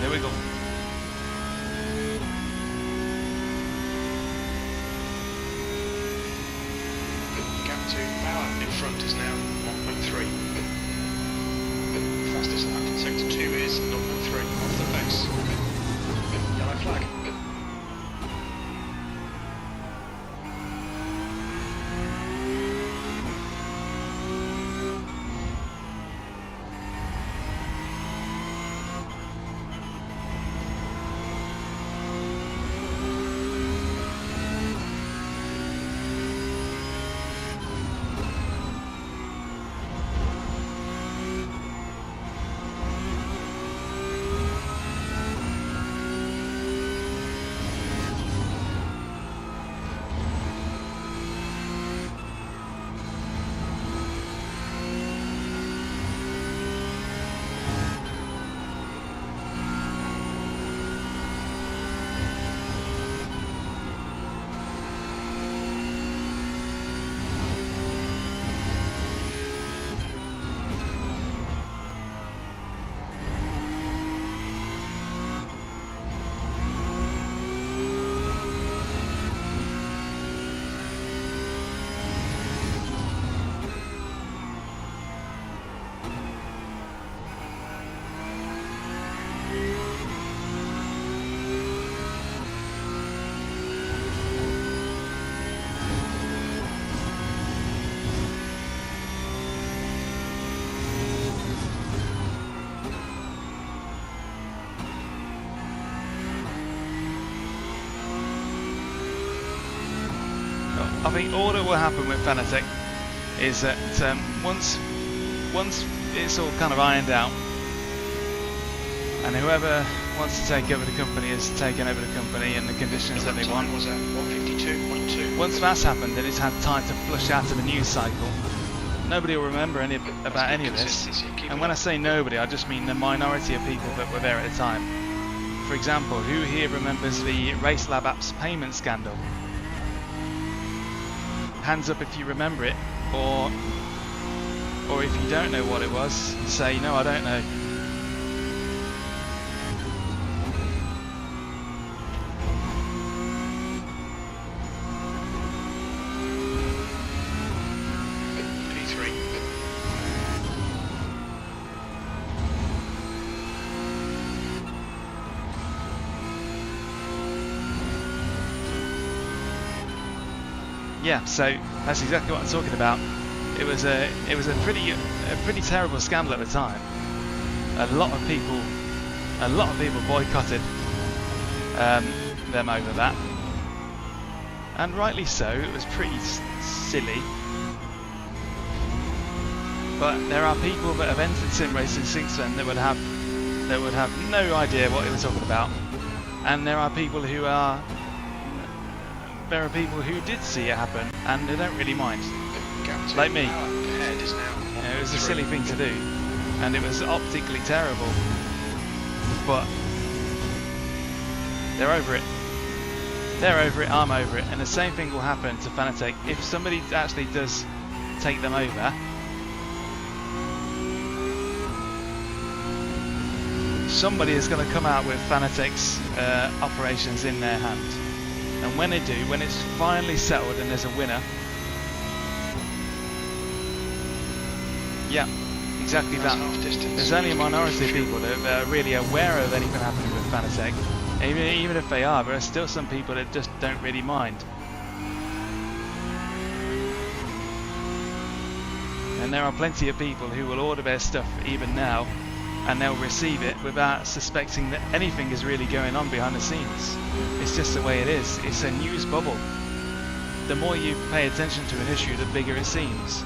Here we go. Gap to power in front is now 1.3. Fastest lap in sector 2 is 0.3 off the pace. Yellow flag. I think all that will happen with Asetek is that once it's all kind of ironed out, and whoever wants to take over the company has taken over the company in the conditions that they want. Was at 152.2. Once that's happened, and it's had time to flush out of the news cycle, nobody will remember about any of this. And when I say nobody, I just mean the minority of people that were there at the time. For example, who here remembers the Race Lab Apps payment scandal? Hands up if you remember it, or if you don't know what it was, say no, I don't know. Yeah, so that's exactly what I'm talking about. It was a pretty terrible scandal at the time. A lot of people boycotted them over that, and rightly so. It was pretty silly. But there are people that have entered sim racing since then that would have no idea what they were talking about, and there are people who did see it happen and they don't really mind, like me. It was a silly thing to do, and it was optically terrible, but they're over it. They're over it, I'm over it, and the same thing will happen to Fanatec if somebody actually does take them over. Somebody is going to come out with Fanatec's operations in their hand, and when they do, when it's finally settled and there's a winner, yeah, exactly that. There's only a minority of people that are really aware of anything happening with Fanatec. Even if they are, there are still some people that just don't really mind. And there are plenty of people who will order their stuff even now, and they'll receive it without suspecting that anything is really going on behind the scenes. It's just the way it is. It's a news bubble. The more you pay attention to an issue, the bigger it seems.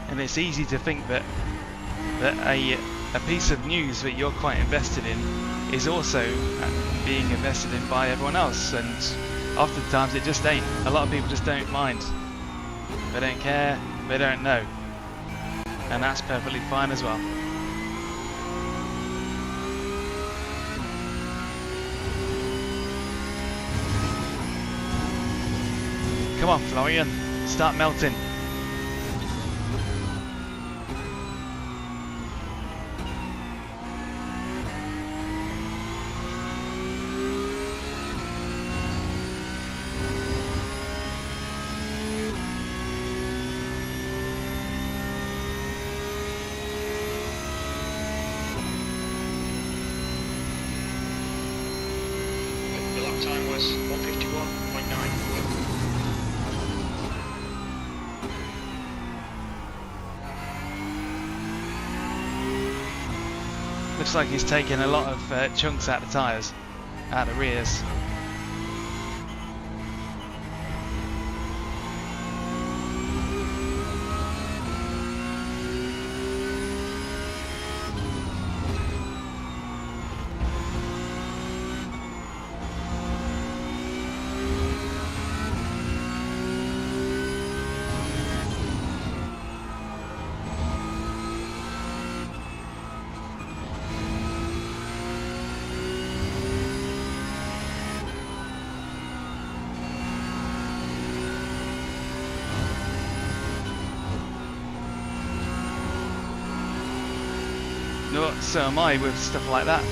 And it's easy to think that a piece of news that you're quite invested in is also being invested in by everyone else, and oftentimes it just ain't. A lot of people just don't mind. They don't care, they don't know. And that's perfectly fine as well. Come on, Florian, start melting. Time was 151.9. Looks like he's taking a lot of chunks out of the tyres, out of the rears. No, so am I with stuff like that.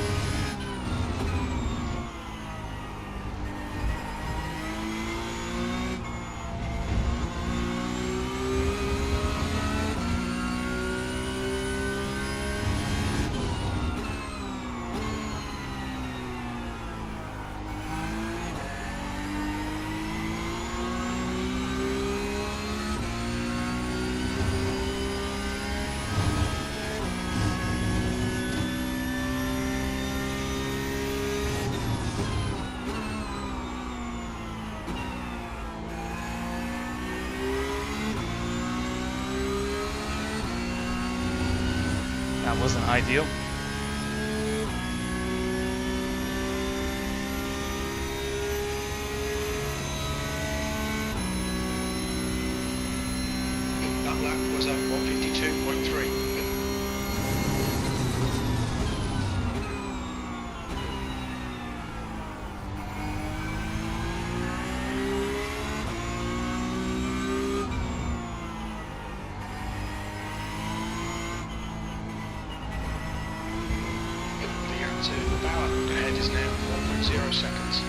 That wasn't ideal. That lap was at 152.3. to the bow ahead is now 1.0 seconds.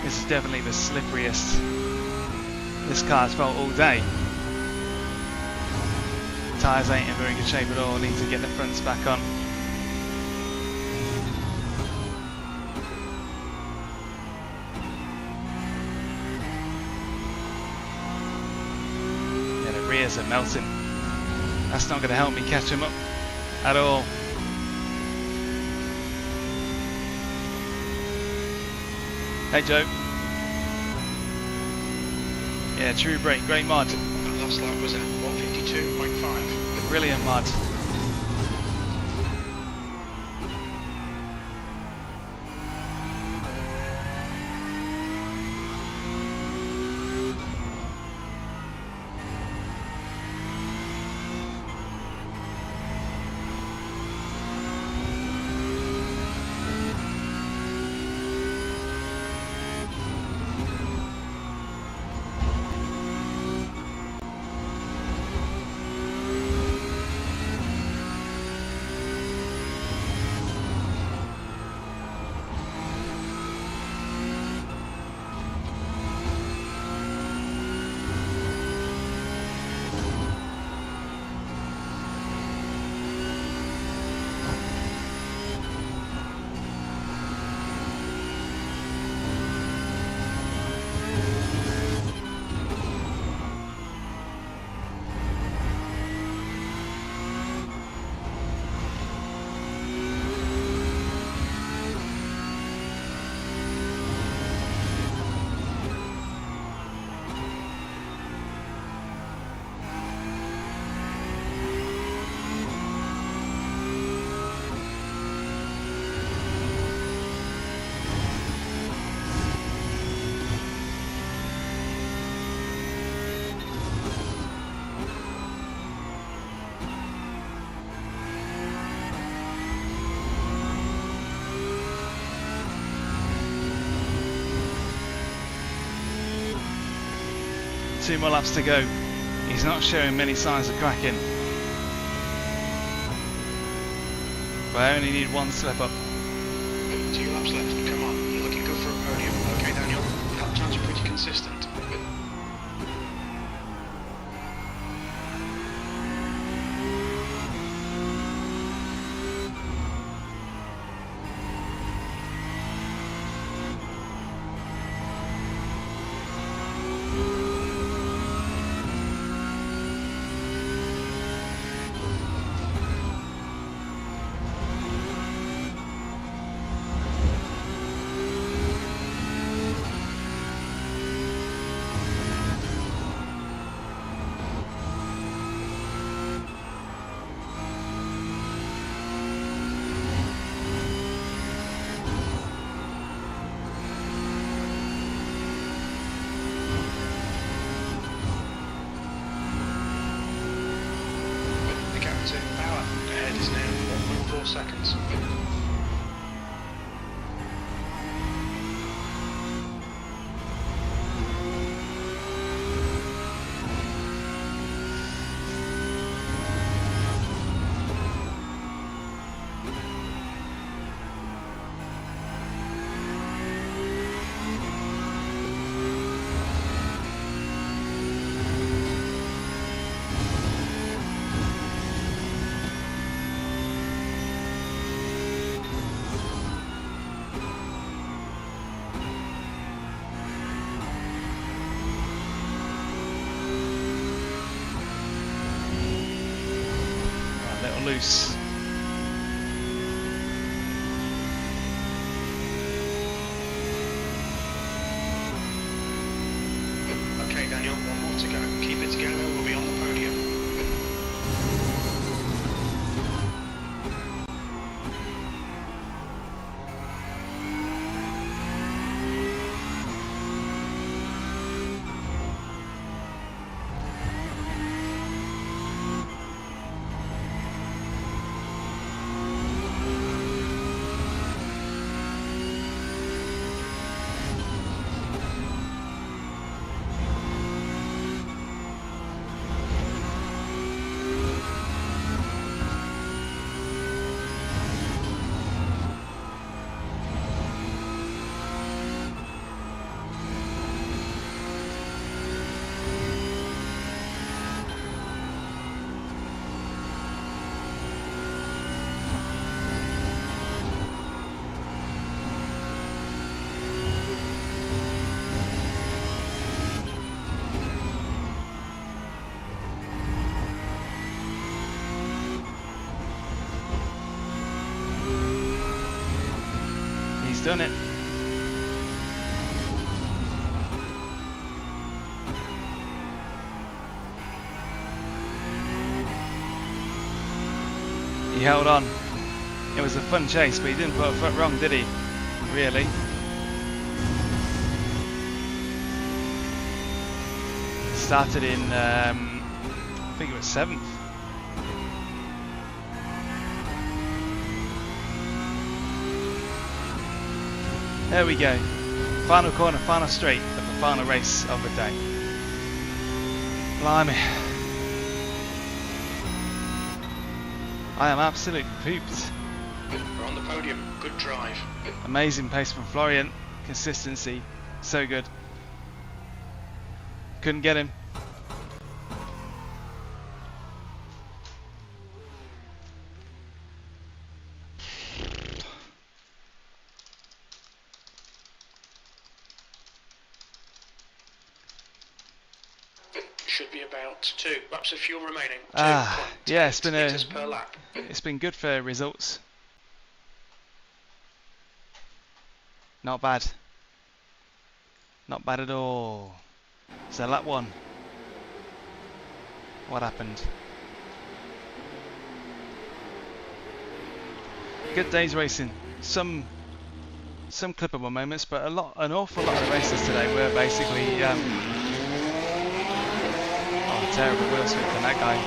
This is definitely the slipperiest this car's felt all day. Tyres ain't in very good shape at all, need to get the fronts back on. Yeah, the rears are melting. That's not going to help me catch them up at all. Hey Joe. Yeah, true brake, great mod. That last lap was at 152.5. Brilliant mod. Two more laps to go. He's not showing many signs of cracking. But I only need one slip up. 2 laps left, come on, you're looking good for a podium. Okay Daniel, lap times are pretty consistent. loose. Okay, Daniel, one more to go. Keep it together, we'll be on the podium. He's done it. He held on. It was a fun chase, but he didn't put a foot wrong, did he? Really? Started in, I think it was 7th. There we go. Final corner, final straight of the final race of the day. Blimey. I am absolutely pooped. We're on the podium. Good drive. Amazing pace from Florian. Consistency. So good. Couldn't get him. Should be about 2 laps of fuel remaining. Yeah, it's 2.8 litres per lap. It's been good for results. Not bad. Not bad at all. So lap 1. What happened? Good day's racing. Some clippable moments, but an awful lot of the races today were basically terrible wheel slip from that guy.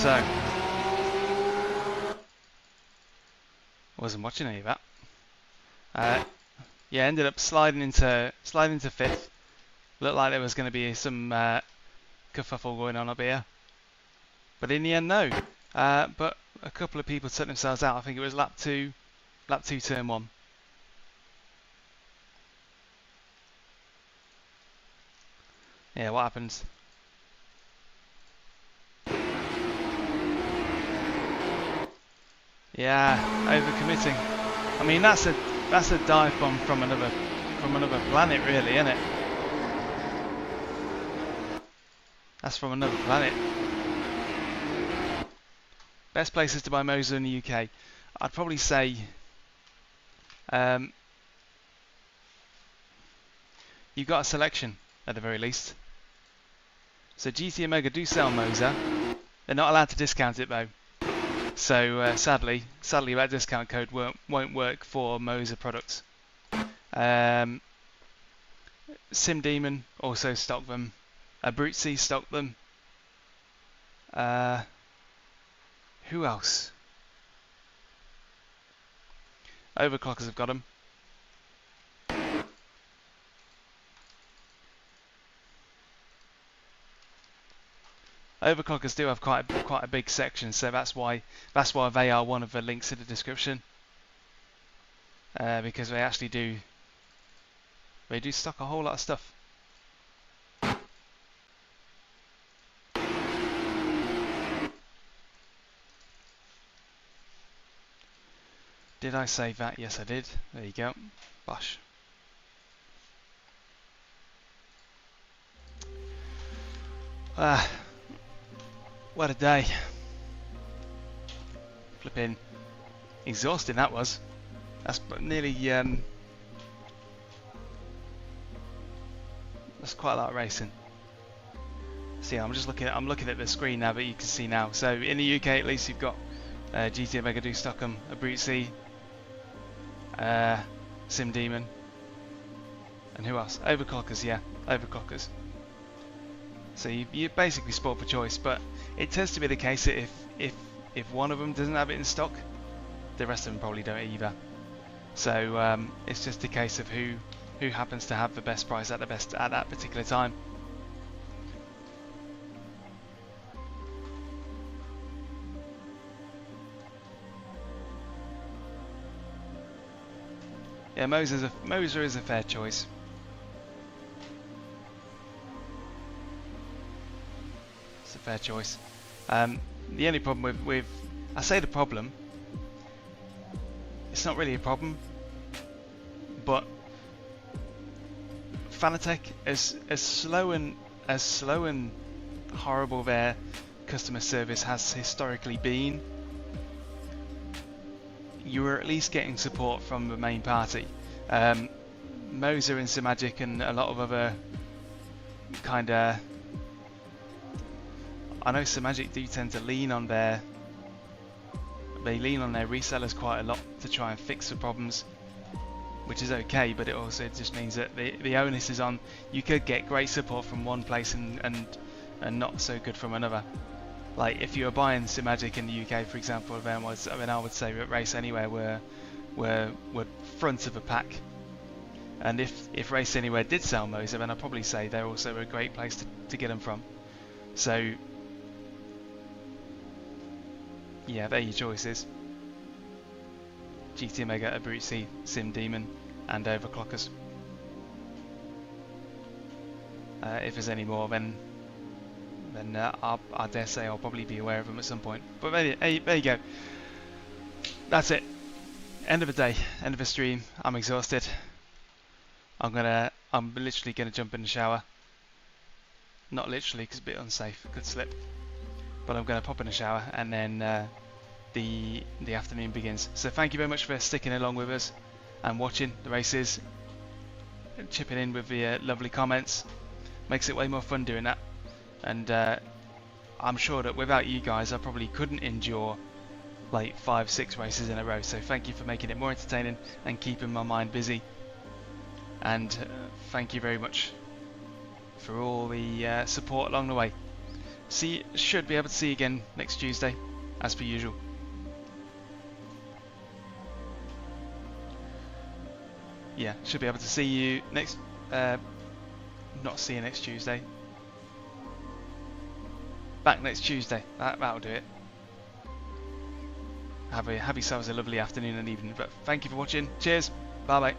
So, wasn't watching any of that. Yeah, ended up sliding into 5th. Looked like there was going to be some kerfuffle going on up here, but in the end, no. But a couple of people took themselves out. I think it was lap 2, turn 1. Yeah, what happened? Yeah, overcommitting. I mean, that's a dive bomb from another planet, really, isn't it? That's from another planet. Best places to buy Moser in the UK. I'd probably say you've got a selection at the very least. So GT Omega do sell Moser. They're not allowed to discount it though. So sadly that discount code won't work for Moser products. Sim Demon also stock them. Brutesy stock them. Who else? Overclockers have got them. Overclockers do have quite a big section, so that's why they are one of the links in the description. Because they actually do stock a whole lot of stuff. Did I save that? Yes, I did. There you go. Bosh. What a day. Flipping exhausting that was. That's nearly that's quite a lot of racing. See, I'm looking at the screen now, but you can see now. So in the UK, at least, you've got GT Omega do Stockholm, Abruzzi, Sim Demon, and who else? Overclockers, yeah, Overclockers. So you basically sport for choice, but it tends to be the case that if one of them doesn't have it in stock, the rest of them probably don't either. So it's just a case of who happens to have the best price at that particular time. Yeah, Moser is a fair choice. It's a fair choice. The only problem with I say the problem, it's not really a problem, but Fanatec, as slow and horrible their customer service has historically been, you were at least getting support from the main party. Moser and Simagic and a lot of other kind of, I know Simagic do tend to lean on their resellers quite a lot to try and fix the problems, which is okay, but it also just means that the onus is on. You could get great support from one place and not so good from another. Like if you were buying Simagic in the UK, for example, then I would say that Race Anywhere were front of the pack. And if Race Anywhere did sell Moser, then I'd probably say they're also a great place to get them from. So yeah, they're your choices. GT Omega, Abruzzi, Sim Demon, and Overclockers. If there's any more, then I dare say I'll probably be aware of them at some point. But there you go. That's it. End of the day. End of the stream. I'm exhausted. I'm literally gonna jump in the shower. Not literally, because it's a bit unsafe. Could slip. But I'm gonna pop in the shower, and then the afternoon begins. So thank you very much for sticking along with us and watching the races, and chipping in with the lovely comments. Makes it way more fun doing that. And I'm sure that without you guys, I probably couldn't endure like 5-6 races in a row. So thank you for making it more entertaining and keeping my mind busy. And thank you very much for all the support along the way. Should be able to see you again next Tuesday, as per usual. Yeah, should be able to see you next. Not see you next Tuesday. Back next Tuesday. That'll do it. Have yourselves a lovely afternoon and evening. But thank you for watching. Cheers. Bye bye.